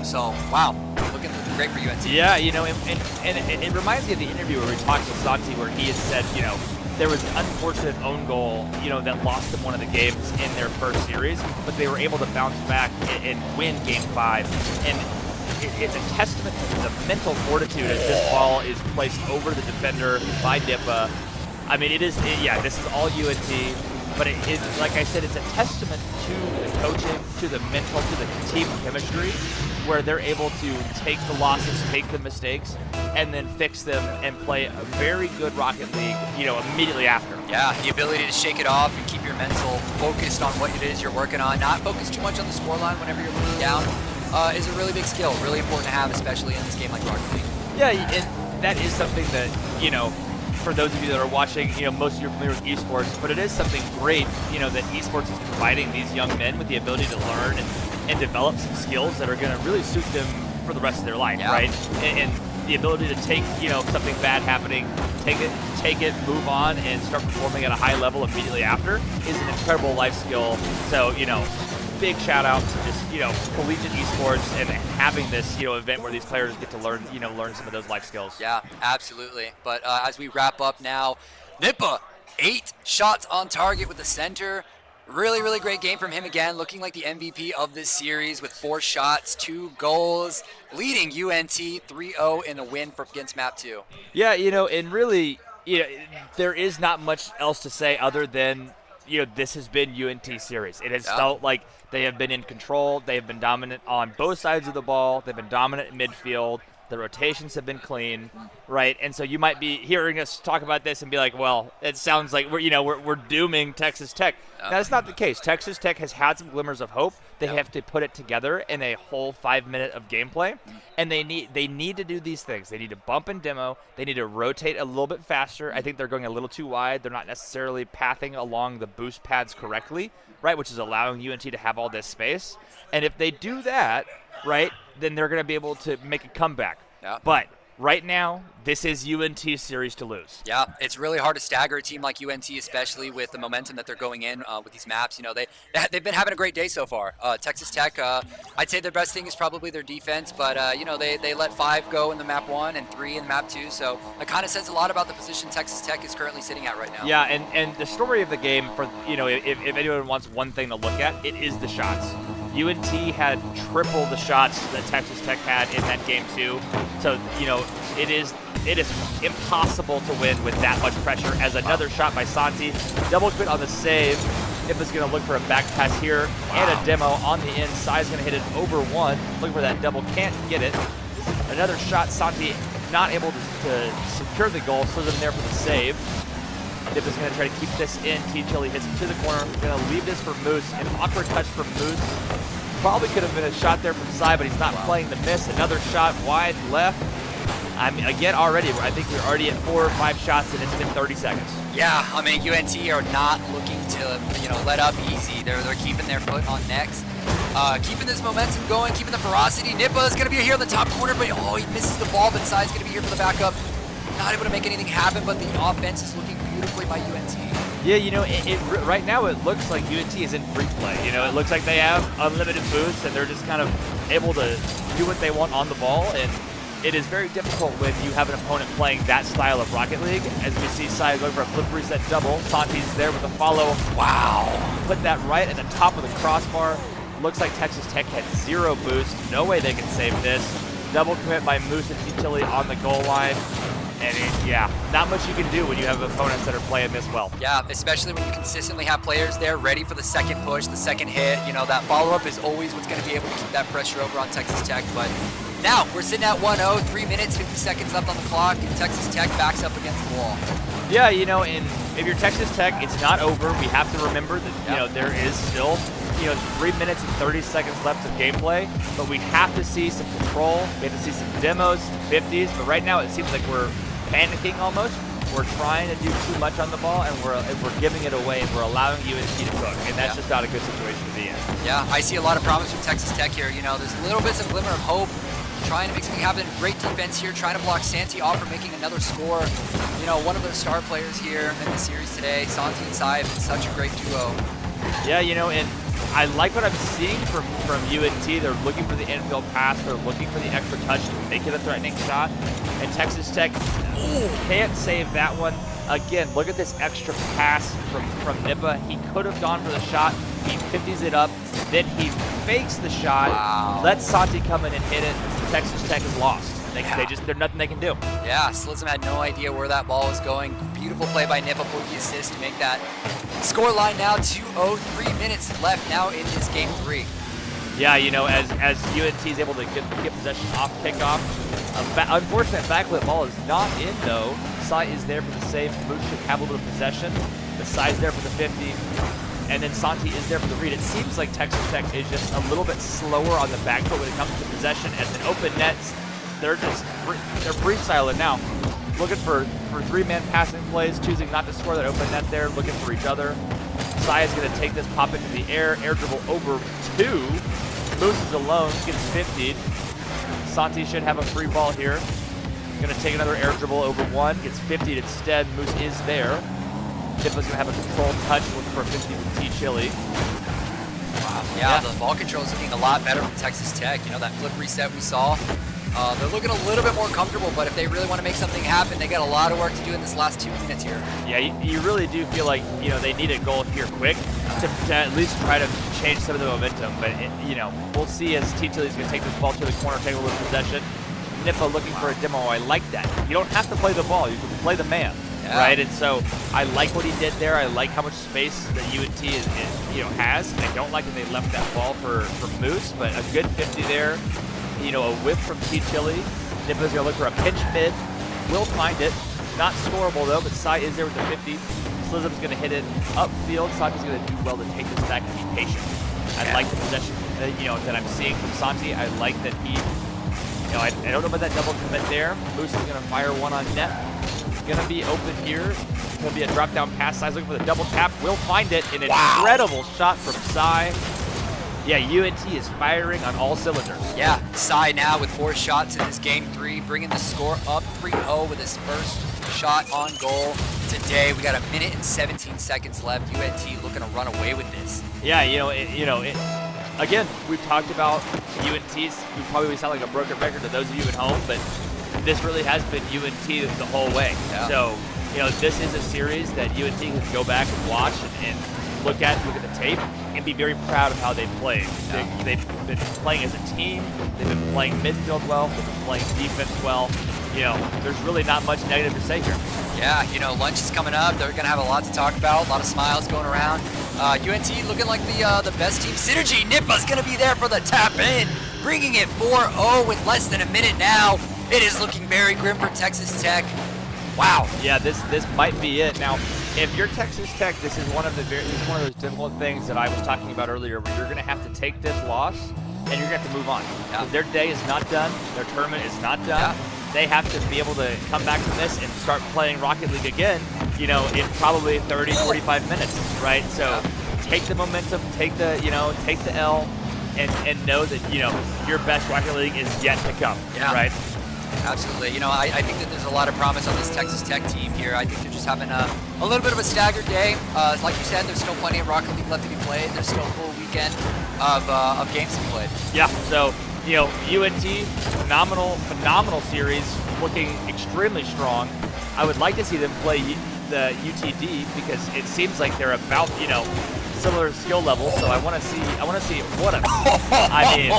So wow, looking great for UNT. Yeah, and it reminds me of the interview where we talked with Santi, where he had said, there was an unfortunate own goal, that lost them one of the games in their first series, but they were able to bounce back and win Game 5. And it's a testament to the mental fortitude as this ball is placed over the defender by Nippa. I mean, this is all UNT, but like I said, it's a testament to the coaching, to the mental, to the team chemistry, where they're able to take the losses, take the mistakes, and then fix them and play a very good Rocket League, immediately after. Yeah, the ability to shake it off and keep your mental focused on what it is you're working on, not focus too much on the scoreline whenever you're looking down, is a really big skill, really important to have, especially in this game like Rocket League. Yeah, and that is something that, for those of you that are watching, most of you are familiar with esports, but it is something great, that esports is providing these young men with the ability to learn and develop some skills that are going to really suit them for the rest of their life, right? And the ability to take, something bad happening, take it, move on, and start performing at a high level immediately after is an incredible life skill. So, big shout out to just, collegiate esports and having this, event where these players get to learn, learn some of those life skills. Yeah, absolutely. But as we wrap up now, Nippa, 8 shots on target with the center. Really, really great game from him again, looking like the MVP of this series with 4 shots, 2 goals, leading UNT 3-0 in the win against Map 2. Yeah, and really, there is not much else to say other than, this has been UNT series. It has felt like they have been in control. They have been dominant on both sides of the ball. They've been dominant in midfield. The rotations have been clean, right? And so you might be hearing us talk about this and be like, well, it sounds like we're dooming Texas Tech. That's not the case. Texas Tech has had some glimmers of hope. They have to put it together in a whole 5 minute of gameplay, and they need to do these things. They need to bump and demo. They need to rotate a little bit faster. I think they're going a little too wide. They're not necessarily pathing along the boost pads correctly, right, which is allowing UNT to have all this space. And if they do that, right, then they're going to be able to make a comeback. Yeah. But right now, this is UNT's series to lose. Yeah, it's really hard to stagger a team like UNT, especially with the momentum that they're going in with these maps. They've been having a great day so far. Texas Tech, I'd say their best thing is probably their defense, but they let 5 go in the map 1 and 3 in map 2, so it kind of says a lot about the position Texas Tech is currently sitting at right now. Yeah, and the story of the game, for if anyone wants one thing to look at, it is the shots. UNT had triple the shots that Texas Tech had in that game 2. So, it is impossible to win with that much pressure. As another shot by Santi, double quit on the save. Nippa's going to look for a back pass here and a demo on the inside. Is going to hit it over 1. Looking for that double, can't get it. Another shot, Santi not able to secure the goal. Slizzum there for the save. Dip is going to try to keep this in. T-Chili hits it to the corner. Going to leave this for Moose. An awkward touch from Moose. Probably could have been a shot there from Sai, but he's not playing the miss. Another shot wide left. I mean, again, already, I think we're already at 4 or 5 shots, and it's been 30 seconds. Yeah, I mean, UNT are not looking to, let up easy. They're keeping their foot on necks. Keeping this momentum going, keeping the ferocity. Nippa is going to be here in the top corner, but he misses the ball, but Sai's going to be here for the backup. Not able to make anything happen, but the offense is looking beautifully by UNT. Yeah, right now it looks like UNT is in free play. It looks like they have unlimited boosts, and they're just kind of able to do what they want on the ball, and it is very difficult when you have an opponent playing that style of Rocket League. As we see Sai going for a flip reset double. Santi's there with a follow. Wow! Put that right at the top of the crossbar. Looks like Texas Tech had 0 boost. No way they can save this. Double commit by Moose and T-Chili on the goal line. And not much you can do when you have opponents that are playing this well. Yeah, especially when you consistently have players there ready for the second push, the second hit. That follow-up is always what's going to be able to keep that pressure over on Texas Tech. But now we're sitting at 1-0, 3 minutes, 50 seconds left on the clock, and Texas Tech backs up against the wall. Yeah, and if you're Texas Tech, it's not over. We have to remember that there is still 3 minutes and 30 seconds left of gameplay, but we have to see some control. We have to see some demos, 50s, but right now it seems like we're panicking almost. We're trying to do too much on the ball, and we're giving it away, and we're allowing UNT to cook, and that's just not a good situation to be in. Yeah, I see a lot of promise from Texas Tech here. There's little bits of glimmer of hope, trying to make something happen. Great defense here, trying to block Santi off from making another score. One of their star players here in the series today, Santi and Sai, have been such a great duo. Yeah, and I like what I'm seeing from UNT. They're looking for the infield pass. They're looking for the extra touch to make it a threatening shot. And Texas Tech can't save that one. Again, look at this extra pass from Nippa. He could have gone for the shot. He 50s it up. Then he fakes the shot. Wow. Lets Santi come in and hit it. Texas Tech is lost. There's nothing they can do. Yeah, Slizzum had no idea where that ball was going. Beautiful play by Nippa for the assist to make that score line now 2-0, 3 minutes left now in this game 3. Yeah, as UNT is able to get possession off kickoff. Unfortunate backlit ball is not in though. Sai is there for the save. Moose should have a little possession. The Sai's there for the 50. And then Santi is there for the read. It seems like Texas Tech is just a little bit slower on the back foot when it comes to possession. As an open net, they're freestyling now. Looking for 3-man passing plays, choosing not to score that open net there, looking for each other. Sai is going to take this, pop into the air dribble over 2. Moose is alone, gets 50'd. Santi should have a free ball here. Going to take another air dribble over 1, gets 50'd instead. Moose is there. Nippa's going to have a controlled touch, looking for a 50 from T-Chili. Wow. Yeah, the ball control is looking a lot better from Texas Tech. That flip reset we saw. They're looking a little bit more comfortable, but if they really want to make something happen, they got a lot of work to do in this last 2 minutes here. Yeah, you really do feel like they need a goal here quick to at least try to change some of the momentum. But we'll see as T-Chili's going to take this ball to the corner, take a little possession. Nippa looking for a demo. I like that. You don't have to play the ball; you can play the man, right? And so I like what he did there. I like how much space that UNT has. I don't like that they left that ball for Moose, but a good 50 there. A whiff from T-Chili. Nippa's going to look for a pinch mid. Will find it. Not scoreable, though, but Sai is there with the 50. Slizzum's going to hit it upfield. Santi's going to do well to take this back and be patient. I like the possession that I'm seeing from Santi. I like that he, I don't know about that double commit there. Moose is going to fire one on net. Going to be open here. Going to be a drop-down pass. Sai's looking for the double tap. Will find it. An incredible shot from Sai. Yeah, UNT is firing on all cylinders. Yeah, Sai now with 4 shots in this game 3, bringing the score up 3-0 with his first shot on goal today. We got 1 minute and 17 seconds left. UNT looking to run away with this. Yeah, again, we've talked about UNT's. We probably sound like a broken record to those of you at home, but this really has been UNT the whole way. Yeah. So, this is a series that UNT can go back and watch and look at the tape and be very proud of how they've played. Yeah. They've been playing as a team. They've been playing midfield well. They've been playing defense well. There's really not much negative to say here. Yeah, lunch is coming up. They're going to have a lot to talk about, a lot of smiles going around. UNT looking like the best team synergy. Nippa's going to be there for the tap in, bringing it 4-0 with less than a minute now. It is looking very grim for Texas Tech. Wow. Yeah, this might be it. Now, if you're Texas Tech, this is one of those difficult things that I was talking about earlier, where you're going to have to take this loss and you're going to have to move on. Yeah. Their day is not done. Their tournament is not done. Yeah. They have to be able to come back from this and start playing Rocket League again, in probably 30, 45 minutes, right? So take the momentum, take the L, and know that, your best Rocket League is yet to come, right? Absolutely. I think that there's a lot of promise on this Texas Tech team here. I think they're just having a little bit of a staggered day. Like you said, there's still plenty of Rocket League left to be played. There's still a full weekend of games to be played. Yeah, so, UNT, phenomenal series, looking extremely strong. I would like to see them play the UTD because it seems like they're about, similar skill levels. So I want to see what a, I mean,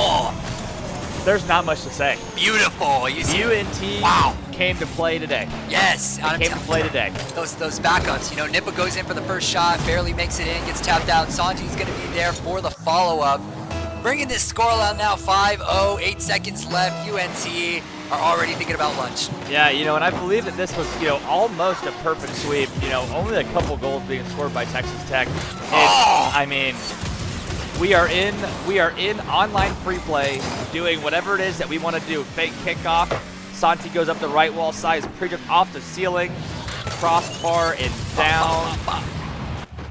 there's not much to say. Beautiful. UNT came to play today. Yes. They came to play today. Those backups. Nipa goes in for the first shot, barely makes it in, gets tapped out. Sanji's going to be there for the follow-up. Bringing this scoreline now 5-0, 8 seconds left. UNT are already thinking about lunch. Yeah, and I believe that this was, almost a perfect sweep. Only a couple goals being scored by Texas Tech. I mean, we are in online free play, doing whatever it is that we want to do. Fake kickoff. Santi goes up the right wall side, is pre-dripped off the ceiling, crossbar and down.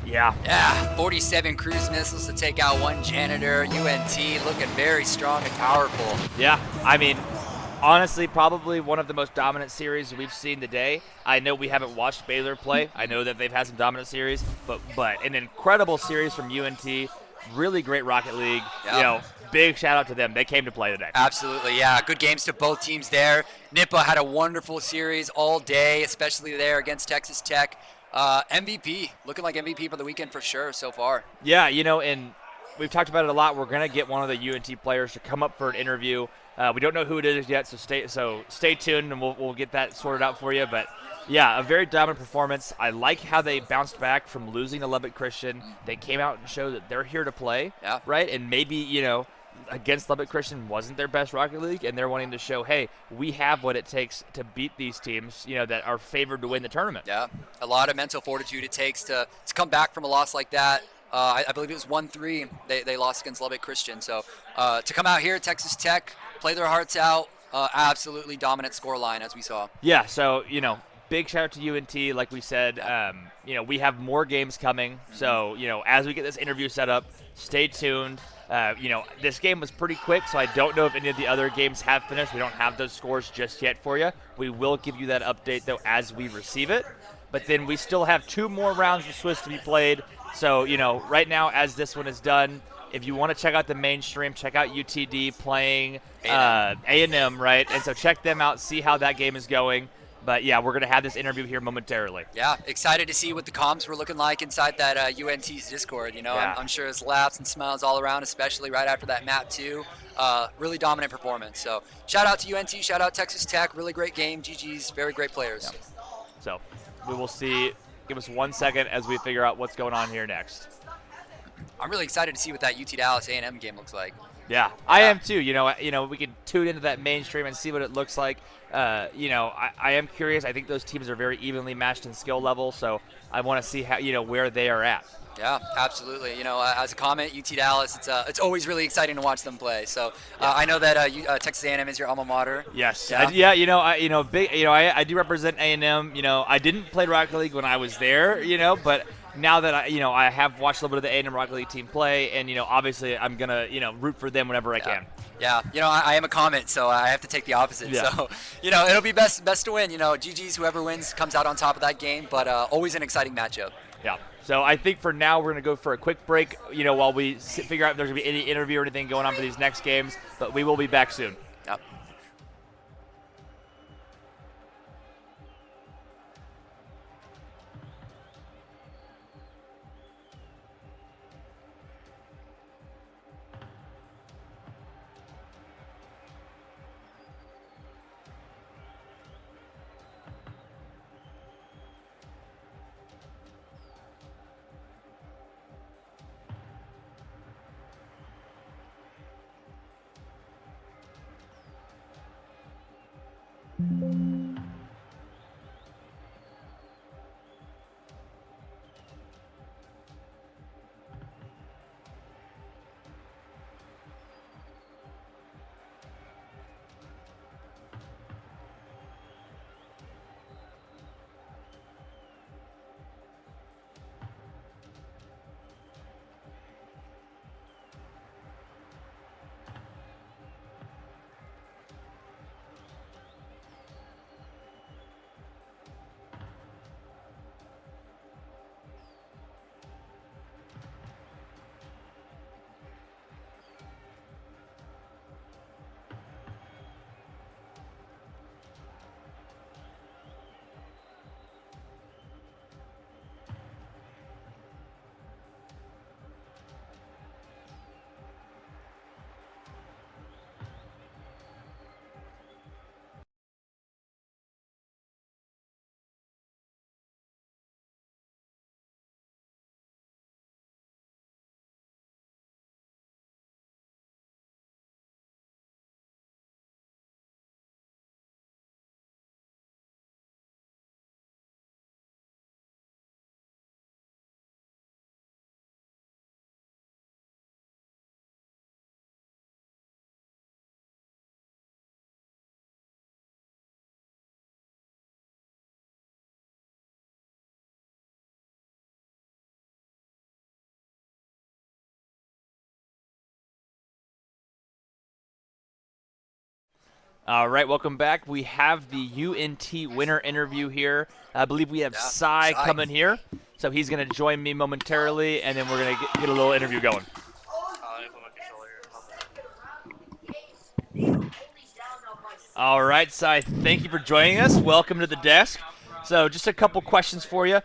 Yeah, 47 cruise missiles to take out one janitor. UNT looking very strong and powerful. Yeah, I mean, honestly, probably one of the most dominant series we've seen today. I know we haven't watched Baylor play. I know that they've had some dominant series, but an incredible series from UNT. Really great Rocket League. Big shout out to them. They came to play today. Absolutely, yeah. Good games to both teams there. Nipa had a wonderful series all day, especially there against Texas Tech. MVP, looking like MVP for the weekend for sure so far. Yeah, and we've talked about it a lot. We're going to get one of the UNT players to come up for an interview. We don't know who it is yet, so stay tuned, and we'll get that sorted out for you. But, yeah, a very dominant performance. I like how they bounced back from losing to Lubbock Christian. They came out and showed that they're here to play, right? And maybe, against Lubbock Christian wasn't their best Rocket League, and they're wanting to show, hey, we have what it takes to beat these teams, that are favored to win the tournament. Yeah, a lot of mental fortitude it takes to come back from a loss like that. I believe it was 1-3 they lost against Lubbock Christian. So to come out here, Texas Tech, play their hearts out, absolutely dominant scoreline as we saw. Yeah, so, big shout out to UNT. Like we said, we have more games coming. So, as we get this interview set up, stay tuned. This game was pretty quick, so I don't know if any of the other games have finished. We don't have those scores just yet for you. We will give you that update, though, as we receive it. But then we still have 2 more rounds of Swiss to be played. So, right now, as this one is done, if you want to check out the mainstream, check out UTD playing A&M, right? And so check them out, see how that game is going. But, yeah, we're going to have this interview here momentarily. Yeah, excited to see what the comms were looking like inside that UNT's Discord. I'm sure it's laughs and smiles all around, especially right after that map, too. Really dominant performance. So, shout out to UNT, shout out Texas Tech. Really great game. GG's, very great players. Yeah. So, we will see. Give us 1 second as we figure out what's going on here next. I'm really excited to see what that UT Dallas A&M game looks like. Yeah, I am too. We can tune into that mainstream and see what it looks like. I am curious. I think those teams are very evenly matched in skill level, so I want to see how where they are at. Yeah, absolutely. As a Comet, UT Dallas, it's always really exciting to watch them play. So I know that Texas A&M is your alma mater. Yes. Yeah. I do represent A&M. I didn't play Rocket League when I was there. But now that I have watched a little bit of the A&M Rocket League team play, and obviously I'm gonna root for them whenever I can. Yeah, I am a Comet, so I have to take the opposite. Yeah. So it'll be best to win. GG's, whoever wins comes out on top of that game, but always an exciting matchup. Yeah. So I think for now we're going to go for a quick break, while we figure out if there's going to be any interview or anything going on for these next games. But we will be back soon. Yep. All right, welcome back. We have the UNT winner interview here. I believe we have Sai Sai. coming here, so he's going to join me momentarily, and then we're going to get a little interview going. All right, Sai, thank you for joining us. Welcome to the desk. So, just a couple questions for you.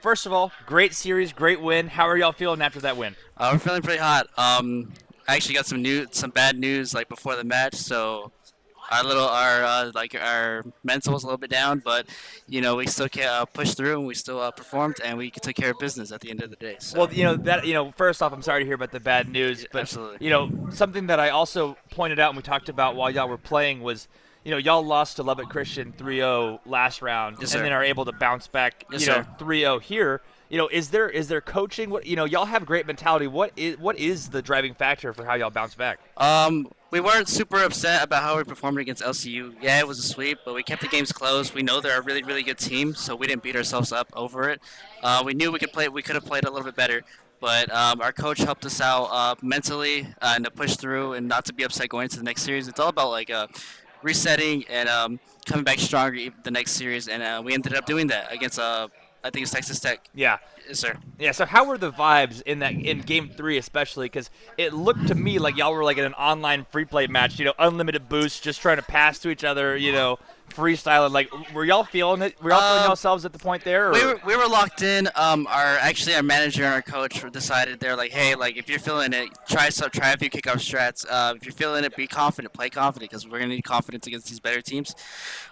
First of all, great series, great win. How are y'all feeling after that win? We're feeling pretty hot. I actually got some bad news like before the match, so our mental was a little bit down, but we still push through and we still performed and we took care of business at the end of the day. So. Well, first off, I'm sorry to hear about the bad news, but Absolutely. Something that I also pointed out and we talked about while y'all were playing was, y'all lost to Lubbock Christian 3-0 last round, Yes, and sir. then are able to bounce back, Yes, sir. 3-0 here. Is there coaching? What y'all have great mentality. What is the driving factor for how y'all bounce back? We weren't super upset about how we performed against LCU. Yeah, it was a sweep, but we kept the games close. We know they're a really, really good team, so we didn't beat ourselves up over it. We knew we could have played a little bit better, but our coach helped us out mentally and to push through and not to be upset going into the next series. It's all about resetting and coming back stronger the next series, and we ended up doing that against I think it's Texas Tech. Yeah. Yes, sir. Yeah, so how were the vibes in Game 3 especially? Because it looked to me like y'all were like in an online free play match, unlimited boosts, just trying to pass to each other, freestyling. Like, were y'all feeling it? Were y'all feeling yourselves at the point there? Or? We were locked in. Our manager and our coach decided they're like, hey, like if you're feeling it, try a few kickoff strats. If you're feeling it, be confident, play confident, because we're gonna need confidence against these better teams.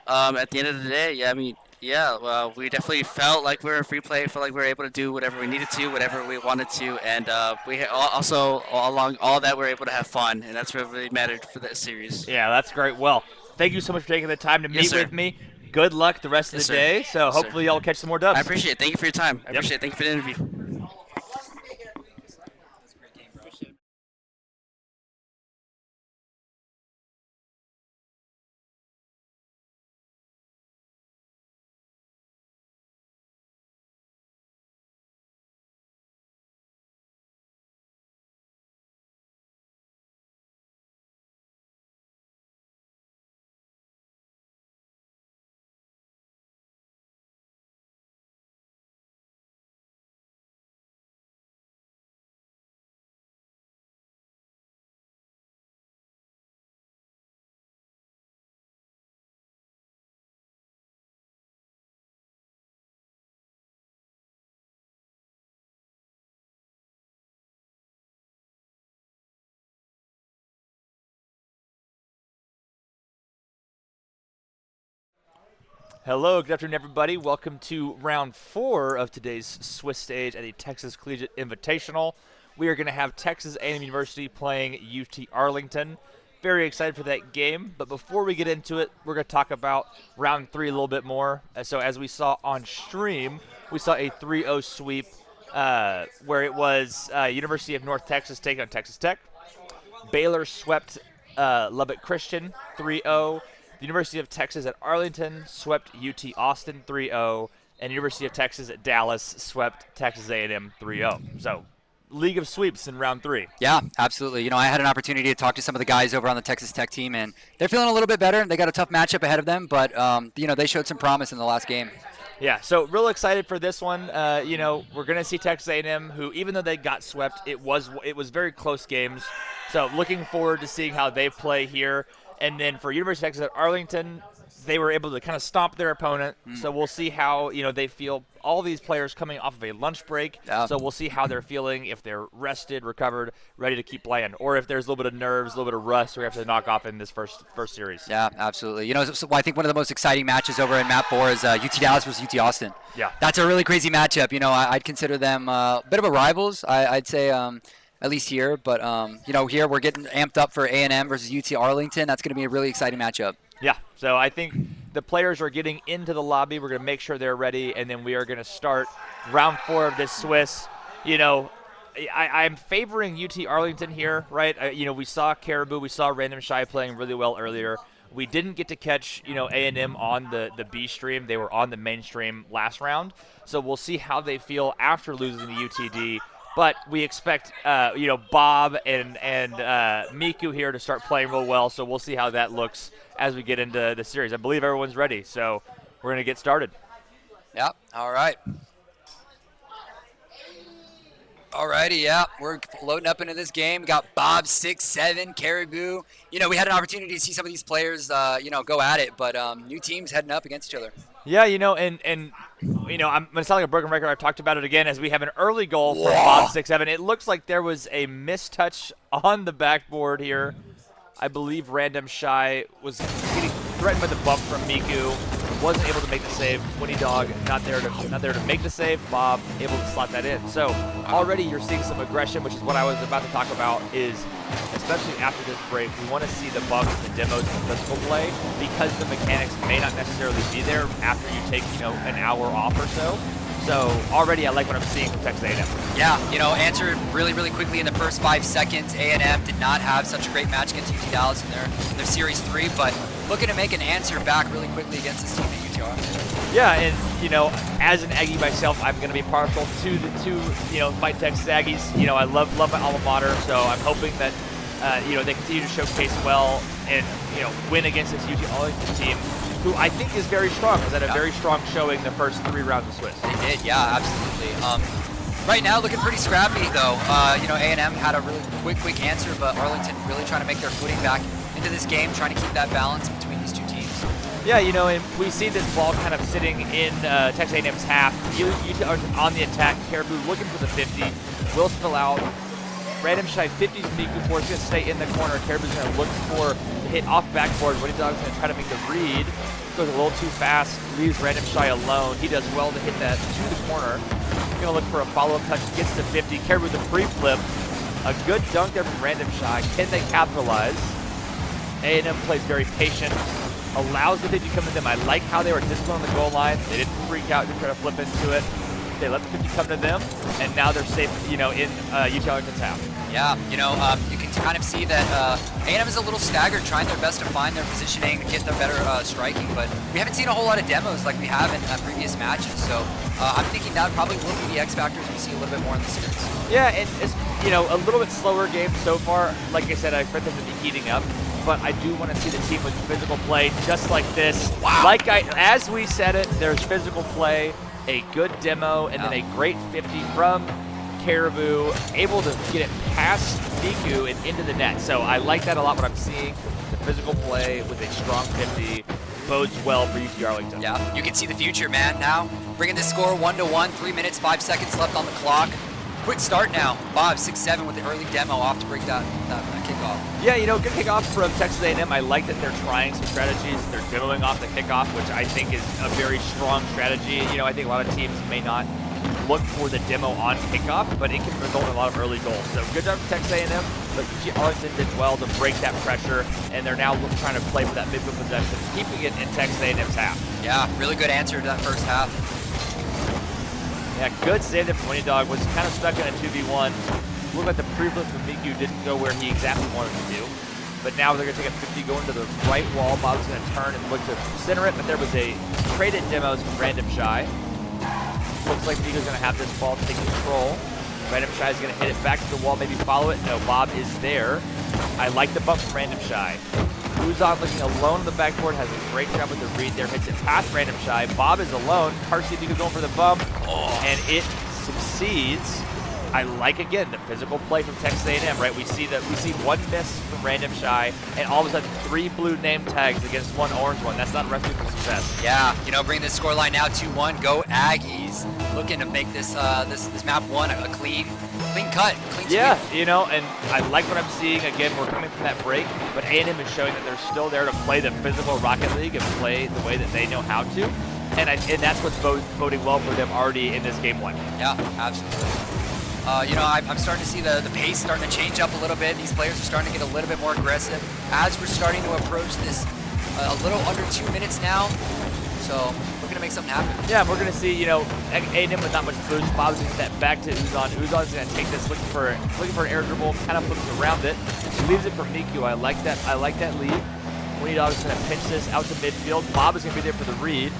At the end of the day, yeah, I mean, yeah, well, we definitely felt like we were in free play, felt like we were able to do whatever we needed to, whatever we wanted to, and also along all that we were able to have fun, and that's what really mattered for that series. Yeah, that's great. Well, thank you so much for taking the time to meet sir. with me. Good luck the rest of Yes, the sir. day. So Yes, sir. hopefully y'all catch some more dubs. I appreciate it. Thank you for your time. I Yep. appreciate it. Thank you for the interview. Hello, good afternoon, everybody. Welcome to round 4 of today's Swiss stage at the Texas Collegiate Invitational. We are going to have Texas A&M University playing UT Arlington. Very excited for that game, but before we get into it, we're going to talk about round 3 a little bit more. So as we saw on stream, we saw a 3-0 sweep where it was University of North Texas taking on Texas Tech. Baylor swept Lubbock Christian 3-0. The University of Texas at Arlington swept UT Austin 3-0, and University of Texas at Dallas swept Texas A&M 3-0. So, league of sweeps in round 3. Yeah, absolutely. I had an opportunity to talk to some of the guys over on the Texas Tech team, and they're feeling a little bit better. They got a tough matchup ahead of them, but they showed some promise in the last game. Yeah, so real excited for this one. We're going to see Texas A&M, who even though they got swept, it was very close games. So looking forward to seeing how they play here. And then for University of Texas at Arlington, they were able to kind of stomp their opponent. So we'll see how they feel. All these players coming off of a lunch break, so we'll see how they're feeling, if they're rested, recovered, ready to keep playing, or if there's a little bit of nerves, a little bit of rust we have to knock off in this first series. Yeah, absolutely. So I think one of the most exciting matches over in Map 4 is UT Dallas versus UT Austin. Yeah. That's a really crazy matchup. I'd consider them a bit of a rivals, I'd say, at least here. But, here we're getting amped up for A&M versus UT Arlington. That's going to be a really exciting matchup. Yeah, so I think the players are getting into the lobby. We're going to make sure they're ready, and then we are going to start round 4 of this Swiss. I'm favoring UT Arlington here, right? We saw Caribou, we saw Random Shy playing really well earlier. We didn't get to catch, A&M on the B stream. They were on the main stream last round. So we'll see how they feel after losing to UTD. But we expect, Bob and Miku here to start playing real well, so we'll see how that looks as we get into the series. I believe everyone's ready, so we're going to get started. Yep. All right. Alrighty, yeah, we're loading up into this game. Got Bob 6'7", Caribou. We had an opportunity to see some of these players, go at it, but new teams heading up against each other. Yeah, and I'm going to sound like a broken record. I've talked about it again as we have an early goal from Bob 6'7". It looks like there was a mistouch on the backboard here. I believe Random Shy was getting threatened by the bump from Miku. Wasn't able to make the save. Winnie Dog not there to make the save. Bob able to slot that in. So already you're seeing some aggression, which is what I was about to talk about. Is especially after this break, we want to see the bumps, the demos, and physical play because the mechanics may not necessarily be there after you take an hour off or so. So already I like what I'm seeing from Texas A&M. Yeah, answered really, really quickly in the first 5 seconds. A&M did not have such a great match against UT Dallas in their Series 3, but looking to make an answer back really quickly against this team at UTR. Yeah, and as an Aggie myself, I'm going to be partial to the two, my Texas Aggies. I love my alma mater, so I'm hoping that they continue to showcase well and win against this UT Arlington team, who I think is very strong. Has had a very strong showing the first 3 rounds of Swiss. They did, yeah, absolutely. Right now, looking pretty scrappy though. A&M had a really quick answer, but Arlington really trying to make their footing back into this game, trying to keep that balance between these two teams. Yeah, and we see this ball kind of sitting in Texas A&M's half. UT Arlington on the attack. Caribou looking for the 50. Will spill out. Random Shy 50s Miku for it's going to stay in the corner. Caribou's going to look for the hit off backboard. Winnie Dog's going to try to make the read. Goes a little too fast, leaves Random Shy alone. He does well to hit that to the corner. He's going to look for a follow-up touch, gets to 50. Caribou with a free flip. A good dunk there from Random Shy. Can they capitalize? A&M plays very patient, allows the 50 to come to them. I like how they were disciplined on the goal line. They didn't freak out, didn't try to flip into it. They let the 50 come to them, and now they're safe, in UT Arlington's half. Yeah, you can kind of see that A&M is a little staggered, trying their best to find their positioning, get their better striking, but we haven't seen a whole lot of demos like we have in previous matches, so I'm thinking that probably will be the X factors we see a little bit more in the series. Yeah, and it's, a little bit slower game so far. Like I said, I expect them to be heating up, but I do want to see the team with physical play just like this. Wow. As we said it, there's physical play, a good demo, and then a great 50 from Caribou, able to get it past Miku and into the net. So I like that a lot, what I'm seeing. The physical play with a strong 50 bodes well for UT Arlington. Yeah, you can see the future, man, now. Bringing the score 1-1, 3 minutes, 5 seconds left on the clock. Quick start now. Bob 6'7" with the early demo off to break that kickoff. Yeah, good kickoff from Texas A&M. I like that they're trying some strategies. They're demoing off the kickoff, which I think is a very strong strategy. I think a lot of teams may not look for the demo on kickoff, but it can result in a lot of early goals. So good job from Texas A&M, but UT Arlington did well to break that pressure, and they're now trying to play for that midfield possession, keeping it in Texas A&M's half. Yeah, really good answer to that first half. Yeah, good save there from Winnie Dog. Was kind of stuck in a 2v1. Looked like the pre-flip from Miku didn't go where he exactly wanted to do. But now they're going to take a 50 going to the right wall. Bob's going to turn and look to center it, but there was a traded demos from Random Shy. Looks like Miku's going to have this ball take control. Random Shy is going to hit it back to the wall, maybe follow it. No, Bob is there. I like the bump from Random Shy. Uzon looking alone on the backboard, has a great job with the read there, hits it past Random Shy. Bob is alone. Carsey Miku going for the bump, and it succeeds. I like, again, the physical play from Texas A&M, right? We see one miss from Random Shy, and all of a sudden 3 blue name tags against 1 orange one. That's not a recipe for success. Yeah, bring this scoreline now 2-1. Go Aggies. Looking to make this this map 1 a clean cut. Clean yeah, sweep. And I like what I'm seeing. Again, we're coming from that break, but A&M is showing that they're still there to play the physical Rocket League and play the way that they know how to. And that's what's boding well for them already in this game 1. Yeah, absolutely. I'm starting to see the pace starting to change up a little bit. These players are starting to get a little bit more aggressive as we're starting to approach this a little under 2 minutes now. So we're going to make something happen. Yeah, we're going to see, A&M with not much boost. Bob's going to get that back to Uzon. Uzon's going to take this, looking for an air dribble, kind of flips around it. Leaves it for Miku. I like that lead. Winnie Dog is going to pinch this out to midfield. Bob is going to be there for the read.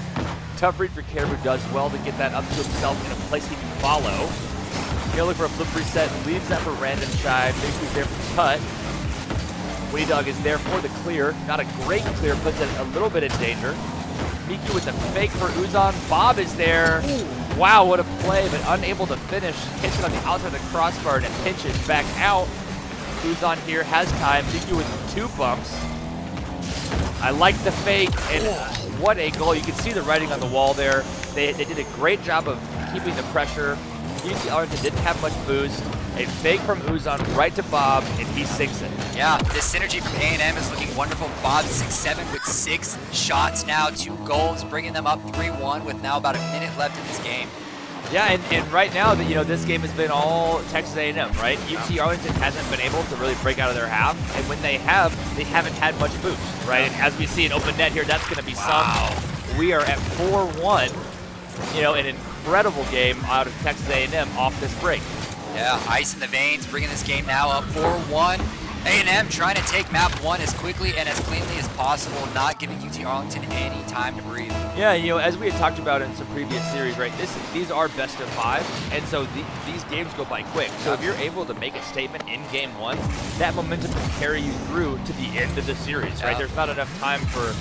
Tough read for Caribou, does well to get that up to himself in a place he can follow. You're looking for a flip reset, leaves that for random shy. Basically there for the cut. Winnie Dog is there for the clear. Not a great clear, puts it a little bit in danger. Miki with the fake for Uzan. Bob is there. Wow, what a play, but unable to finish. Hits it on the outside of the crossbar and it pinches back out. Uzan here has time. Miki with 2 bumps. I like the fake, and what a goal. You can see the writing on the wall there. They did a great job of keeping the pressure. UC Arlington didn't have much boost. A fake from Uzan right to Bob, and he sinks it. Yeah, this synergy from A&M is looking wonderful. Bob 6-7 with 6 shots now, 2 goals, bringing them up 3-1 with now about a minute left in this game. Yeah, and right now, this game has been all Texas A&M, right? UT Arlington hasn't been able to really break out of their half, and when they haven't had much boost, right? And as we see an open net here, that's going to be some. We are at 4-1, an incredible game out of Texas A&M off this break. Yeah, ice in the veins, bringing this game now up 4-1. A&M trying to take map 1 as quickly and as cleanly as possible, not giving UT Arlington any time to breathe. Yeah, as we had talked about in some previous series, right, these are best of 5, and so these games go by quick. So if you're able to make a statement in game 1, that momentum can carry you through to the end of the series, right? There's not enough time for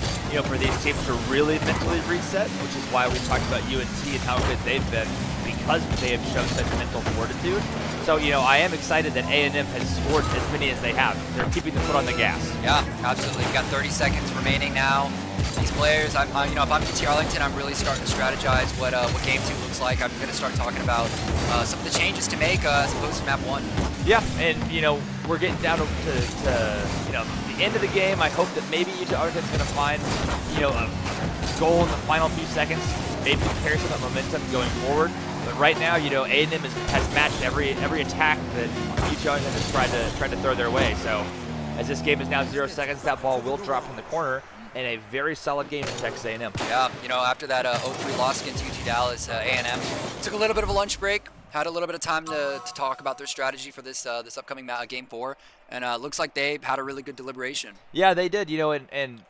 these teams to really mentally reset, which is why we talked about UNT and how good they've been, because they have shown such mental fortitude. So, I am excited that A&M has scored as many as they have. They're keeping the foot on the gas. Yeah, absolutely. We've got 30 seconds remaining now. These players, if I'm UT Arlington, I'm really starting to strategize what Game 2 looks like. I'm going to start talking about some of the changes to make as opposed to Map 1. Yeah, and, we're getting down to the end of the game. I hope that maybe UT Arlington's going to find, a goal in the final few seconds, maybe carry some of that momentum going forward. But right now, A&M has matched every attack that UT Arlington has tried to throw their way. So, as this game is now 0 seconds, that ball will drop from the corner, and a very solid game for Texas A&M. Yeah, after that 0-3 loss against UT Dallas, A&M took a little bit of a lunch break, had a little bit of time to talk about their strategy for this upcoming Game 4, and looks like they had a really good deliberation. Yeah, they did. And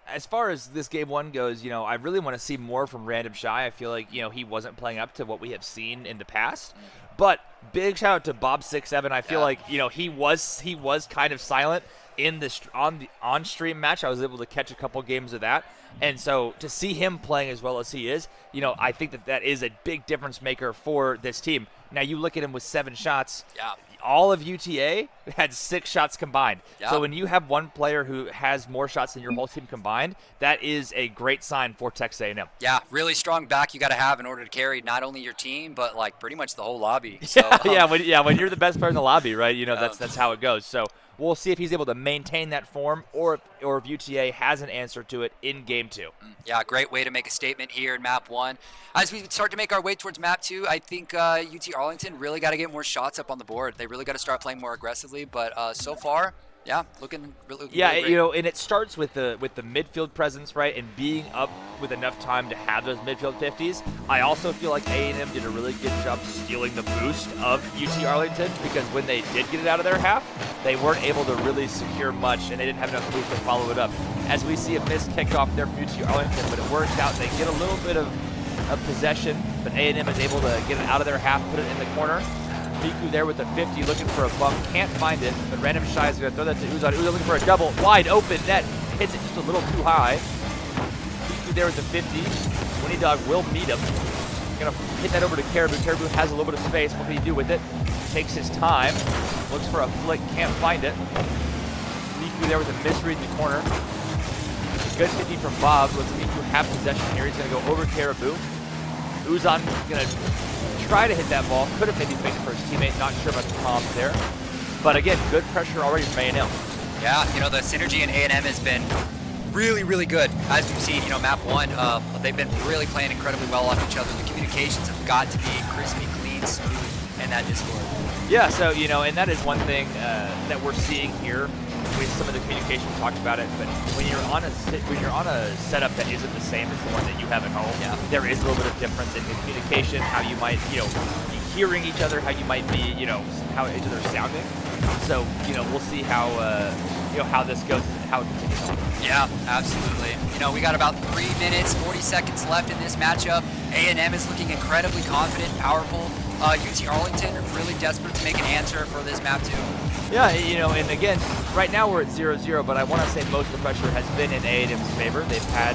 as far as this game 1 goes, I really want to see more from Random Shy. I feel like, he wasn't playing up to what we have seen in the past. But big shout out to Bob 6-7. I feel like, he was kind of silent in the on-stream match. I was able to catch a couple games of that. And so to see him playing as well as he is, I think that is a big difference maker for this team. Now you look at him with 7 shots. Yeah. All of UTA had 6 shots combined. Yeah. So when you have one player who has more shots than your whole team combined, that is a great sign for Texas A&M. Yeah, really strong back you got to have in order to carry not only your team, but like pretty much the whole lobby. So, when you're the best player in the lobby, right? That's how it goes. So we'll see if he's able to maintain that form, or if UTA has an answer to it in Game 2. Yeah, great way to make a statement here in Map 1. As we start to make our way towards Map 2, I think UT Arlington really got to get more shots up on the board. They really got to start playing more aggressively, but so far, yeah, looking really great. And it starts with the midfield presence, right, and being up with enough time to have those midfield 50s. I also feel like A&M did a really good job stealing the boost of UT Arlington, because when they did get it out of their half, they weren't able to really secure much, and they didn't have enough boost to follow it up. As we see a missed kickoff there from UT Arlington, but it works out. They get a little bit of possession, but A&M is able to get it out of their half, put it in the corner. Miku there with the 50, looking for a bump, can't find it, but Random Shy is going to throw that to Uzan. Uzan looking for a double, wide open net, hits it just a little too high. Miku there with the 50, Winnie Dog will meet him. Going to hit that over to Caribou. Caribou has a little bit of space. What can he do with it? Takes his time, looks for a flick, can't find it. Miku there with a misread in the corner. Good 50 from Bob, lets Miku have possession here. He's going to go over Caribou. Uzan going to try to hit that ball. Could have maybe faked it for his teammate. Not sure about the comms there. But again, good pressure already from A&M. Yeah, the synergy in A&M has been really, really good. As we've seen, Map 1, they've been really playing incredibly well off each other. The communications have got to be crispy, clean, smooth in that Discord. Yeah, so, and that is one thing that we're seeing here with some of the communication. We talked about it, but when you're on a setup that isn't the same as the one that you have at home, there is a little bit of difference in the communication, how you might, you hearing each other how you might be, how each other's sounding. So, we'll see how this goes, how it continues on. Yeah, absolutely. We got about 3 minutes, 40 seconds left in this matchup. A&M is looking incredibly confident, powerful. UT Arlington really desperate to make an answer for this map too. Yeah, and again, right now we're at 0-0, but I want to say most of the pressure has been in A&M's favor. They've had,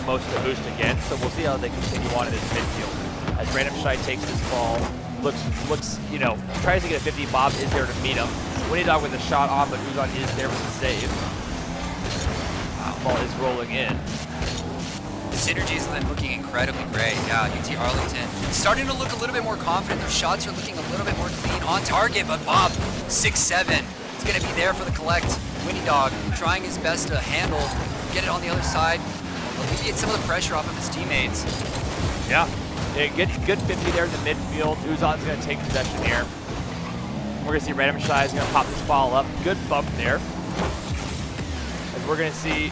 most of the boost again, so we'll see how they continue on in this midfield. As Random Shy takes this ball, looks, tries to get a 50, Bob is there to meet him. Winnie Dog with a shot on, but Uzon is there with the save. Ball is rolling in. The synergies have been looking incredibly great. Yeah, UT Arlington starting to look a little bit more confident. Their shots are looking a little bit more clean on target, but Bob, 6'7", is going to be there for the collect. Winnie Dog trying his best to handle, get it on the other side, alleviate some of the pressure off of his teammates. Yeah, good 50 there in the midfield. Uzon's going to take possession here. We're going to see Random Shy is going to pop this ball up. Good bump there. As we're going to see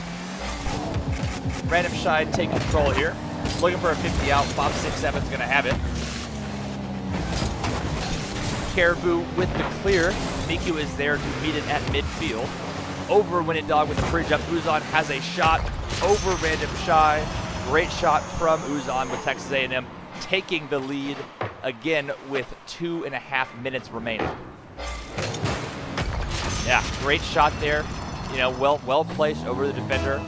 Random Shy take control here. Looking for a 50 out. Bob 6'7" is going to have it. Caribou with the clear. Miku is there to meet it at midfield. Over Winnie Dog with the free jump. Uzon has a shot over Random Shy. Great shot from Uzon with Texas A&M taking the lead again with 2.5 minutes remaining. Yeah, great shot there. Well placed over the defender.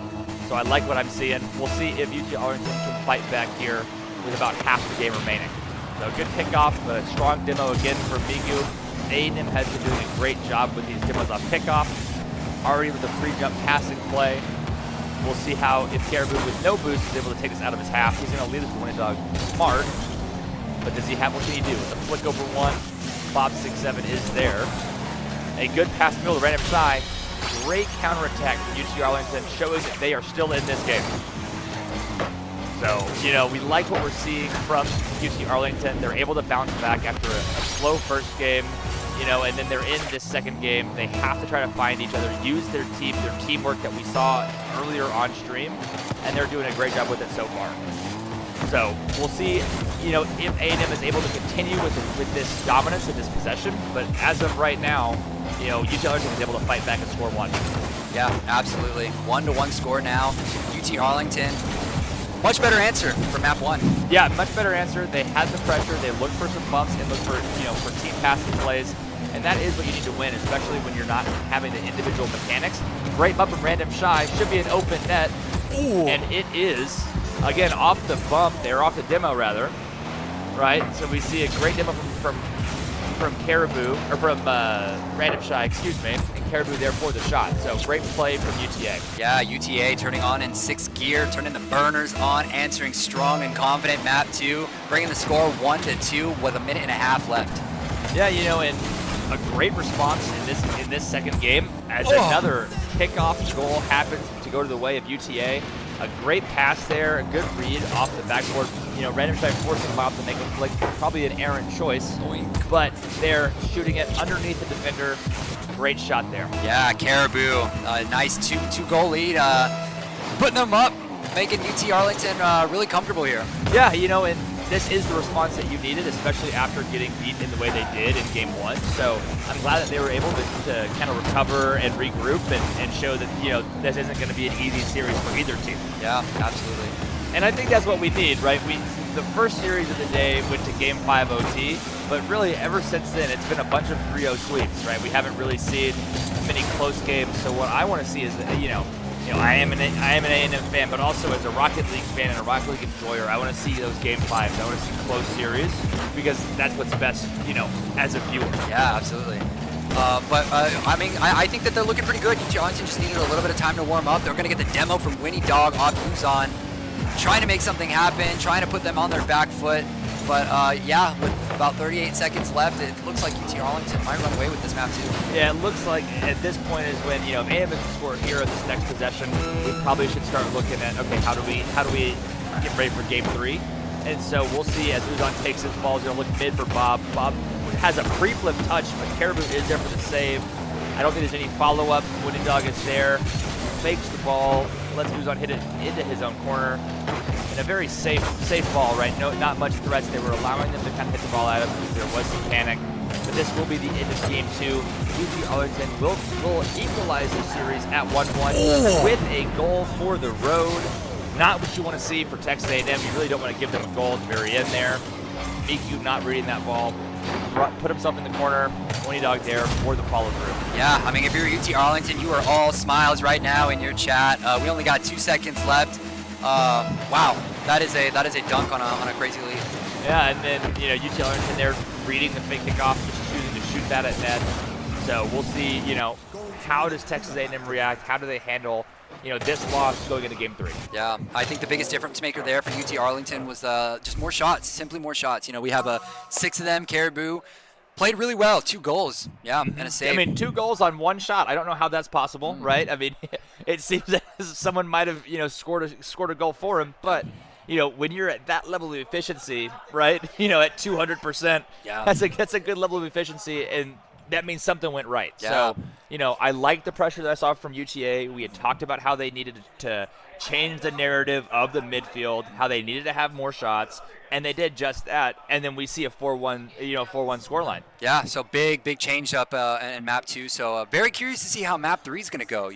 So I like what I'm seeing. We'll see if UT Arlington can fight back here with about half the game remaining. So good kickoff, but a strong demo again for Miku. A&M has been doing a great job with these demos off kickoff. Already with the free jump passing play. We'll see how, if Caribou with no boost is able to take this out of his half. He's going to lead us to Winnie Dog smart. But does he have, what can he do? With a flick over one, Bob 6'7" is there. A good pass middle to Random Shy. Great counterattack from UT Arlington, showing that they are still in this game. So, we like what we're seeing from UT Arlington. They're able to bounce back after a slow first game, and then they're in this second game. They have to try to find each other, use their teamwork that we saw earlier on stream, and they're doing a great job with it so far. So we'll see, if A&M is able to continue with this dominance and this possession. But as of right now, UT Arlington is able to fight back and score one. Yeah, absolutely. 1-1 score now. UT Arlington, much better answer for map 1. Yeah, much better answer. They had the pressure. They looked for some bumps and looked for, for team passing plays. And that is what you need to win, especially when you're not having the individual mechanics. Great bump from Random Shy. Should be an open net. Ooh. And it is. Again, off the bump there, off the demo rather, right? So we see a great demo from Caribou, or from Random Shy, excuse me, and Caribou there for the shot. So great play from UTA. Yeah, UTA turning on in 6th gear, turning the burners on, answering strong and confident map 2, bringing the score 1-2 with 1.5 minutes left. Yeah, and a great response in this second game as another kickoff goal happens to go to the way of UTA. A great pass there, a good read off the backboard. Random Shy forcing Bob to make a flick, probably an errant choice. Boink. But they're shooting it underneath the defender. Great shot there. Yeah, Caribou, nice two-goal lead, putting them up, making UT Arlington really comfortable here. Yeah, and this is the response that you needed, especially after getting beaten in the way they did in Game 1. So I'm glad that they were able to kind of recover and regroup and show that, this isn't going to be an easy series for either team. Yeah, absolutely. And I think that's what we need, right? The first series of the day went to Game 5 OT, but really ever since then, it's been a bunch of 3-0 sweeps, right? We haven't really seen many close games. So what I want to see is, I am an A&M fan, but also as a Rocket League fan and a Rocket League enjoyer, I want to see those Game 5s. I want to see close series because that's what's best, as a viewer. Yeah, absolutely. I think that they're looking pretty good. UT Arlington just needed a little bit of time to warm up. They're going to get the demo from Winnie Dog off Uzon, trying to make something happen, trying to put them on their back foot. But yeah, with about 38 seconds left, it looks like UT Arlington might run away with this map too. Yeah, it looks like at this point is when, if A&M is to score here at this next possession, we probably should start looking at, okay, how do we get ready for Game 3? And so we'll see as Uzon takes his ball. He's going to look mid for Bob. Bob has a pre-flip touch, but Caribou is there for the save. I don't think there's any follow-up. Winnie Dog is there. Fakes the ball. Lets Uzon hit it into his own corner. and a very safe ball, right? No, not much threats. They were allowing them to kind of hit the ball out of because there was some panic. But this will be the end of game 2. UT Arlington will equalize the series at 1-1 with a goal for the road. Not what you want to see for Texas A&M. You really don't want to give them a goal at the very end there. Miku not reading that ball. Put himself in the corner. 20 dog there for the follow through. Yeah, I mean, if you're UT Arlington, you are all smiles right now in your chat. We only got 2 seconds left. Wow, that is a dunk on a crazy lead. Yeah, and then UT Arlington, they're reading the fake kickoff, just choosing to shoot that at net. So we'll see. How does Texas A&M react? How do they handle this loss going into game 3? Yeah, I think the biggest difference maker there for UT Arlington was just more shots, simply more shots. We have 6 of them. Caribou played really well, 2 goals, yeah, and a save. I mean, 2 goals on 1 shot. I don't know how that's possible, right? I mean, it seems as someone might have scored a goal for him, but when you're at that level of efficiency, right? At 200%, yeah, that's a good level of efficiency, and that means something went right. Yeah. So, I like the pressure that I saw from UTA. We had talked about how they needed to change the narrative of the midfield, how they needed to have more shots, and they did just that. And then we see a 4-1, 4-1 scoreline. Yeah, so big change up in map 2. So very curious to see how map 3 is going to go.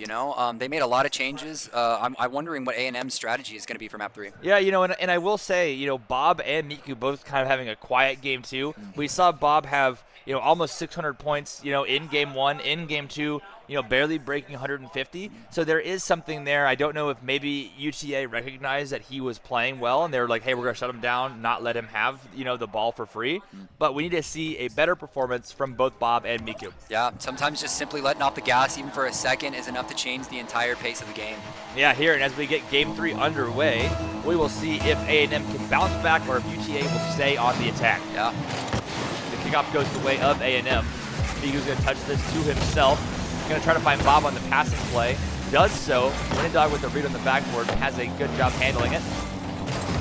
They made a lot of changes. I'm wondering what A&M's strategy is going to be for map 3. Yeah, and I will say, Bob and Miku both kind of having a quiet game 2. We saw Bob have almost 600 points, in game 1, in game 2, barely breaking 150. So there is something there. I don't know if maybe UTA recognized that he was playing well, and they were like, hey, we're going to shut him down, not let him have, the ball for free. But we need to see a better performance from both Bob and Miku. Yeah, sometimes just simply letting off the gas, even for a second, is enough to change the entire pace of the game. Yeah, here, and as we get game 3 underway, we will see if A&M can bounce back or if UTA will stay on the attack. Yeah. Kickoff goes the way of A&M. Miku's going to touch this to himself. Going to try to find Bob on the passing play. Does so. Winnendog with the read on the backboard. Has a good job handling it.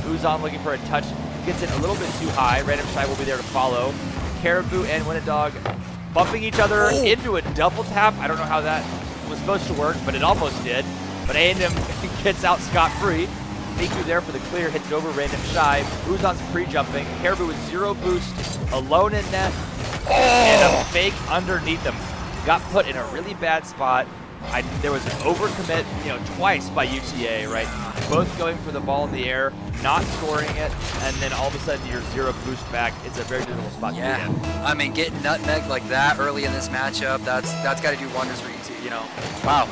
Uzon looking for a touch. Gets it a little bit too high. Random Shy will be there to follow. Caribou and Winnendog bumping each other into a double tap. I don't know how that was supposed to work, but it almost did. But A&M gets out scot-free. Miku there for the clear, hits it over Random Shy. Uzon's pre-jumping. Caribou with 0 boost, alone in net, and a fake underneath him. Got put in a really bad spot. There was an overcommit, twice by UTA, right? Both going for the ball in the air, not scoring it, and then all of a sudden you're 0 boost back. It's a very difficult spot to be in. I mean, getting nutmegged like that early in this matchup, that's got to do wonders for UTA, Wow.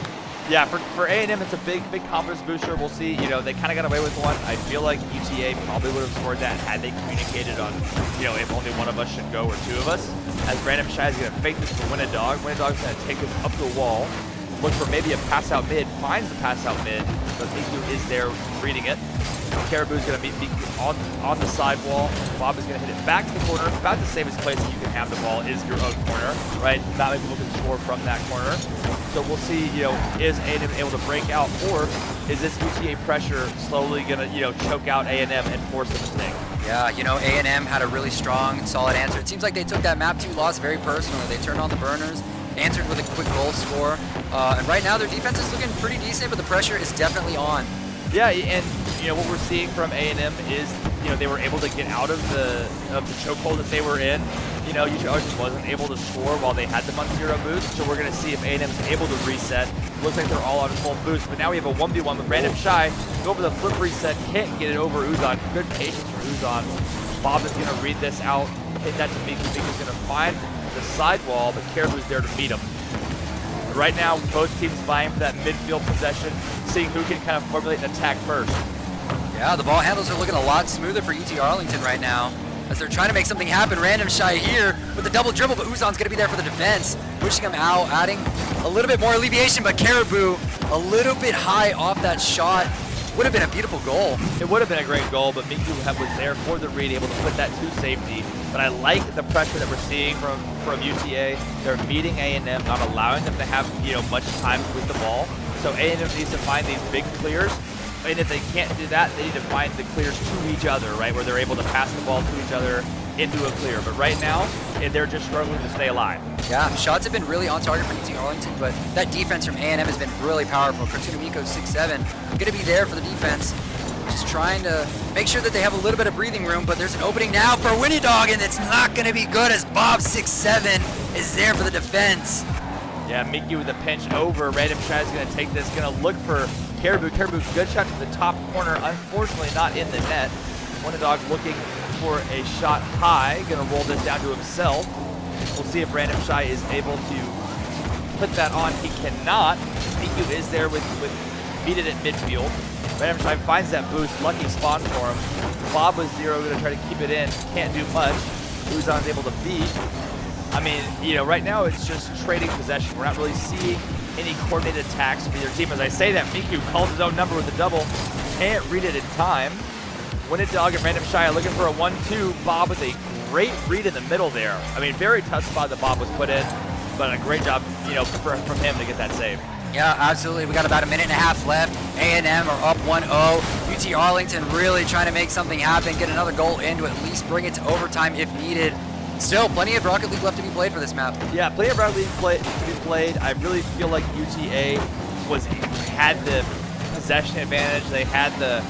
Yeah, for A&M, it's a big confidence booster. We'll see. They kind of got away with one. I feel like UTA probably would have scored that had they communicated on, if only one of us should go or 2 of us. As Random Shy is going to fake this for Winnendog. Winnendog's going to take this up the wall, look for maybe a pass out mid, finds the pass out mid, but Miku is there reading it. Caribou's going to meet Miku on the sidewall. Bob is going to hit it back to the corner. About the safest place that you can have the ball is your own corner, right? Not many people can score from that corner. So we'll see, is A&M able to break out, or is this UTA pressure slowly going to, choke out A&M and force a mistake? Yeah, A&M had a really strong and solid answer. It seems like they took that map 2 loss very personally. They turned on the burners, answered with a quick goal score, and right now their defense is looking pretty decent, but the pressure is definitely on. Yeah, and what we're seeing from A&M is they were able to get out of the chokehold that they were in. UTA Arlington wasn't able to score while they had them on 0 boost, so we're going to see if A&M is able to reset. Looks like they're all on full boost, but now we have a 1v1 with Random Shy. Go for the flip reset, can't get it over Uzon. Good patience for Uzon. Bob is going to read this out, hit that to Miku. Miku's going to find the sidewall, but Caribou's there to meet him. Right now, both teams vying for that midfield possession, seeing who can kind of formulate an attack first. Yeah, the ball handles are looking a lot smoother for UT Arlington right now, as they're trying to make something happen. Random Shy here with the double dribble, but Uzon's going to be there for the defense, pushing him out, adding a little bit more alleviation, but Caribou a little bit high off that shot. Would have been a beautiful goal. It would have been a great goal, but Miku was there for the read, able to put that to safety. But I like the pressure that we're seeing from UTA. They're meeting A&M, not allowing them to have much time with the ball. So A&M needs to find these big clears. And if they can't do that, they need to find the clears to each other, right, where they're able to pass the ball to each other into a clear. But right now, they're just struggling to stay alive. Yeah, shots have been really on target for UT Arlington, but that defense from A&M has been really powerful. Cartoon Miko 6'7", going to be there for the defense. just trying to make sure that they have a little bit of breathing room, but there's an opening now for Winnidog, and it's not going to be good as Bob 6'7" is there for the defense. Yeah, Miku with a pinch over. Random Shy is going to take this, going to look for Caribou. Caribou, good shot to the top corner, unfortunately not in the net. Winnidog looking for a shot high, going to roll this down to himself. We'll see if Random Shy is able to put that on. He cannot. Miku is there with beat it at midfield. Random Shy finds that boost. Lucky spawn for him. Bob was 0, going to try to keep it in. Can't do much. Uzan is able to beat. I mean, right now it's just trading possession. We're not really seeing any coordinated attacks from either team. As I say that, Miku calls his own number with a double. Can't read it in time. Winnidog and Random Shy are looking for a 1-2. Bob with a great read in the middle there. I mean, very tough spot that Bob was put in, but a great job, from him to get that save. Yeah, absolutely. We got about a minute and a half left. A&M are up 1-0. UT Arlington really trying to make something happen, get another goal in to at least bring it to overtime if needed. Still, plenty of Rocket League left to be played for this map. Yeah, plenty of Rocket League to be played. I really feel like UTA had the possession advantage. They had the,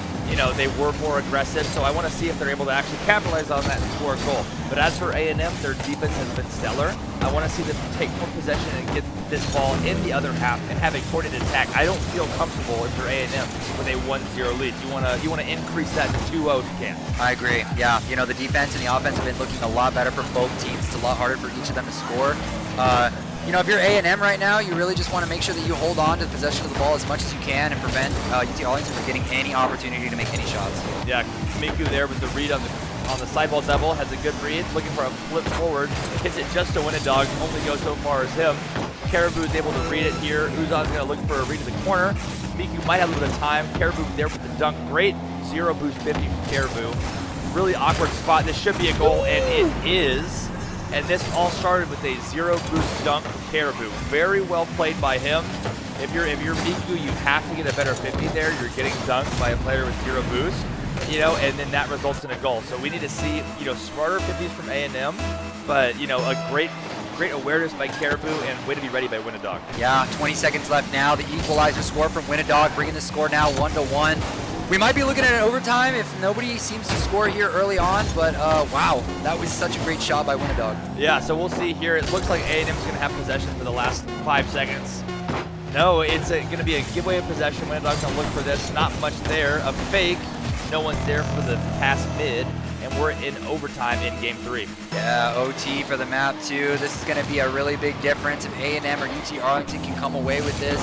they were more aggressive. So I want to see if they're able to actually capitalize on that and score a goal. But as for A&M, their defense has been stellar. I want to see them take more possession and get this ball in the other half and have a coordinated attack. I don't feel comfortable if you're A&M with a 1-0 lead. You want to increase that to 2-0 if you can. I agree. Yeah, the defense and the offense have been looking a lot better for both teams. It's a lot harder for each of them to score. If you're A&M right now, you really just want to make sure that you hold on to the possession of the ball as much as you can and prevent UT Arlington from getting any opportunity to make any shots. Yeah, Miku there with the read on the sideball double, has a good read, looking for a flip forward, hits it just to Winnidog, only goes so far as him. Caribou is able to read it here. Uzan's going to look for a read to the corner. Miku might have a little bit of time. Caribou there with the dunk. Great 0 boost 50 from Caribou. Really awkward spot. This should be a goal, and it is. And this all started with a 0 boost dunk from Caribou. Very well played by him. If you're Miku, you have to get a better 50 there. You're getting dunked by a player with 0 boost, and then that results in a goal. So we need to see, smarter 50s from A&M, but, a great awareness by Caribou and way to be ready by Winnidog. Yeah, 20 seconds left now. The equalizer score from Winnidog, bringing the score now 1-1. We might be looking at an overtime if nobody seems to score here early on, but wow, that was such a great shot by Winnidog. Yeah, so we'll see here. It looks like A&M's going to have possession for the last 5 seconds. No, it's going to be a giveaway of possession. Winnidog's going to look for this. Not much there. A fake. No one's there for the pass mid, and we're in overtime in Game 3. Yeah, OT for the map too. This is going to be a really big difference if A&M or UT Arlington can come away with this.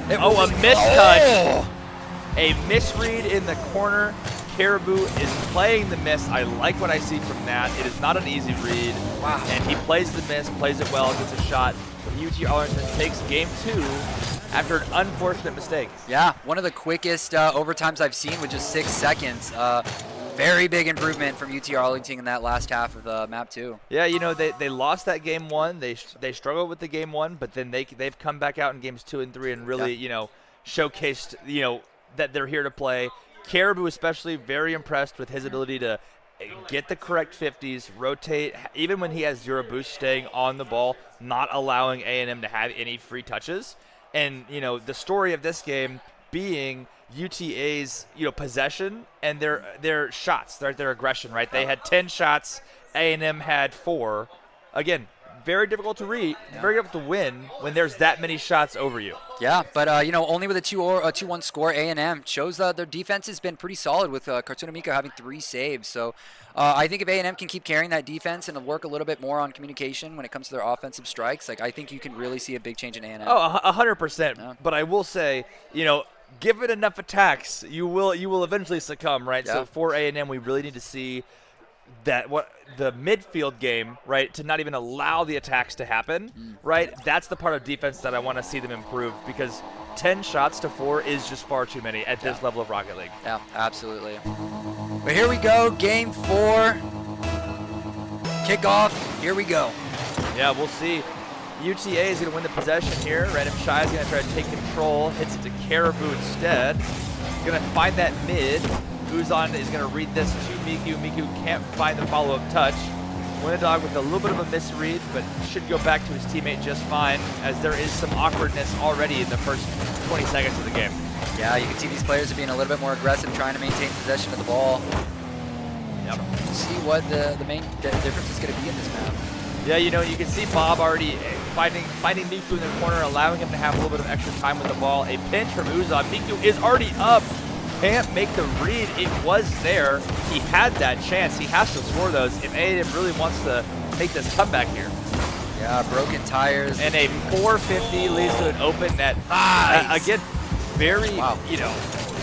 A mistouch. A misread in the corner. Caribou is playing the miss. I like what I see from that. It is not an easy read. Wow. And he plays the miss, plays it well, gets a shot. UT Arlington takes Game 2 after an unfortunate mistake. Yeah, one of the quickest overtimes I've seen with just 6 seconds. Very big improvement from UT Arlington in that last half of map 2. Yeah, they lost that Game 1. They struggled with the Game 1, but then they've come back out in Games 2 and 3 and really, showcased, that they're here to play. Caribou especially very impressed with his ability to get the correct 50s, rotate, even when he has 0 boost, staying on the ball, not allowing A&M to have any free touches. And, the story of this game being UTA's, possession and their shots, their aggression, right? They had 10 shots, A&M had 4. Again, very difficult to read, very difficult to win when there's that many shots over you. Yeah, but only with a 2-1 score, A&M shows their defense has been pretty solid with Cartuna Miko having 3 saves. So I think if A&M can keep carrying that defense and work a little bit more on communication when it comes to their offensive strikes, I think you can really see a big change in A&M. Oh, 100%. Yeah. But I will say, give it enough attacks, you will eventually succumb, right? Yeah. So for A&M, we really need to see that the midfield game, right, to not even allow the attacks to happen, right? That's the part of defense that I want to see them improve, because 10 shots to 4 is just far too many at this level of Rocket League. Yeah, absolutely. But here we go, Game 4. Kickoff, here we go. Yeah, we'll see. UTA is going to win the possession here. Random Shy is going to try to take control, hits it to Caribou instead. Going to find that mid. Uzan is going to read this to Miku. Miku can't find the follow-up touch. Winnidog with a little bit of a misread, but should go back to his teammate just fine, as there is some awkwardness already in the first 20 seconds of the game. Yeah, you can see these players are being a little bit more aggressive, trying to maintain possession of the ball. Yep. See what the main difference is going to be in this map. Yeah, you know, you can see Bob already finding Miku in the corner, allowing him to have a little bit of extra time with the ball. A pinch from Uzon. Miku is already up. Can't make the read. It was there. He had that chance. He has to score those if A&M really wants to make this comeback here. Yeah, broken tires. And a 450 leads to an open net. Nice. Again, very, you know,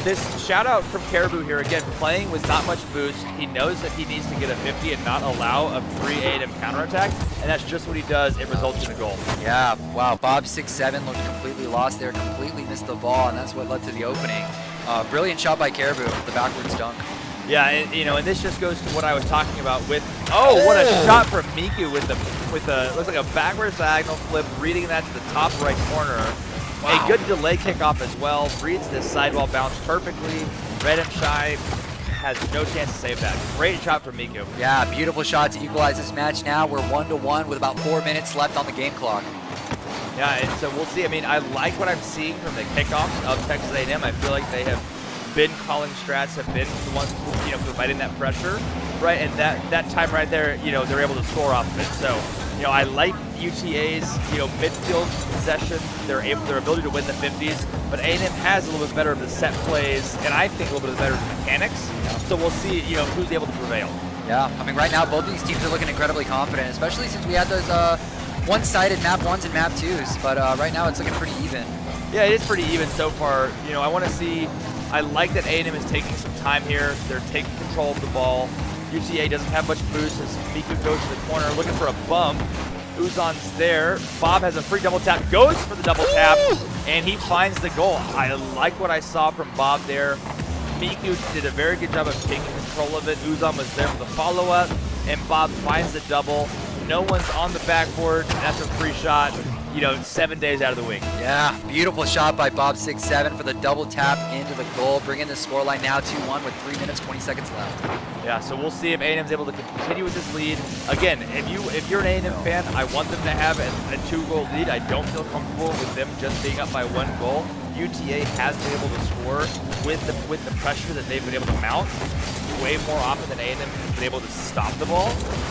this shout out from Caribou here. Again, playing with not much boost. He knows that he needs to get a 50 and not allow a free A&M counterattack. And that's just what he does. It results in a goal. Yeah, wow. Bob 6'7" looked completely lost there, completely missed the ball, and that's what led to the opening. Brilliant shot by Caribou, the backwards dunk. Yeah, and, you know, and this just goes to what I was talking about with. Oh, what a shot from Miku with the looks like a backwards diagonal flip, reading that to the top right corner. Wow. A good delay kickoff as well. Reads this sidewall bounce perfectly. Red and Shy has no chance to save that. Great shot from Miku. Yeah, beautiful shot to equalize this match. Now we're 1-1 with about 4 minutes left on the game clock. Yeah, and so we'll see. I mean, I like what I'm seeing from the kickoffs of Texas A&M. I feel like they have been calling strats, have been the ones, you know, providing that pressure, right? And that time right there, you know, they're able to score off of it. So, you know, I like UTA's, you know, midfield possession, their ability to win the 50s, but A&M has a little bit better of the set plays, and I think a little bit better of the mechanics. So we'll see, you know, who's able to prevail. Yeah, I mean, right now both of these teams are looking incredibly confident, especially since we had those one-sided map 1s and map 2s, but right now it's looking pretty even. Yeah, it is pretty even so far. You know, I want to see. I like that A&M is taking some time here. They're taking control of the ball. UTA doesn't have much boost as Miku goes to the corner looking for a bump. Uzon's there. Bob has a free double tap, goes for the double tap, and he finds the goal. I like what I saw from Bob there. Miku did a very good job of taking control of it. Uzon was there for the follow-up, and Bob finds the double. No one's on the backboard. That's a free shot. You know, 7 days out of the week. Yeah, beautiful shot by Bob 6'7" for the double tap into the goal, bringing the scoreline now 2-1 with 3 minutes, 20 seconds left. Yeah, so we'll see if A&M's able to continue with this lead. Again, if you're an A&M fan, I want them to have a 2-goal lead. I don't feel comfortable with them just being up by 1 goal. UTA has been able to score with the pressure that they've been able to mount way more often than A&M has been able to stop the ball.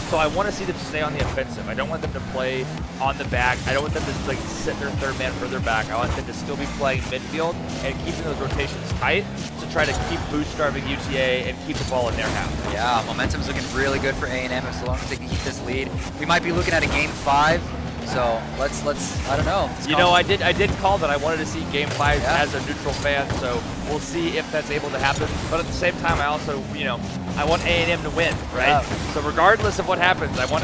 So I want to see them stay on the offensive. I don't want them to play on the back. I don't want them to like sit their third man further back. I want them to still be playing midfield and keeping those rotations tight to try to keep boost starving UTA and keep the ball in their half. Yeah, momentum's looking really good for A&M as long as they can keep this lead. We might be looking at a game 5. So let's I don't know. You know, I did call that I wanted to see Game 5 as a neutral fan, so we'll see if that's able to happen. But at the same time, I also, you know, I want A&M to win, right? Yeah. So regardless of what happens, I want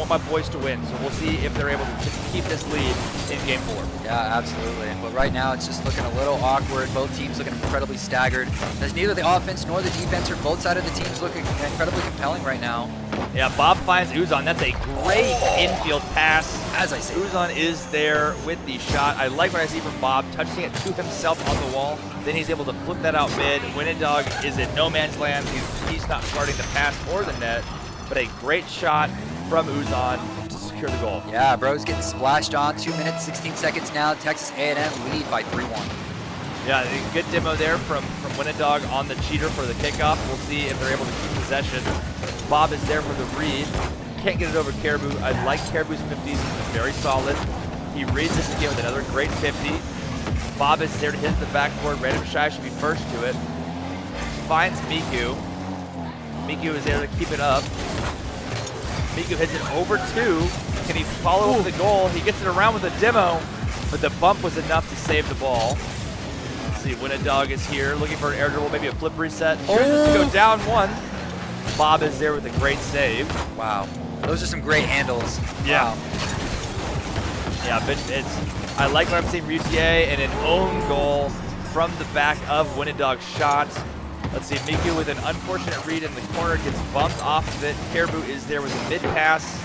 my boys to win. So we'll see if they're able to keep this lead in Game 4. Yeah, absolutely. But right now, it's just looking a little awkward. Both teams looking incredibly staggered. There's neither the offense nor the defense, or both sides of the teams looking incredibly compelling right now. Yeah, Bob finds Uzon. That's a great infield pass. As I say, Uzon is there with the shot. I like what I see from Bob, touching it to himself on the wall. Then he's able to flip that out mid. Winnendog is in no man's land. He's not starting the pass or the net, but a great shot from Uzon to secure the goal. Yeah, bro's getting splashed on. 2 minutes, 16 seconds now. Texas A&M lead by 3-1. Yeah, a good demo there from Winnendog on the cheater for the kickoff. We'll see if they're able to keep possession. Bob is there for the read. Can't get it over Caribou. I like Caribou's 50s. Very solid. He reads this again with another great 50. Bob is there to hit the backboard. Random Shy should be first to it. Finds Miku. Miku is there to keep it up. Miku hits it over 2. Can he follow up the goal? He gets it around with a demo, but the bump was enough to save the ball. Let's see, Winnendog is here looking for an air dribble, maybe a flip reset. Chooses to go down 1. Bob is there with a great save. Wow. Those are some great handles. Yeah. Wow. Yeah, but I like what I'm seeing from UTA, and an own goal from the back of Winnendog's shot. Let's see, Miku with an unfortunate read in the corner gets bumped off of it. Caribou is there with a mid pass.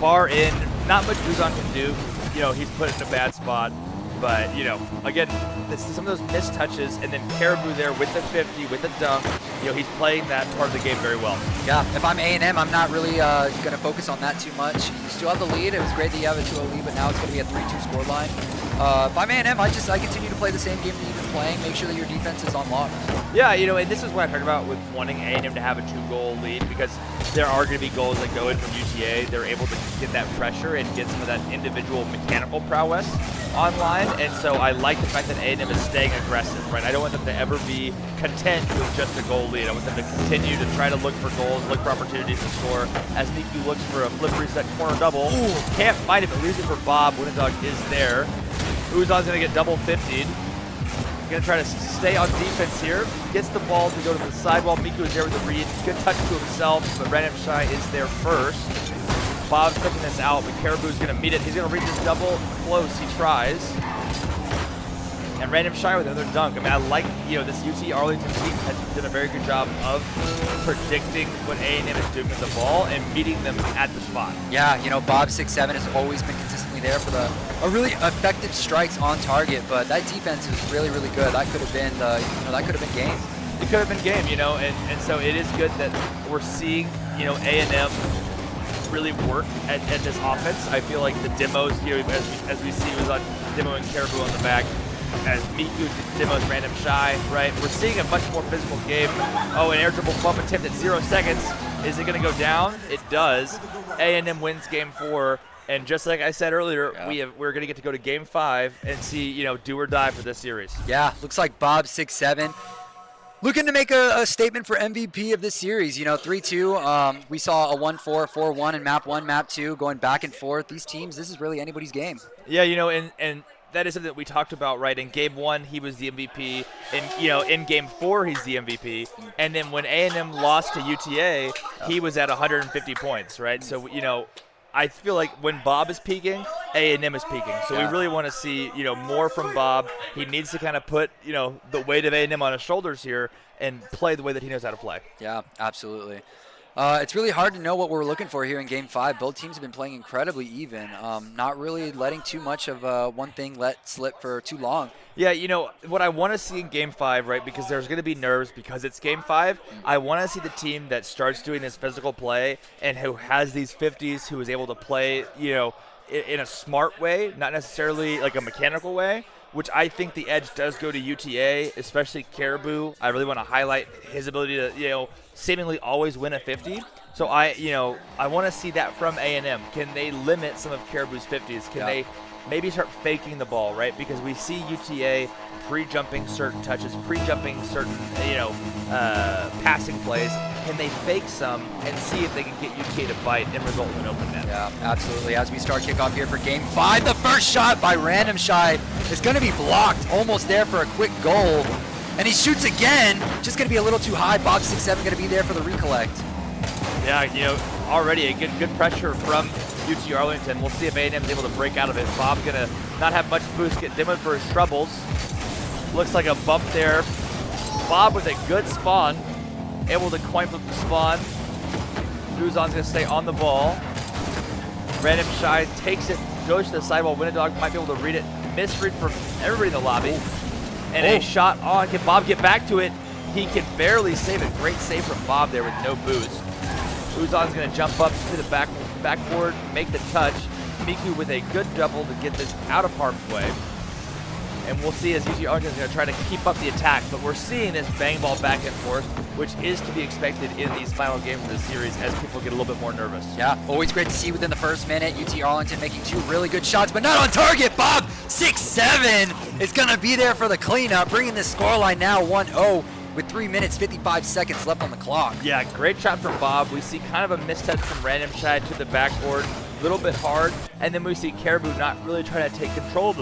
Bar in. Not much Uzon can do. You know, he's put in a bad spot. But, you know, again, some of those missed touches, and then Caribou there with the 50, with the dunk. You know, he's playing that part of the game very well. Yeah, if I'm A&M, I'm not really going to focus on that too much. You still have the lead. It was great that you have a 2-0 lead, but now it's going to be a 3-2 score line. If I'm A&M, I continue to play the same game that you've been playing. Make sure that your defense is on lock. Yeah, you know, and this is what I talked about with wanting A&M to have a 2-goal lead, because there are going to be goals that go in from UTA. They're able to get that pressure and get some of that individual mechanical prowess online, and so I like the fact that A&M is staying aggressive, right? I don't want them to ever be content with just a goal lead. I want them to continue to try to look for goals, look for opportunities to score. As Miku looks for a flip reset corner double, can't find it, but leaves it for Bob. Winnendog is there. Uzan's going to get double 50'd. Going to try to stay on defense here. Gets the ball to go to the side while Miku is there with the read. Good touch to himself, but Random Shy is there first. Bob's picking this out, but Caribou's going to meet it. He's going to read this double. Close, he tries. And Random Shy with another dunk. I mean, I like, you know, this UT Arlington team has done a very good job of predicting what A&M is doing with the ball and meeting them at the spot. Yeah, you know, Bob 6'7" has always been consistently there for a really effective strikes on target, but that defense is really, really good. That could have been that could have been game. It could have been game, you know, and so it is good that we're seeing, you know, A&M really work at this offense. I feel like the demos, you know, as we see was on Demo and Caribou on the back, as Miku demos Random Shy, right? We're seeing a much more physical game. Oh, an air dribble bump attempt at 0 seconds. Is it going to go down? It does. A&M wins game 4. And just like I said earlier, we're going to get to go to game 5 and see, you know, do or die for this series. Yeah, looks like Bob 6'7" looking to make a statement for MVP of this series. You know, 3-2. We saw a 1-4, 4-1 in map 1, map 2, going back and forth. These teams, this is really anybody's game. Yeah, you know, and that is something that we talked about, right? In game 1, he was the MVP. In game 4, he's the MVP. And then when A&M lost to UTA, he was at 150 points, right? So, you know, I feel like when Bob is peaking, A&M is peaking. So we really want to see, you know, more from Bob. He needs to kind of put, you know, the weight of A&M on his shoulders here and play the way that he knows how to play. Yeah, absolutely. It's really hard to know what we're looking for here in Game 5. Both teams have been playing incredibly even, not really letting too much of one thing let slip for too long. Yeah, you know, what I want to see in Game 5, right, because there's going to be nerves because it's Game 5, I want to see the team that starts doing this physical play and who has these 50s, who is able to play, you know, in a smart way, not necessarily like a mechanical way, which I think the edge does go to UTA, especially Caribou. I really want to highlight his ability to, you know, seemingly always win a 50. So I want to see that from A&M. Can they limit some of Caribou's 50s? Can they maybe start faking the ball, right? Because we see UTA pre-jumping certain touches, pre-jumping certain, you know, passing plays. Can they fake some and see if they can get UTA to bite and result in an open net? Yeah, absolutely. As we start kickoff here for Game 5, the first shot by Random Shy is going to be blocked, almost there for a quick goal. And he shoots again, just going to be a little too high. Bob 6'7" going to be there for the recollect. Yeah, you know, already a good pressure from UT Arlington. We'll see if A&M is able to break out of it. Bob's going to not have much boost, get demoed for his troubles. Looks like a bump there. Bob with a good spawn, able to coin flip the spawn. Uzan's going to stay on the ball. Random Shy takes it, goes to the sidewall. Winnendog might be able to read it. Misread from everybody in the lobby. And a shot on. Can Bob get back to it? He can barely save it. Great save from Bob there with no boost. Uzan's going to jump up to the backboard, make the touch. Miku with a good double to get this out of harm's way. And we'll see as UT Arlington is going to try to keep up the attack. But we're seeing this bang ball back and forth, which is to be expected in these final games of the series as people get a little bit more nervous. Yeah, always great to see within the first minute. UT Arlington making 2 really good shots, but not on target. Bob 6'7" is going to be there for the cleanup, bringing this scoreline now 1-0 with 3 minutes, 55 seconds left on the clock. Yeah, great shot from Bob. We see kind of a mistouch from Random Shy to the backboard, a little bit hard, and then we see Caribou not really trying to take control of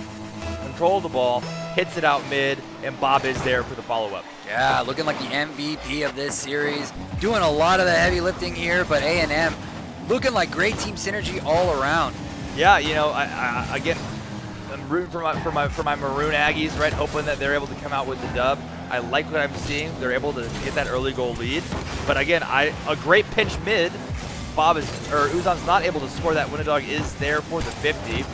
the ball, hits it out mid, and Bob is there for the follow-up. Yeah, looking like the MVP of this series, doing a lot of the heavy lifting here, but A&M looking like great team synergy all around. Yeah, you know, again, I'm rooting for my Maroon Aggies, right? Hoping that they're able to come out with the dub. I like what I'm seeing. They're able to get that early goal lead. But again, a great pinch mid. Uzan's not able to score that. Winnendog is there for the 50.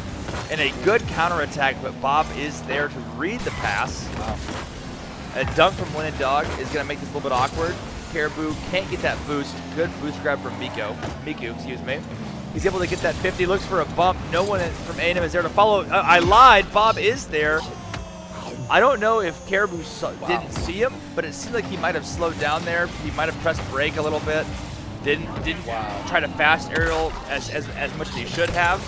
and a good counterattack, but Bob is there to read the pass. A dunk from Win and Dog is going to make this a little bit awkward. Caribou can't get that boost. Good boost grab from Miku, excuse me. He's able to get that 50, looks for a bump. No one from A&M is there to follow. I lied, Bob is there. I don't know if Caribou didn't see him, but it seemed like he might have slowed down there. He might have pressed brake a little bit. Didn't try to fast aerial as much as he should have.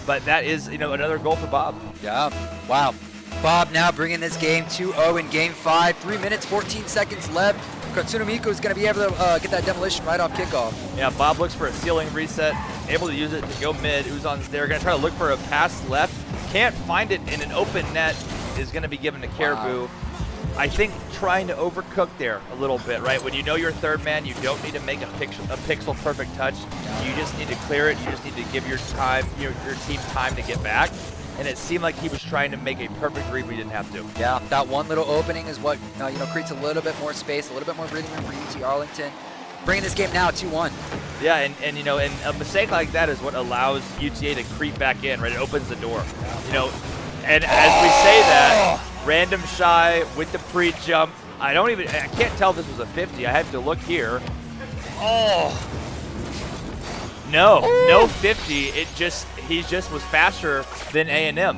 But that is, another goal for Bob. Yeah. Wow. Bob now bringing this game 2-0 in Game 5. 3 minutes, 14 seconds left. Katsunamiku is going to be able to get that demolition right off kickoff. Yeah, Bob looks for a ceiling reset, able to use it to go mid. Uzan's there, going to try to look for a pass left. Can't find it in an open net, is going to be given to Caribou. Wow. I think trying to overcook there a little bit, right? When you know you're third man, you don't need to make a pixel perfect touch. You just need to clear it. You just need to give your team time to get back. And it seemed like he was trying to make a perfect read, but he didn't have to. Yeah, that one little opening is what creates a little bit more space, a little bit more breathing room for UT Arlington. Bringing this game now 2-1. Yeah, and a mistake like that is what allows UTA to creep back in, right? It opens the door. And as we say that, random shy with the pre-jump. I can't tell if this was a 50. I have to look here. No 50. He just was faster than A&M,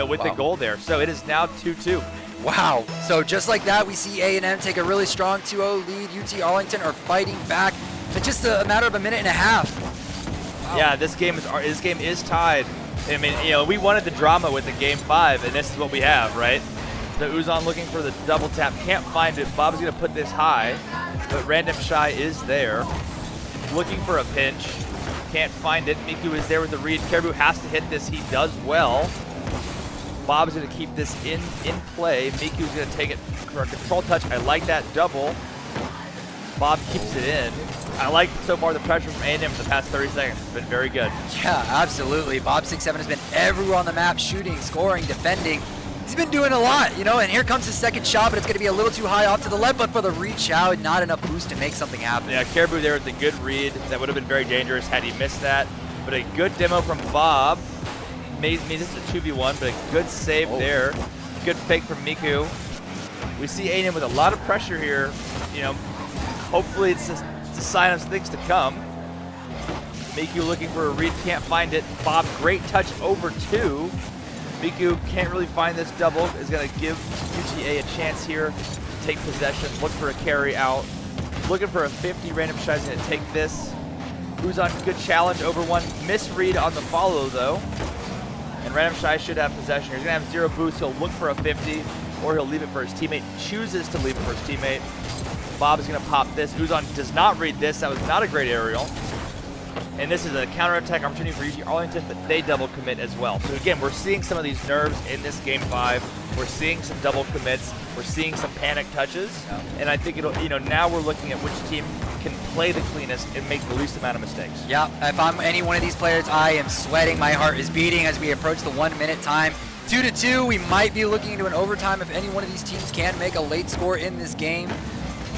with the goal there. So it is now 2-2. Wow. So just like that, we see A&M take a really strong 2-0 lead. UT Arlington are fighting back. It's just a matter of a minute and a half. Wow. Yeah, this game is tied. I mean, we wanted the drama with the Game 5, and this is what we have, right? The Uzan looking for the double tap, can't find it. Bob's going to put this high, but Random Shy is there. Looking for a pinch, can't find it. Miku is there with the read. Caribou has to hit this. He does well. Bob's going to keep this in play. Miku's going to take it for a control touch. I like that double. Bob keeps it in. I like so far the pressure from A&M for the past 30 seconds. It's been very good. Yeah, absolutely. Bob 6'7" has been everywhere on the map, shooting, scoring, defending. He's been doing a lot, and here comes his second shot, but it's going to be a little too high off to the left, but for the reach out, not enough boost to make something happen. Yeah, Caribou there with the good read. That would have been very dangerous had he missed that. But a good demo from Bob. Means it's a 2v1, but a good save there. Good fake from Miku. We see A&M with a lot of pressure here. Hopefully it's a sign of things to come. Miku looking for a read, can't find it. Bob, great touch over two. Miku can't really find this double. Is going to give UTA a chance here to take possession. Look for a carry out. Looking for a 50. Random Shy's going to take this. Uzan, good challenge over one. Misread on the follow though. And Random Shy should have possession. He's going to have 0 boost. He'll look for a 50, or he'll leave it for his teammate. Chooses to leave it for his teammate. Bob is going to pop this. Uzan does not read this. That was not a great aerial. And this is a counterattack opportunity for UT Arlington, but they double commit as well. So again, we're seeing some of these nerves in this Game 5. We're seeing some double commits. We're seeing some panic touches. And I think it'll, now we're looking at which team can play the cleanest and make the least amount of mistakes. Yeah, if I'm any one of these players, I am sweating. My heart is beating as we approach the 1 minute time. 2-2, we might be looking into an overtime if any one of these teams can make a late score in this game.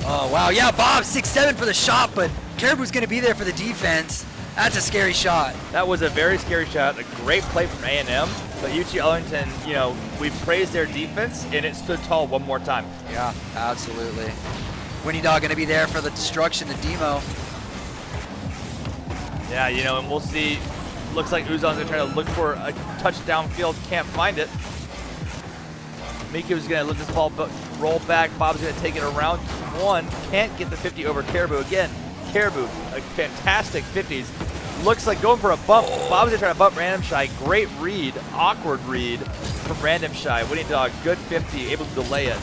Oh, wow. Yeah, Bob, 6'7" for the shot, but Caribou's going to be there for the defense. That's a scary shot. That was a very scary shot. A great play from A&M. But UT Arlington, we praised their defense, and it stood tall one more time. Yeah, absolutely. Winnie Dog going to be there for the destruction, the demo. Yeah, and we'll see. Looks like Uzan's going to try to look for a touchdown field. Can't find it. Miku's going to let this ball roll back. Bob's going to take it around one. Can't get the 50 over Caribou. Again, Caribou, a fantastic 50s. Looks like going for a bump. Bob's going to try to bump Random Shy. Great read, awkward read from Random Shy. Winnie Dog, good 50, able to delay it.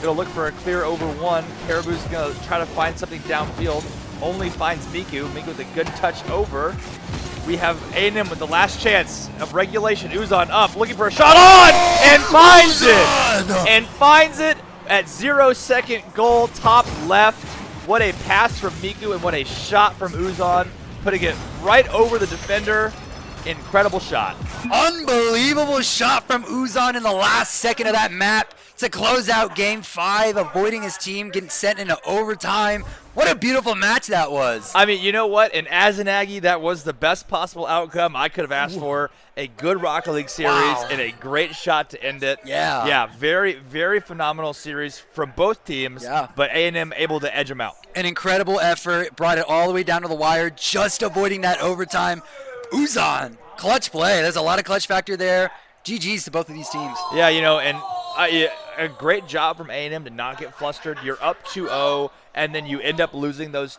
Going to look for a clear over one. Caribou's going to try to find something downfield. Only finds Miku. Miku with a good touch over. We have A&M with the last chance of regulation. Uzan up, looking for a shot on, and finds it! And finds it at 0-second goal, top left. What a pass from Miku and what a shot from Uzan, putting it right over the defender. Incredible shot. Unbelievable shot from Uzan in the last second of that map to close out Game 5, avoiding his team getting sent into overtime. What a beautiful match that was. I mean, you know what? And as an Aggie, that was the best possible outcome I could have asked for. A good Rocket League series and a great shot to end it. Yeah. Yeah, very, very phenomenal series from both teams. Yeah. But A&M able to edge them out. An incredible effort. Brought it all the way down to the wire, just avoiding that overtime. Uzan, clutch play. There's a lot of clutch factor there. GG's to both of these teams. Yeah, and a great job from A&M to not get flustered. You're up 2-0, and then you end up losing those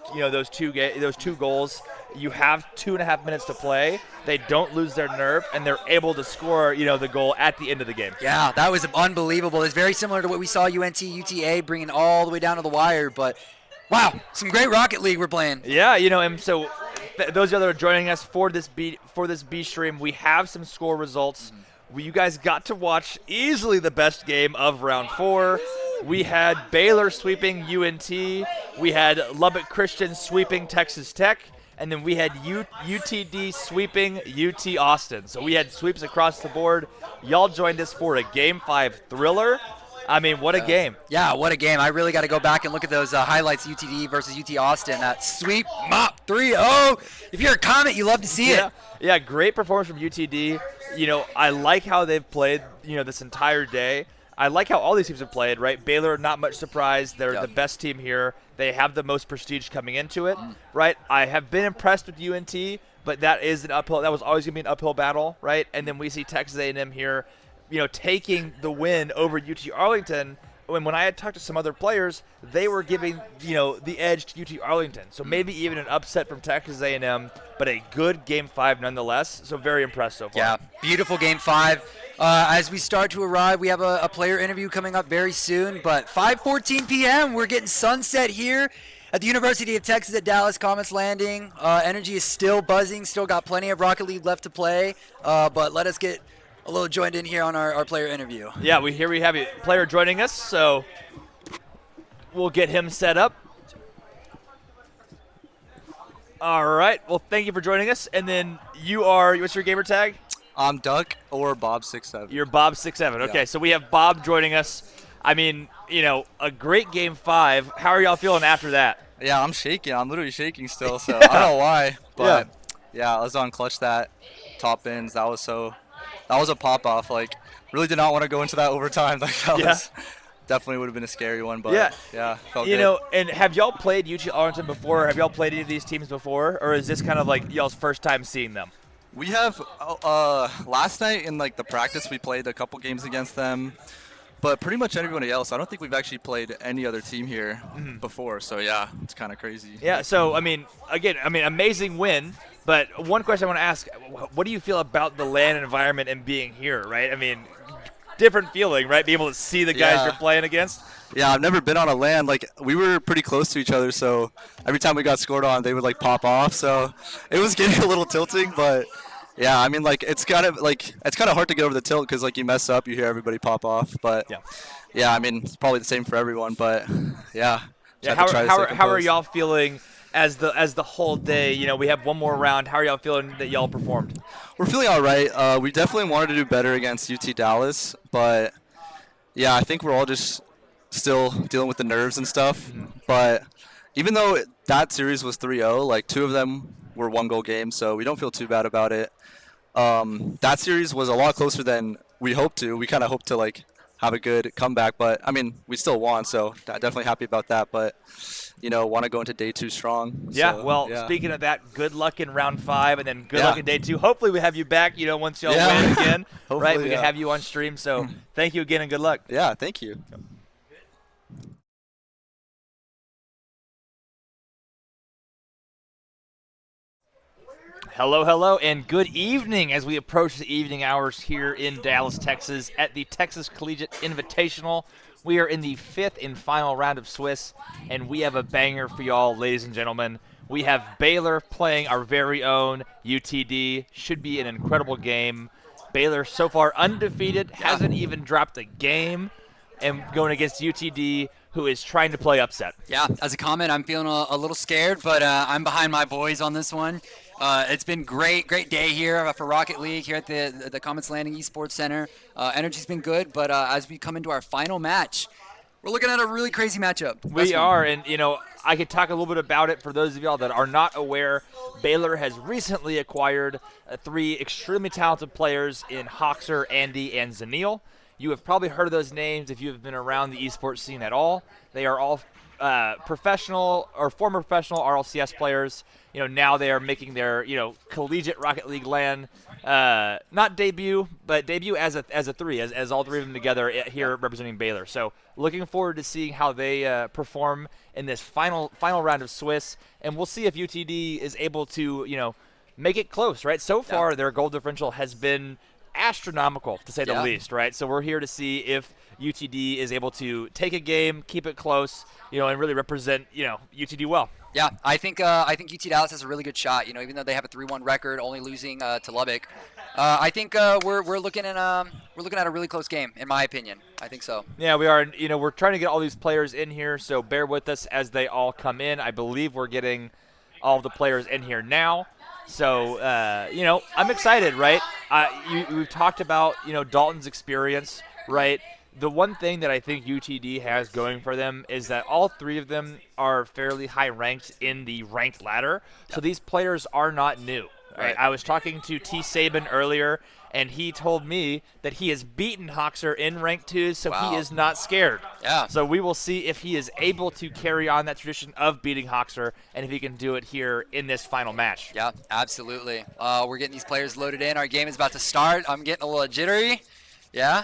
two goals. You have 2.5 minutes to play. They don't lose their nerve, and they're able to score, the goal at the end of the game. Yeah, that was unbelievable. It's very similar to what we saw UNT, UTA bringing all the way down to the wire. But wow, some great Rocket League we're playing. Yeah, and so those that are joining us for this B stream, we have some score results. You guys got to watch easily the best game of round 4. We had Baylor sweeping UNT. We had Lubbock Christian sweeping Texas Tech. And then we had UTD sweeping UT Austin. So we had sweeps across the board. Y'all joined us for a Game 5 thriller. I mean, what a game. Yeah, what a game. I really got to go back and look at those highlights, UTD versus UT Austin. That sweep, mop, 3-0. If you're a Comet, you love to see it. Yeah, great performance from UTD. I like how they've played, this entire day. I like how all these teams have played, right? Baylor, not much surprise. They're the best team here. They have the most prestige coming into it, right? I have been impressed with UNT, but that is an uphill. That was always going to be an uphill battle, right? And then we see Texas A&M here, taking the win over UT Arlington. When I had talked to some other players, they were giving, the edge to UT Arlington. So maybe even an upset from Texas A&M, but a good Game 5 nonetheless. So very impressed so far. Yeah, beautiful Game 5. As we start to arrive, we have a player interview coming up very soon. But 5:14 p.m., we're getting sunset here at the University of Texas at Dallas Comets Landing. Energy is still buzzing, still got plenty of Rocket League left to play. But let us get a little joined in here on our player interview. Yeah, we have a player joining us, so we'll get him set up. All right. Well, thank you for joining us. And then what's your gamer tag? I'm Duck or Bob67. You're Bob67. Okay, Yeah. so we have Bob joining us. I mean, a great Game 5. How are y'all feeling after that? Yeah, I'm shaking. I'm literally shaking still, so I don't know why. But yeah, I was on clutch that top ends. That was a pop off. Like, really did not want to go into that overtime. Like, that was definitely would have been a scary one. But yeah, felt good. And have y'all played UT Arlington before? Have y'all played any of these teams before, or is this kind of like y'all's first time seeing them? We have last night in like the practice we played a couple games against them, but pretty much everybody else. I don't think we've actually played any other team here before. So yeah, it's kind of crazy. Yeah. So amazing win. But one question I want to ask: what do you feel about the LAN environment and being here? Right. I mean, different feeling, right? Being able to see the guys you're playing against. Yeah, I've never been on a LAN. Like, we were pretty close to each other, so every time we got scored on, they would, like, pop off. So it was getting a little tilting, but, yeah, I mean, like, it's kind of hard to get over the tilt because, like, you mess up, you hear everybody pop off. But, yeah, I mean, it's probably the same for everyone, but, yeah. How are y'all feeling as the whole day? We have one more round. How are y'all feeling that y'all performed? We're feeling all right. We definitely wanted to do better against UT Dallas, but, yeah, I think we're all just still dealing with the nerves and stuff. But even though that series was 3-0, like 2 of them were 1-goal games, so we don't feel too bad about it. That series was a lot closer than we hoped to. We kind of hoped to like have a good comeback, but I mean, we still won, so definitely happy about that. But want to go into day 2 strong. Yeah, speaking of that, good luck in round 5, and then good luck in day 2. Hopefully we have you back, once y'all win again, right? We can have you on stream, so thank you again and good luck. Yeah, thank you. Hello, and good evening as we approach the evening hours here in Dallas, Texas at the Texas Collegiate Invitational. We are in the 5th and final round of Swiss, and we have a banger for y'all, ladies and gentlemen. We have Baylor playing our very own UTD. Should be an incredible game. Baylor so far undefeated, hasn't even dropped a game, and going against UTD, who is trying to play upset. Yeah, as a comment, I'm feeling a little scared, but I'm behind my boys on this one. It's been great day here for Rocket League here at the Comets Landing Esports Center. Energy's been good, but as we come into our final match, we're looking at a really crazy matchup. We are, and I could talk a little bit about it for those of y'all that are not aware. Baylor has recently acquired 3 extremely talented players in Hoxer, Andy, and Zanil. You have probably heard of those names if you have been around the esports scene at all. They are all professional or former professional RLCS players. Now they are making their collegiate Rocket League LAN not debut, but debut as a 3, as all 3 of them together here representing Baylor. So looking forward to seeing how they perform in this final round of Swiss, and we'll see if UTD is able to make it close. Right, so far their goal differential has been astronomical, to say the least, right? So we're here to see if UTD is able to take a game, keep it close, and really represent, UTD well. Yeah, I think UT Dallas has a really good shot. Even though they have a 3-1 record, only losing to Lubbock, I think we're looking at a really close game, in my opinion. I think so. Yeah, we are. We're trying to get all these players in here, so bear with us as they all come in. I believe we're getting all of the players in here now. So, I'm excited, right? We've talked about, Dalton's experience, right? The one thing that I think UTD has going for them is that all 3 of them are fairly high ranked in the ranked ladder. So these players are not new. Right? I was talking to T. Saban earlier, and he told me that he has beaten Hoxer in rank 2, so he is not scared. Yeah. So we will see if he is able to carry on that tradition of beating Hoxer, and if he can do it here in this final match. Yeah, absolutely. We're getting these players loaded in. Our game is about to start. I'm getting a little jittery. Yeah.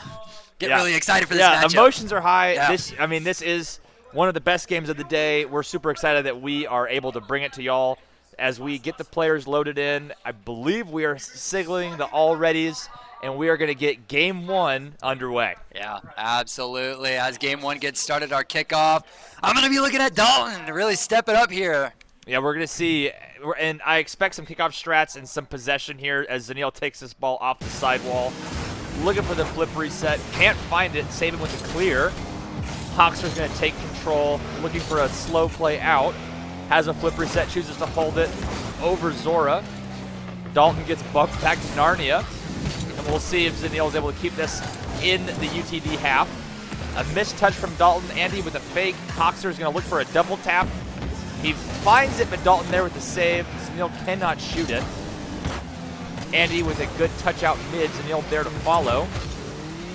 Getting really excited for this matchup. Yeah, emotions are high. Yeah. This is one of the best games of the day. We're super excited that we are able to bring it to y'all as we get the players loaded in. I believe we are signaling the all-readies, and we are going to get Game 1 underway. Yeah, absolutely. As Game 1 gets started, our kickoff, I'm going to be looking at Dalton to really step it up here. Yeah, we're going to see, and I expect some kickoff strats and some possession here as Zanil takes this ball off the sidewall. Looking for the flip reset, can't find it, save it with a clear. Hoxer's going to take control, looking for a slow play out. Has a flip reset, chooses to hold it over Zora. Dalton gets bumped back to Narnia, and we'll see if Zanil is able to keep this in the UTD half. A missed touch from Dalton. Andy with a fake. Hoxer is going to look for a double tap. He finds it, but Dalton there with the save. Zanil cannot shoot it. Andy with a good touch out mid. Zanil there to follow.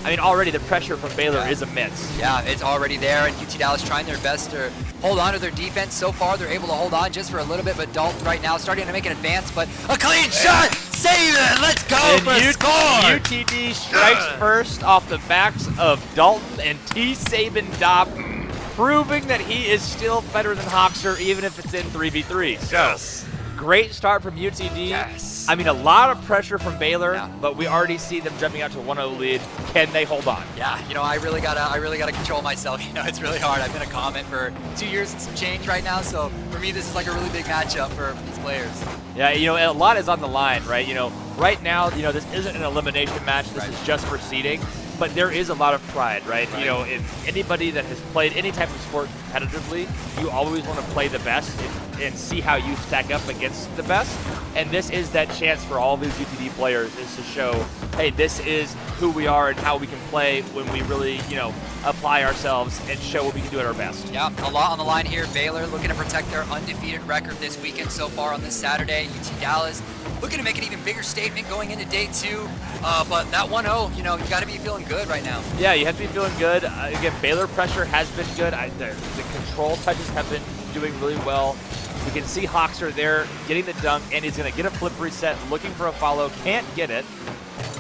Already the pressure from Baylor is immense. Yeah, it's already there, and UT Dallas trying their best to hold on to their defense. So far, they're able to hold on just for a little bit, but Dalton right now starting to make an advance, but a clean shot! Save it! Let's go for a score! UTD strikes first off the backs of Dalton and T. Saban Dopp, proving that he is still better than Hoxer, even if it's in 3v3. So, great start from UTD. Yes. A lot of pressure from Baylor, but we already see them jumping out to a 1-0 lead. Can they hold on? Yeah, I really gotta control myself. It's really hard. I've been a Comet for 2 years and some change right now, so for me this is like a really big matchup for these players. Yeah, a lot is on the line, right? Right now, this isn't an elimination match. This is just for seeding. But there is a lot of pride, right? In anybody that has played any type of sport competitively, you always want to play the best and see how you stack up against the best. And this is that chance for all these UTD players is to show, hey, this is who we are and how we can play when we really, apply ourselves and show what we can do at our best. Yeah, a lot on the line here. Baylor looking to protect their undefeated record this weekend so far on this Saturday. UT Dallas looking to make an even bigger statement going into day 2. But that 1-0, you got to be feeling good right now. Yeah, you have to be feeling good. Again, Baylor pressure has been good. The control touches have been doing really well. We can see Hoxer there getting the dunk, and he's going to get a flip reset, looking for a follow, can't get it.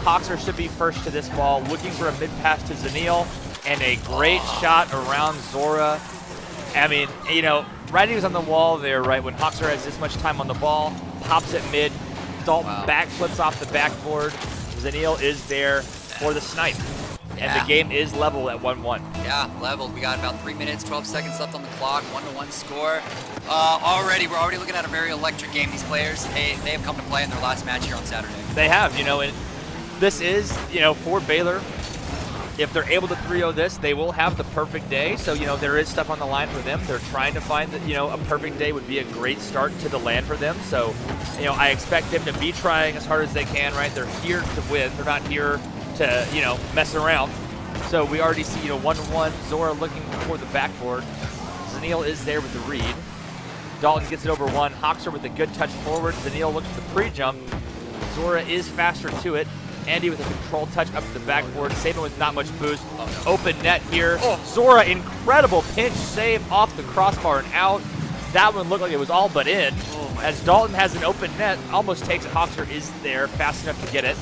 Hoxer should be first to this ball, looking for a mid-pass to Zanil, and a great shot around Zora. Writing was on the wall there, right, when Hoxer has this much time on the ball, pops it mid, Dalton backflips off the backboard. Zanil is there for the snipe. And the game is level at 1-1. Yeah, leveled. We got about 3 minutes, 12 seconds left on the clock, 1-1 score. We're already looking at a very electric game. These players, they have come to play in their last match here on Saturday. They have, and this is, for Baylor, if they're able to 3-0 this, they will have the perfect day. So, there is stuff on the line for them. They're trying to find that, a perfect day would be a great start to the LAN for them. So, I expect them to be trying as hard as they can, right? They're here to win. They're not here to, mess around. So we already see, 1-1, Zora looking for the backboard. Zanil is there with the read. Dalton gets it over one. Hoxer with a good touch forward. Zanil looks for the pre-jump. Zora is faster to it. Andy with a control touch up to the backboard. Saban with not much boost. Open net here. Zora, incredible pinch save off the crossbar and out. That one looked like it was all but in. As Dalton has an open net, almost takes it. Hoxer is there, fast enough to get it.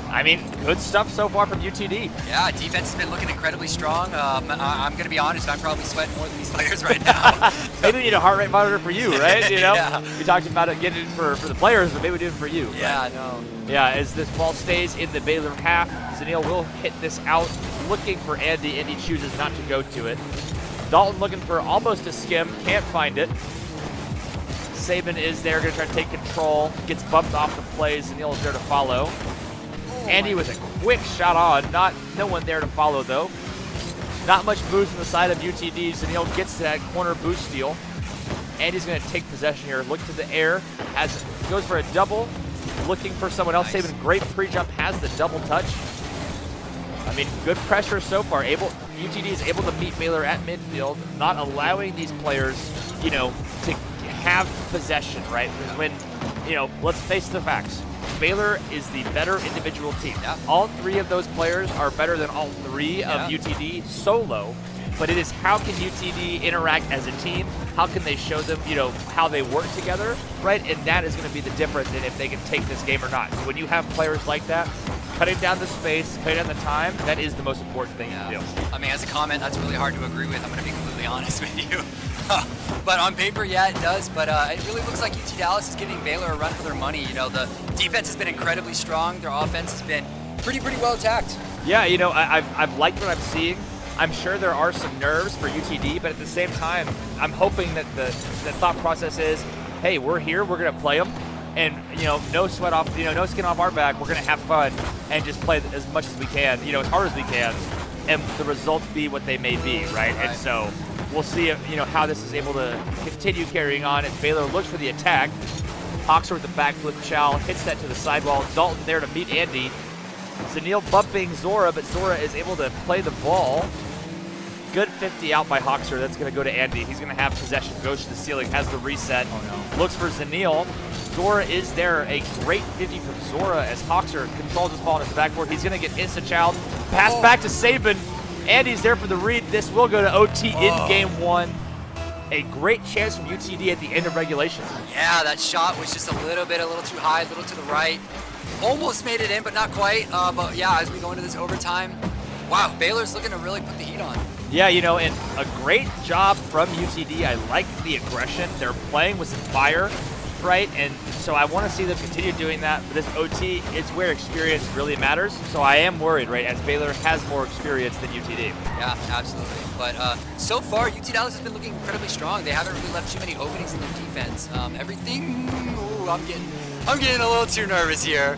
I mean, good stuff so far from UTD. Yeah, defense has been looking incredibly strong. I'm going to be honest, I'm probably sweating more than these players right now. Maybe we need a heart rate monitor for you, right? You know, Yeah. we talked about it getting it for the players, but maybe we do it for you. Yeah, I know. Yeah, as this ball stays in the Baylor half, Zanil will hit this out, looking for Andy. Andy chooses not to go to it. Dalton looking for almost a skim, can't find it. Saban is there, going to try to take control, gets bumped off the play. Zanil is there to follow. Andy with a quick shot on, no one there to follow though. Not much boost on the side of UTD. Zanil gets to that corner boost steal. Andy's going to take possession here, look to the air, goes for a double, looking for someone else. Nice. Saban, great pre-jump, has the double touch. I mean, good pressure so far. UTD is able to meet Baylor at midfield, not allowing these players, to have possession, right? Because when, let's face the facts. Baylor is the better individual team. Yeah. All three of those players are better than all three of UTD solo, but it is how can UTD interact as a team? How can they show them, how they work together, right? And that is going to be the difference in if they can take this game or not. So when you have players like that, cutting down the space, cutting down the time, that is the most important thing to do. I mean, as a comment, that's really hard to agree with. I'm going to be completely honest with you. But on paper, yeah, it does. But it really looks like UT Dallas is giving Baylor a run for their money. The defense has been incredibly strong. Their offense has been pretty well attacked. Yeah, I've liked what I'm seeing. I'm sure there are some nerves for UTD, but at the same time, I'm hoping that the thought process is, hey, we're here, we're going to play them, and no sweat off, no skin off our back. We're going to have fun and just play as much as we can, as hard as we can, and the results be what they may be, right? And so we'll see if, how this is able to continue carrying on as Baylor looks for the attack. Hoxer with the backflip chow, hits that to the sidewall. Dalton there to meet Andy. Zanil bumping Zora, but Zora is able to play the ball. Good 50 out by Hoxer. That's going to go to Andy. He's going to have possession, goes to the ceiling, has the reset. Looks for Zanil. Zora is there. A great 50 from Zora as Hoxer controls his ball on his backboard. He's going to get insta-child. Pass back to Saban. Andy's there for the read. This will go to OT in game one. A great chance from UTD at the end of regulation. Yeah, that shot was just a little too high, a little to the right. Almost made it in, but not quite. But yeah, as we go into this overtime, wow, Baylor's looking to really put the heat on. Yeah, and a great job from UTD. I like the aggression. They're playing with some fire, right? And so I want to see them continue doing that. But this OT is where experience really matters. So I am worried, right, as Baylor has more experience than UTD. Yeah, absolutely. But so far, UT Dallas has been looking incredibly strong. They haven't really left too many openings in their defense. Everything. Ooh, I'm getting a little too nervous here.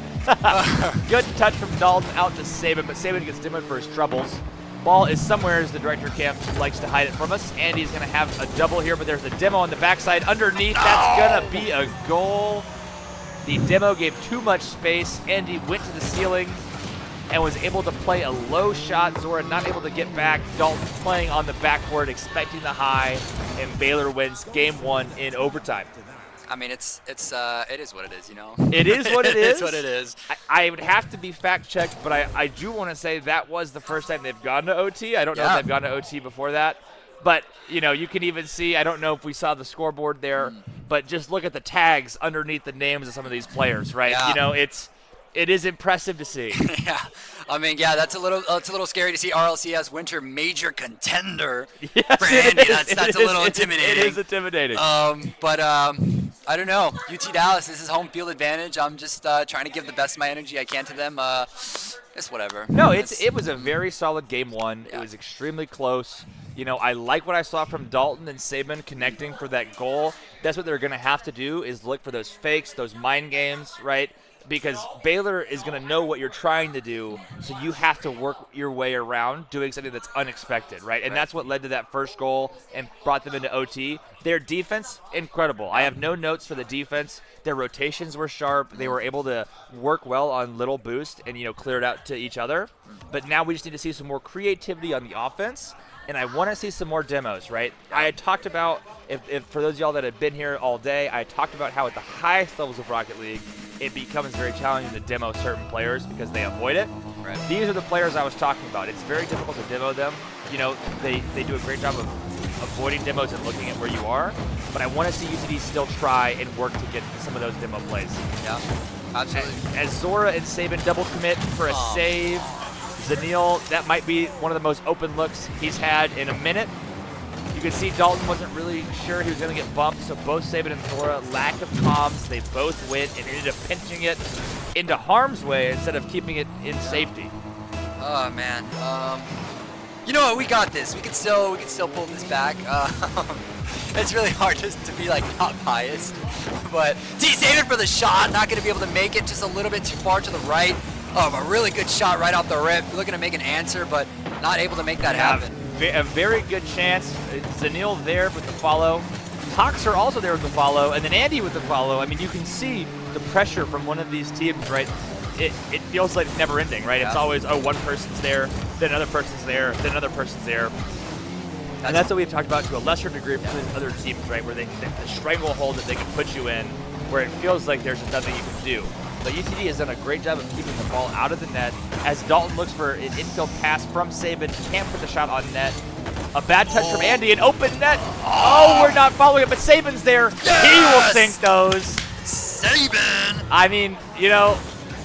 Good touch from Dalton out to Saban, but Saban gets demoed for his troubles. Ball is somewhere as the director camp likes to hide it from us. Andy's going to have a double here, but there's a demo on the backside underneath. That's going to be a goal. The demo gave too much space. Andy went to the ceiling and was able to play a low shot. Zora not able to get back. Dalton playing on the backboard, expecting the high, and Baylor wins game one in overtime. I mean, it is what it is, It is what it is. It's what it is. I would have to be fact-checked, but I do want to say that was the first time they've gone to OT. I don't know if they've gone to OT before that. But, you can even see, I don't know if we saw the scoreboard there, but just look at the tags underneath the names of some of these players, right? Yeah. It is impressive to see. Yeah, I mean, yeah, it's a little scary to see RLC as winter major contender Yes, for it Andy. is. That's a little intimidating. It is intimidating. But I don't know. UT Dallas, this is home field advantage. I'm just trying to give the best of my energy I can to them. It's whatever. No, it was a very solid game one. Yeah. It was extremely close. I like what I saw from Dalton and Saban connecting for that goal. That's what they're going to have to do is look for those fakes, those mind games, right? Because Baylor is going to know what you're trying to do, so you have to work your way around doing something that's unexpected, right? And that's what led to that first goal and brought them into OT. Their defense, incredible. I have no notes for the defense. Their rotations were sharp. They were able to work well on little boost and, clear it out to each other. But now we just need to see some more creativity on the offense and I want to see some more demos, right? I had talked about, if for those of y'all that have been here all day, I talked about how at the highest levels of Rocket League, it becomes very challenging to demo certain players because they avoid it. Right. These are the players I was talking about. It's very difficult to demo them. You know, they do a great job of avoiding demos and looking at where you are, but I want to see UTD still try and work to get some of those demo plays. Yeah, absolutely. As Zora and Saban double commit for a save, Zanil, that might be one of the most open looks he's had in a minute. You can see Dalton wasn't really sure he was going to get bumped, so both Saban and Zora, lack of comms, they both went and ended up pinching it into harm's way instead of keeping it in safety. Oh man, you know what? We got this. We can still pull this back. It's really hard just to be like not biased, but T-Saban for the shot, not going to be able to make it, just a little bit too far to the right. A really good shot right off the rip. Looking to make an answer, but not able to make that happen. A very good chance. Zanil there with the follow. Hoxer also there with the follow, and then Andy with the follow. I mean, you can see the pressure from one of these teams, right? It feels like it's never ending, right? Yeah. It's always, oh, one person's there, then another person's there, then another person's there. And that's what we've talked about to a lesser degree for these other teams, right? Where the stranglehold that they can put you in, where it feels like there's just nothing you can do. But UTD has done a great job of keeping the ball out of the net. As Dalton looks for an infield pass from Saban, can't put the shot on net. A bad touch from Andy, an open net. Oh, we're not following it, but Saban's there. Yes! He will sink those. Saban! I mean, you know,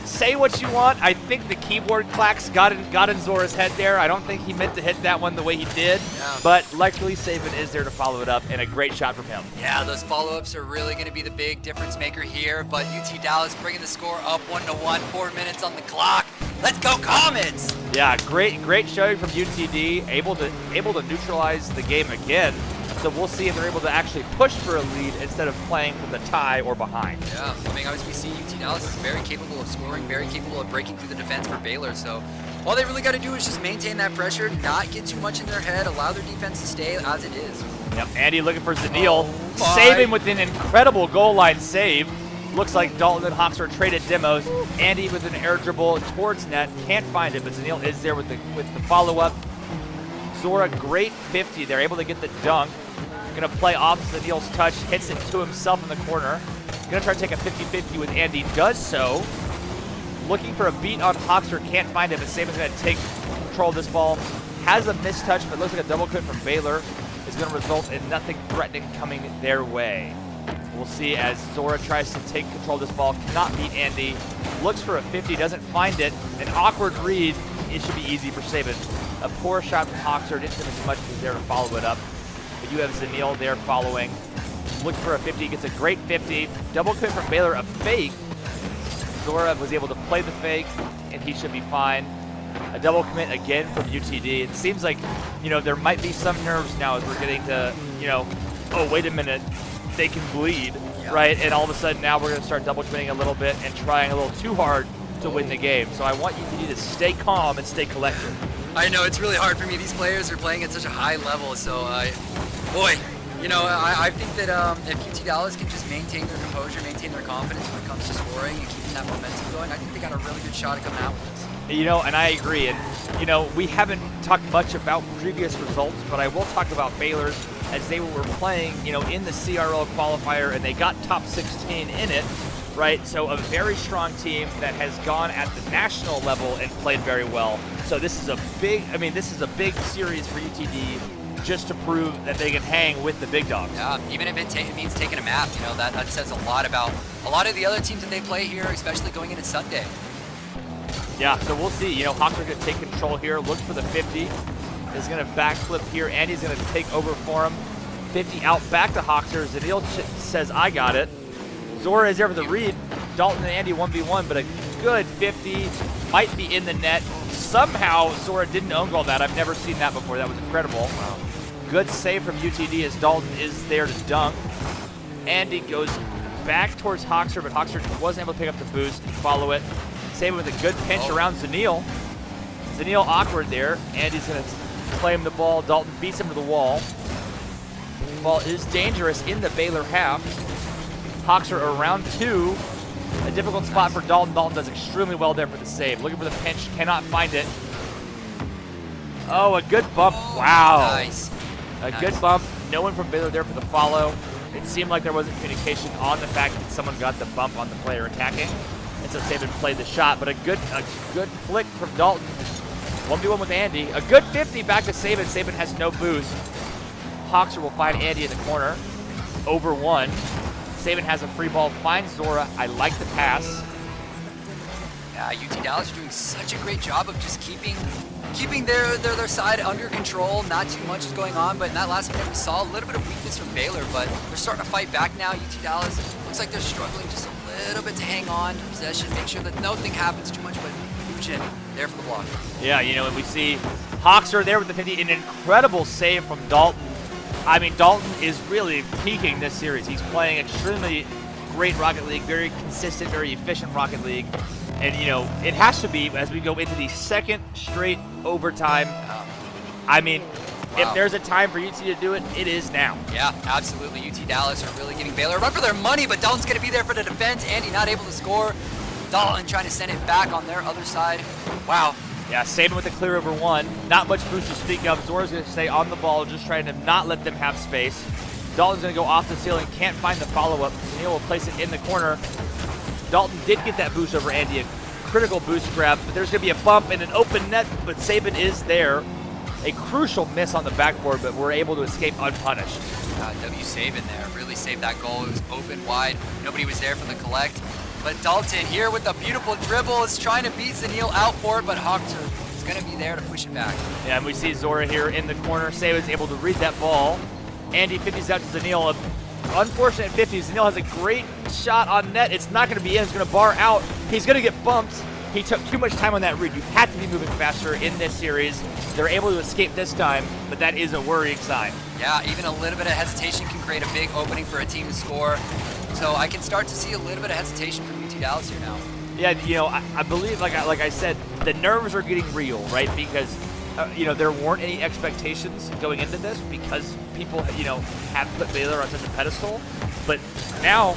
say what you want. I think the keyboard clacks got in Zora's head there. I don't think he meant to hit that one the way he did. Yeah. But luckily, Saban is there to follow it up, and a great shot from him. Yeah, those follow-ups are really going to be the big difference maker here. But UT Dallas bringing the score up 1-1, 4 minutes on the clock. Let's go Comets! Yeah, great showing from UTD, able to neutralize the game again. So we'll see if they're able to actually push for a lead instead of playing from the tie or behind. Yeah, I mean, obviously we see UT Dallas is very capable of scoring, very capable of breaking through the defense for Baylor. So all they really got to do is just maintain that pressure, not get too much in their head, allow their defense to stay as it is. Yep, Andy looking for Zanil, saving with an incredible goal line save. Looks like Dalton and Hoxer traded demos. Andy with an air dribble towards net, can't find it, but Zanil is there with the follow-up. Zora, great 50. They're able to get the dunk. Gonna play off Zanil's touch, hits it to himself in the corner. Gonna try to take a 50-50 with Andy, does so. Looking for a beat on Hoxer, can't find it, but Saban's gonna take control of this ball. Has a missed touch, but looks like a double clip from Baylor is gonna result in nothing threatening coming their way. We'll see as Zora tries to take control of this ball, cannot beat Andy. Looks for a 50, doesn't find it. An awkward read, it should be easy for Saban. A poor shot from Hoxer, didn't do as much as he's there to follow it up. But you have Zanil there following. Looking for a 50, gets a great 50. Double clip from Baylor, a fake. Zora was able to play the fake, and he should be fine. A double commit again from UTD. It seems like, you know, there might be some nerves now as we're getting to, you know, oh, wait a minute, they can bleed, right? And all of a sudden now we're going to start double committing a little bit and trying a little too hard to win the game. So I want UTD to stay calm and stay collected. I know, it's really hard for me. These players are playing at such a high level, so boy, you know, I think that if UT Dallas can just maintain their composure, maintain their confidence when it comes to scoring and keeping that momentum going, I think they got a really good shot at coming out with this. You know, and I agree. And, you know, we haven't talked much about previous results, but I will talk about Baylor's as they were playing, you know, in the CRL qualifier, and they got top 16 in it, right? So a very strong team that has gone at the national level and played very well. So this is a big, I mean, this is a big series for UTD just to prove that they can hang with the big dogs. Yeah, even if it means taking a map, you know, that says a lot about a lot of the other teams that they play here, especially going into Sunday. Yeah, so we'll see. You know, Hoxer's going to take control here, look for the 50. Is going to backflip here. Andy's going to take over for him. 50 out back to Hoxer. Zanil says, I got it. Zora is there for the read. Dalton and Andy 1v1, but a good 50 might be in the net. Somehow, Zora didn't own goal that. I've never seen that before. That was incredible. Wow. Good save from UTD as Dalton is there to dunk. Andy goes back towards Hoxer, but Hoxer wasn't able to pick up the boost and follow it. Save with a good pinch around Zanil. Zanil awkward there. Andy's going to play him the ball. Dalton beats him to the wall. Ball is dangerous in the Baylor half. Hoxer around 2. A difficult spot for Dalton. Dalton does extremely well there for the save. Looking for the pinch, cannot find it. Oh, a good bump. Wow. Nice. A Nice. good bump. No one from Baylor there for the follow. It seemed like there wasn't communication on the fact that someone got the bump on the player attacking. And so Saban played the shot, but a good flick from Dalton. 1v1 with Andy. A good 50 back to Saban. Saban has no boost. Hoxer will find Andy in the corner. Over one. Saban has a free ball. Finds Zora. I like the pass. Yeah, UT Dallas are doing such a great job of just keeping their side under control. Not too much is going on, but in that last minute we saw a little bit of weakness from Baylor, but they're starting to fight back now. UT Dallas looks like they're struggling just a little bit to hang on to possession, make sure that nothing happens too much, but Nugent there for the block. Yeah, and we see Hoxer there with the 50. An incredible save from Dalton. I mean, Dalton is really peaking this series. He's playing extremely great Rocket League, very consistent, very efficient Rocket League. And, it has to be as we go into the second straight overtime. I mean, if there's a time for UT to do it, it is now. Yeah, absolutely. UT Dallas are really giving Baylor a run for their money, but Dalton's going to be there for the defense. Andy not able to score. Dalton trying to send it back on their other side. Wow. Yeah, Saban with the clear over one. Not much boost to speak of. Zora's going to stay on the ball, just trying to not let them have space. Dalton's going to go off the ceiling, can't find the follow-up. Neil will place it in the corner. Dalton did get that boost over Andy, a critical boost grab, but there's going to be a bump and an open net, but Saban is there. A crucial miss on the backboard, but we're able to escape unpunished. W. Saban there really saved that goal. It was open wide. Nobody was there for the collect. But Dalton here with a beautiful dribble is trying to beat Zanil out for it, but Hoxer is going to be there to push it back. Yeah, and we see Zora here in the corner. Saban's able to read that ball. Andy 50s out to Zanil. Unfortunate 50s. Zanil has a great shot on net. It's not going to be in. It's going to bar out. He's going to get bumped. He took too much time on that read. You have to be moving faster in this series. They're able to escape this time, but that is a worrying sign. Yeah, even a little bit of hesitation can create a big opening for a team to score. So I can start to see a little bit of hesitation from UT Dallas here now. Yeah, I believe, like I said, the nerves are getting real, right? Because, there weren't any expectations going into this because people, have put Baylor on such a pedestal. But now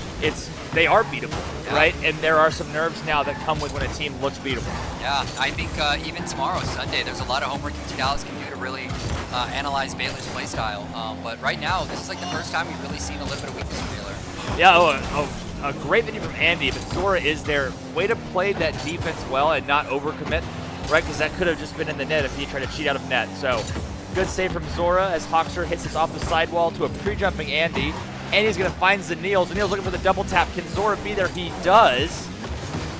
they are beatable, right? And there are some nerves now that come with when a team looks beatable. Yeah, I think even tomorrow, Sunday, there's a lot of homework UT Dallas can do to really analyze Baylor's play style. But right now, this is like the first time we've really seen a little bit of weakness from Baylor. Yeah, a great video from Andy, but Zora is there. Way to play that defense well and not overcommit, right? Because that could have just been in the net if he tried to cheat out of net. So, good save from Zora as Hoxer hits this off the sidewall to a pre-jumping Andy. Andy's going to find Zanil. Zanil's looking for the double tap. Can Zora be there? He does.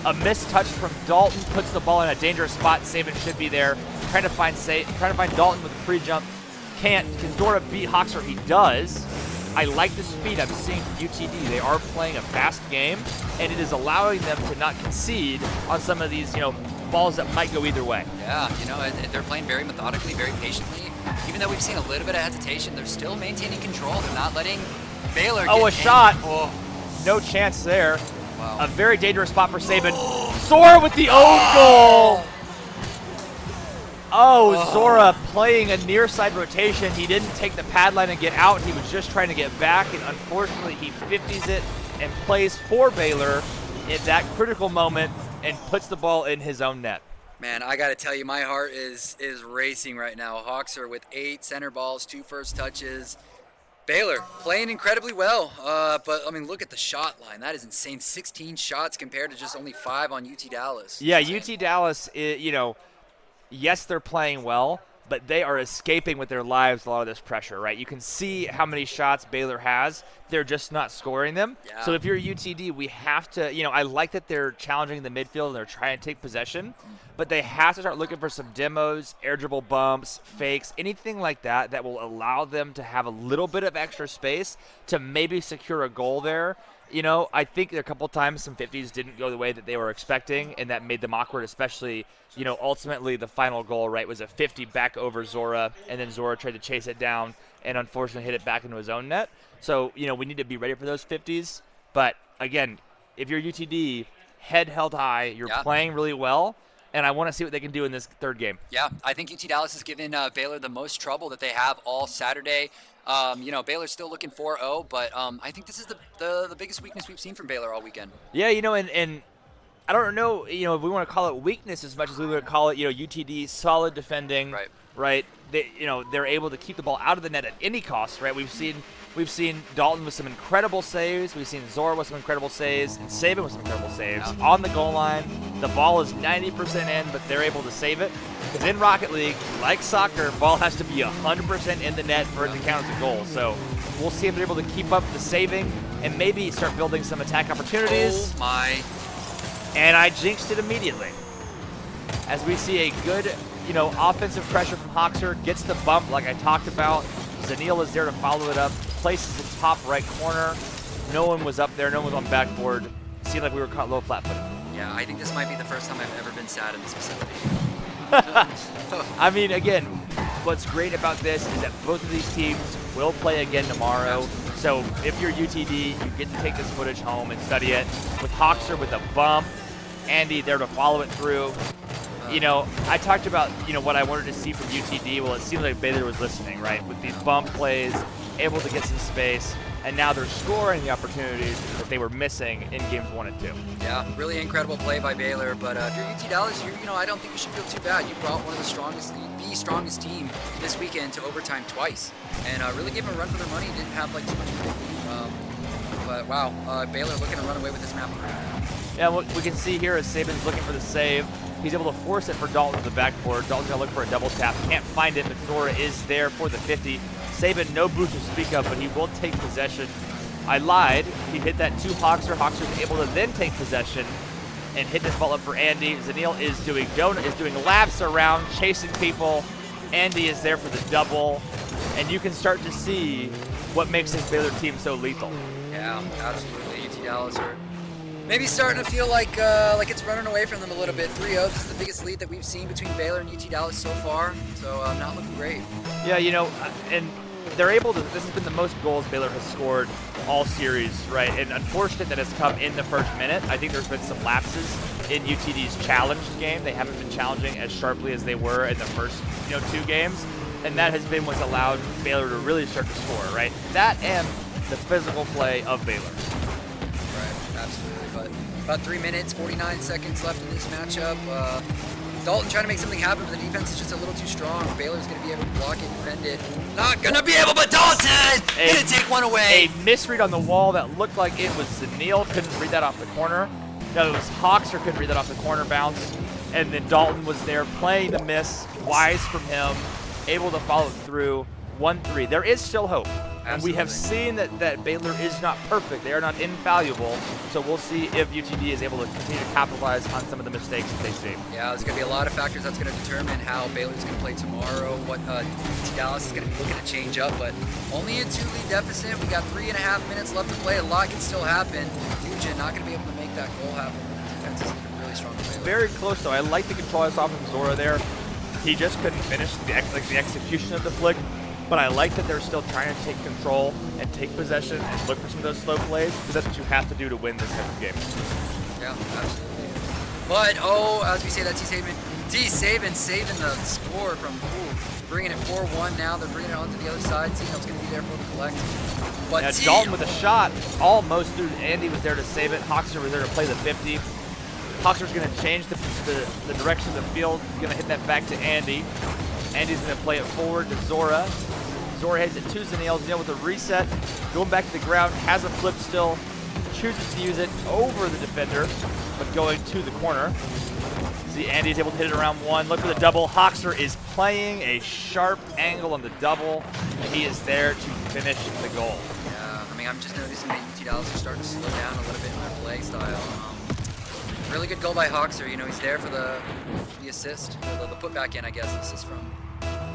A missed touch from Dalton puts the ball in a dangerous spot. Saban should be there. Trying to find Dalton with a pre-jump. Can't. Can Zora beat Hoxer? He does. I like the speed I'm seeing from UTD. They are playing a fast game, and it is allowing them to not concede on some of these, balls that might go either way. Yeah, they're playing very methodically, very patiently. Even though we've seen a little bit of hesitation, they're still maintaining control. They're not letting Baylor get in. Shot. Oh, no chance there. Wow. A very dangerous spot for Saban. Zora with the own goal. Zora playing a near side rotation. He didn't take the pad line and get out. He was just trying to get back, and unfortunately he 50s it and plays for Baylor in that critical moment and puts the ball in his own net. Man, I got to tell you, my heart is racing right now. Hawks are with 8 center balls, 2 first touches. Baylor playing incredibly well, but look at the shot line. That is insane. 16 shots compared to just only 5 on UT Dallas. Yeah, UT Dallas, yes, they're playing well, but they are escaping with their lives a lot of this pressure, right? You can see how many shots Baylor has. They're just not scoring them. Yeah. So if you're UTD, we have to, I like that they're challenging the midfield and they're trying to take possession, but they have to start looking for some demos, air dribble bumps, fakes, anything like that will allow them to have a little bit of extra space to maybe secure a goal there. I think a couple times some 50s didn't go the way that they were expecting, and that made them awkward, especially, ultimately the final goal, right, was a 50 back over Zora, and then Zora tried to chase it down and unfortunately hit it back into his own net. So, we need to be ready for those 50s. But, again, if you're UTD, head held high, you're playing really well, and I want to see what they can do in this third game. Yeah, I think UT Dallas has given Baylor the most trouble that they have all Saturday. Baylor's still looking 4-0, but I think this is the biggest weakness we've seen from Baylor all weekend. Yeah, and I don't know, if we want to call it weakness as much as we would call it, UTD solid defending, right. right? They're able to keep the ball out of the net at any cost, right? We've seen Dalton with some incredible saves. We've seen Zora with some incredible saves, and Saban with some incredible saves. On the goal line, the ball is 90% in, but they're able to save it. Because in Rocket League, like soccer, ball has to be 100% in the net for it to count as a goal. So we'll see if they're able to keep up the saving and maybe start building some attack opportunities. Oh my. And I jinxed it immediately. As we see a good, offensive pressure from Hoxer, gets the bump like I talked about. Zanil is there to follow it up, places the top right corner. No one was up there, no one was on backboard. Seemed like we were caught low flat-footed. Yeah, I think this might be the first time I've ever been sad in this facility. I mean, again, what's great about this is that both of these teams will play again tomorrow. So if you're UTD, you get to take this footage home and study it. With Hoxer with a bump, Andy there to follow it through. I talked about, what I wanted to see from UTD. Well, it seemed like Baylor was listening, right? With these bump plays, able to get some space, and now they're scoring the opportunities that they were missing in games 1 and 2. Yeah, really incredible play by Baylor. But if you're UT Dallas, I don't think you should feel too bad. You brought one of the strongest team this weekend to overtime twice, and really gave them a run for their money. Didn't have too much predicting. But wow, Baylor looking to run away with this map. Yeah, what we can see here is Saban's looking for the save. He's able to force it for Dalton to the backboard. Dalton's going to look for a double tap. Can't find it, but Zora is there for the 50. Saban, no boost to speak of, but he will take possession. I lied. He hit that to Hoxer. Hoxer's able to then take possession and hit this ball up for Andy. Zanil is doing laps around, chasing people. Andy is there for the double. And you can start to see what makes this Baylor team so lethal. Yeah, absolutely. UT Dallas are maybe starting to feel like it's running away from them a little bit. 3-0, this is the biggest lead that we've seen between Baylor and UT Dallas so far, so not looking great. Yeah, and they're able to, this has been the most goals Baylor has scored all series, right? And unfortunate that it's come in the first minute. I think there's been some lapses in UTD's challenge game. They haven't been challenging as sharply as they were in the first 2 games, and that has been what's allowed Baylor to really start to score, right? That and the physical play of Baylor. Right, absolutely. But about 3 minutes, 49 seconds left in this matchup. Dalton trying to make something happen, but the defense is just a little too strong. Baylor's going to be able to block it, defend it. Not going to be able, but Dalton going to take one away. A misread on the wall that looked like it was Zanil. Couldn't read that off the corner. No, it was Hoxer couldn't read that off the corner bounce. And then Dalton was there playing the miss. Wise from him. Able to follow through. 1-3. There is still hope. And we have seen that Baylor is not perfect. They are not infallible. So we'll see if UTD is able to continue to capitalize on some of the mistakes that they see. Yeah, there's going to be a lot of factors that's going to determine how Baylor's going to play tomorrow, what UT Dallas is going to be looking to change up. But only a 2-lead deficit. We got 3.5 minutes left to play. A lot can still happen. Nugent not going to be able to make that goal happen. The defense is really strong for Baylor. Very close, though. I like the control I saw from Zora there. He just couldn't finish the execution of the flick. But I like that they're still trying to take control and take possession and look for some of those slow plays, because that's what you have to do to win this type of game. Yeah, absolutely. But, as we say that, T-Saban saving the score from bringing it 4-1 now. They're bringing it onto the other side. Zeno's going to be there for the collect. But now Dalton with a shot almost through. Andy was there to save it. Hoxer was there to play the 50. Hoxer's going to change the direction of the field. He's going to hit that back to Andy. Andy's going to play it forward to Zora. Zora heads it to Zanil. Zanil with a reset, going back to the ground, has a flip still, chooses to use it over the defender, but going to the corner. See, Andy's able to hit it around 1. Look for the double. Hoxer is playing a sharp angle on the double, and he is there to finish the goal. Yeah, I mean, I'm just noticing that UT Dallas are starting to slow down a little bit in their play style. Really good goal by Hoxer. He's there for the assist, or the put back in, I guess this is from.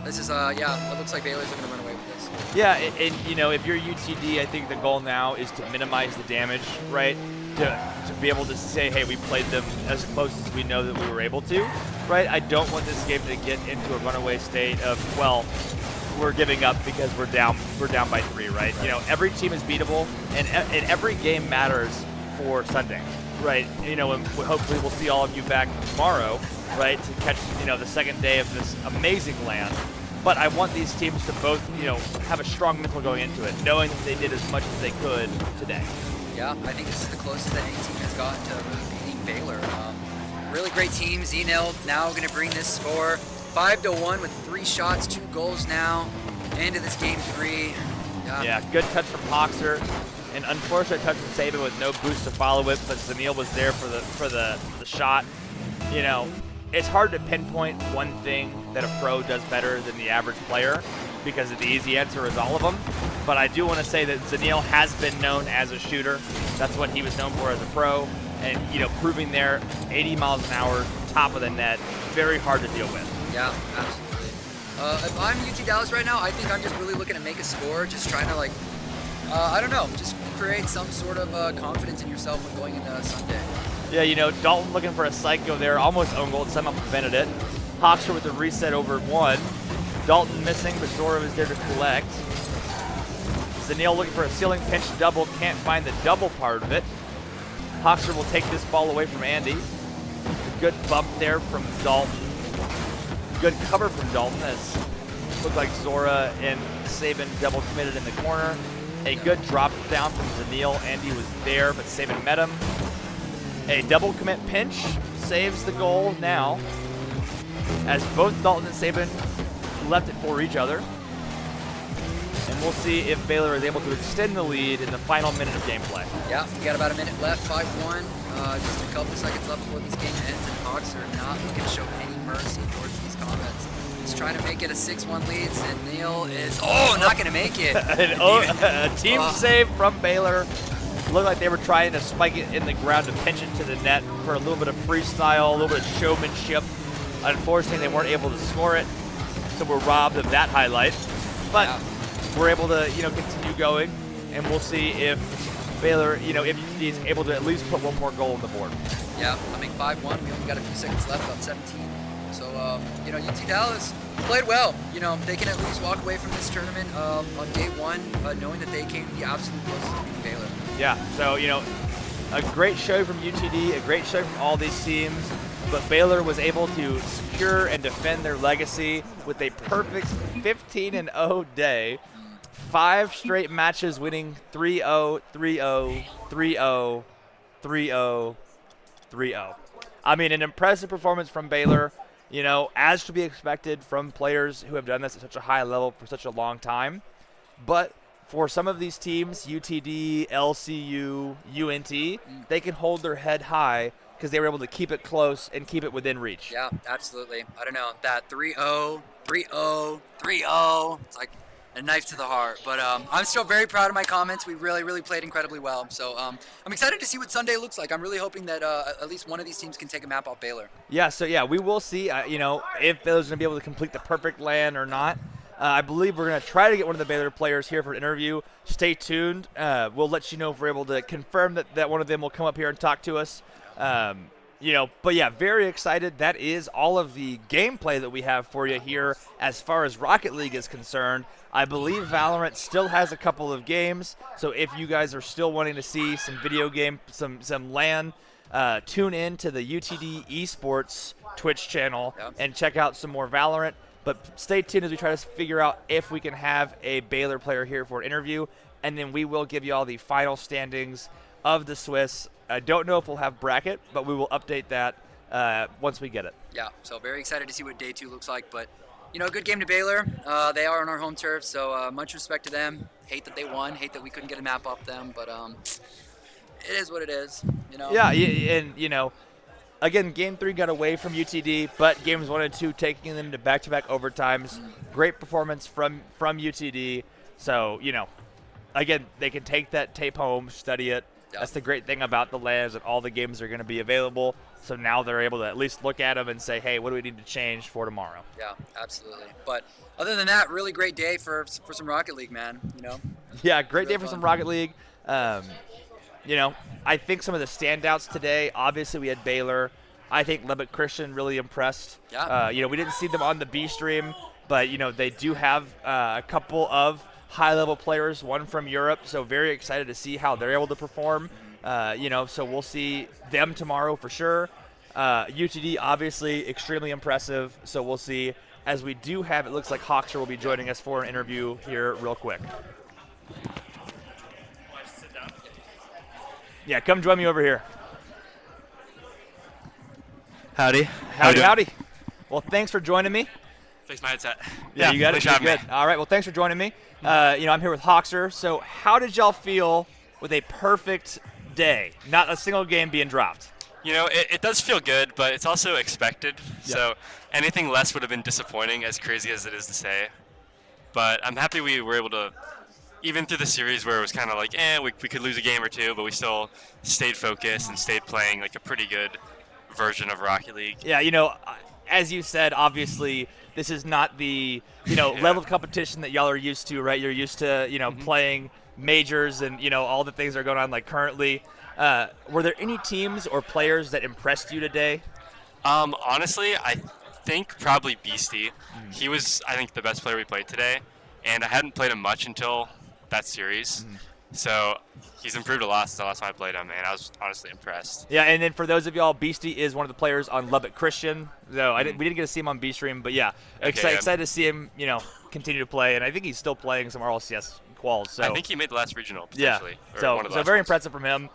This is, it looks like Baylor's going to run away with this. Yeah, and if you're UTD, I think the goal now is to minimize the damage, right? To be able to say, hey, we played them as close as we know that we were able to, right? I don't want this game to get into a runaway state of, well, we're giving up because we're down by 3, right? Every team is beatable, and every game matters for Sunday, right? And hopefully we'll see all of you back tomorrow, right, to catch the second day of this amazing land. But I want these teams to both have a strong mental going into it, knowing that they did as much as they could today. Yeah, I think this is the closest that any team has gotten to really beating Baylor. Really great team. Zenil now going to bring this score 5-1 with 3 shots, 2 goals now into this game 3. Yeah, good touch from Hoxer. An unfortunate touch from Saban with no boost to follow it, but Zanil was there for the shot. You know, it's hard to pinpoint one thing that a pro does better than the average player because the easy answer is all of them. But I do want to say that Zanil has been known as a shooter. That's what he was known for as a pro. And, you know, proving there 80 miles an hour, top of the net, very hard to deal with. Yeah, absolutely. If I'm UT Dallas right now, I think I'm just really looking to make a score, just trying to, like, I don't know, just create some sort of confidence in yourself when going into Sunday. Yeah, you know, Dalton looking for a psycho there, almost own goal, somehow prevented it. Hoxer with the reset over 1. Dalton missing, but Zora was there to collect. Zanil looking for a ceiling pinch double, can't find the double part of it. Hoxer will take this ball away from Andy. A good bump there from Dalton. Good cover from Dalton as looked like Zora and Saban double committed in the corner. A good drop down from Zanil. Andy was there, but Saban met him. A double commit pinch saves the goal now as both Dalton and Saban left it for each other. And we'll see if Baylor is able to extend the lead in the final minute of gameplay. Yeah, we got about a minute left, 5-1. Just a couple seconds left before this game ends, and Hawks are not looking to show any mercy towards these Comets. He's trying to make it a 6-1 lead, and Neil is, not going to make it. A team save from Baylor. Looked like they were trying to spike it in the ground to pinch it to the net for a little bit of freestyle, a little bit of showmanship. Unfortunately, they weren't able to score it, so we're robbed of that highlight. But we're able to, you know, continue going, and we'll see if Baylor, you know, if UTD is able to at least put one more goal on the board. Yeah, I mean 5-1. We only got a few seconds left, about 17. So, you know, UT Dallas played well. You know, they can at least walk away from this tournament on day 1, knowing that they came the absolute closest to beating Baylor. Yeah, so, you know, a great show from UTD, a great show from all these teams, but Baylor was able to secure and defend their legacy with a perfect 15-0 day. 5 straight matches winning 3-0, 3-0, 3-0, 3-0, 3-0. I mean, an impressive performance from Baylor, you know, as to be expected from players who have done this at such a high level for such a long time. But for some of these teams, UTD, LCU, UNT, they can hold their head high because they were able to keep it close and keep it within reach. Yeah, absolutely. I don't know, that 3-0, 3-0, 3-0, it's like a knife to the heart. But I'm still very proud of my Comets. We really, really played incredibly well. So I'm excited to see what Sunday looks like. I'm really hoping that at least one of these teams can take a map off Baylor. Yeah, so yeah, we will see, you know, if Baylor's going to be able to complete the perfect land or not. I believe we're going to try to get one of the Baylor players here for an interview. Stay tuned. We'll let you know if we're able to confirm that one of them will come up here and talk to us. You know, but yeah, very excited. That is all of the gameplay that we have for you here as far as Rocket League is concerned. I believe Valorant still has a couple of games, so if you guys are still wanting to see some video game, some LAN, tune in to the UTD Esports Twitch channel and check out some more Valorant. But stay tuned as we try to figure out if we can have a Baylor player here for an interview, and then we will give you all the final standings of the Swiss. I don't know if we'll have bracket, but we will update that once we get it. Yeah, so very excited to see what day 2 looks like. But, you know, good game to Baylor. They are on our home turf, so much respect to them. Hate that they won. Hate that we couldn't get a map off them, but it is what it is, you know. Yeah, and, you know, again, Game 3 got away from UTD, but Games 1 and 2 taking them to back-to-back overtimes. Great performance from UTD. So, you know, again, they can take that tape home, study it. That's the great thing about the LANs, that all the games are going to be available. So now they're able to at least look at them and say, hey, what do we need to change for tomorrow? Yeah, absolutely. But other than that, really great day for some Rocket League, man, you know. Yeah, great really day for some Rocket League. You know, I think some of the standouts today, obviously we had Baylor. I think Lubbock Christian really impressed. Yeah. You know, we didn't see them on the B stream, but, you know, they do have a couple of high-level players, one from Europe, so very excited to see how they're able to perform. You know, so we'll see them tomorrow for sure. UTD, obviously, extremely impressive, so we'll see. As we do have, it looks like Hoxer will be joining us for an interview here real quick. Yeah, come join me over here. Howdy. Howdy. Well, thanks for joining me. Fix my headset. Yeah, you got it. thanks for You're having good. me. All right. Well, thanks for joining me. I'm here with Hoxer. So, how did y'all feel with a perfect day? Not a single game being dropped. It does feel good, but it's also expected. So anything less would have been disappointing, as crazy as it is to say. But I'm happy we were able to, even through the series where it was kind of like, we could lose a game or two, but we still stayed focused and stayed playing like a pretty good version of Rocket League. Yeah, as you said, obviously this is not the level of competition that y'all are used to, right? You're used to playing majors and all the things that are going on like currently. Were there any teams or players that impressed you today? Honestly, I think probably Beastie. He was, I think, the best player we played today, and I hadn't played him much until that series. So he's improved a lot since the last time I played him, and I was honestly impressed. Yeah, and then for those of y'all, Beastie is one of the players on Lubbock Christian. So we didn't get to see him on B-Stream, but yeah, excited to see him, continue to play, and I think he's still playing some RLCS quals. So I think he made the last regional potentially. Yeah, Or one of the so last very ones. impressive from him.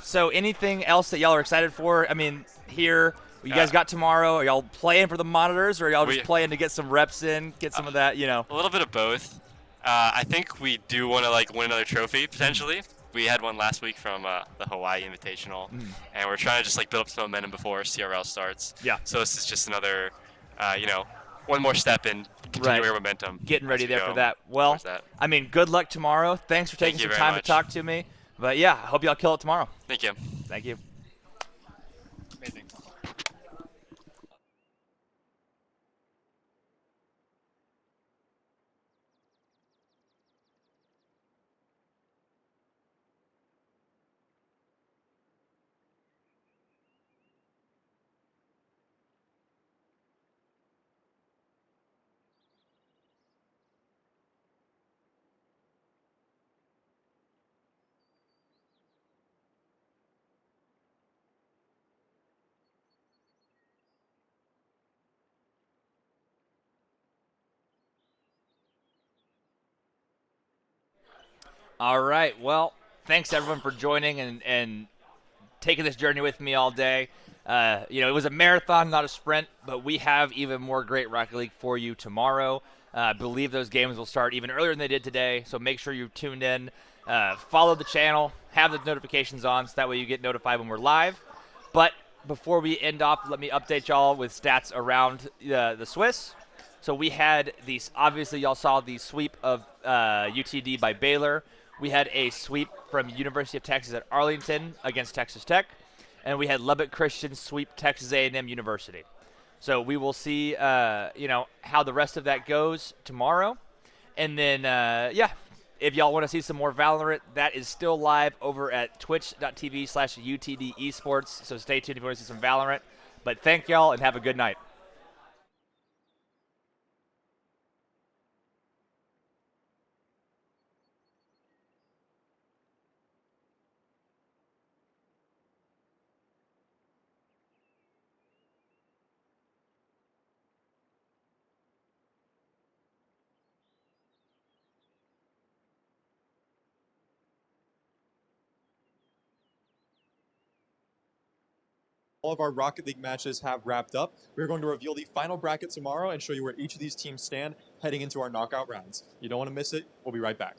So anything else that y'all are excited for? I mean, here you guys got tomorrow. Are y'all playing for the monitors, or are y'all just playing to get some reps in, get some of that? A little bit of both. I think we do want to win another trophy potentially. We had one last week from the Hawaii Invitational, and we're trying to just build up some momentum before CRL starts. Yeah. So this is just another, one more step in continuing our momentum. Getting ready as we there for go that. Well, towards that. I mean, good luck tomorrow. Thanks for taking Thank you some very time much. to talk to me. But yeah, I hope y'all kill it tomorrow. Thank you. Thank you. Amazing. All right. Well, thanks everyone for joining and taking this journey with me all day. It was a marathon, not a sprint, but we have even more great Rocket League for you tomorrow. I believe those games will start even earlier than they did today, so make sure you tuned in. Follow the channel, have the notifications on, so that way you get notified when we're live. But before we end off, let me update y'all with stats around the Swiss. So we had these, obviously y'all saw the sweep of UTD by Baylor. We had a sweep from University of Texas at Arlington against Texas Tech, and we had Lubbock Christian sweep Texas A&M University. So we will see, how the rest of that goes tomorrow. And then, if y'all want to see some more Valorant, that is still live over at twitch.tv/UTD Esports. So stay tuned if you want to see some Valorant. But thank y'all and have a good night. All of our Rocket League matches have wrapped up. We're going to reveal the final bracket tomorrow and show you where each of these teams stand heading into our knockout rounds. You don't want to miss it. We'll be right back.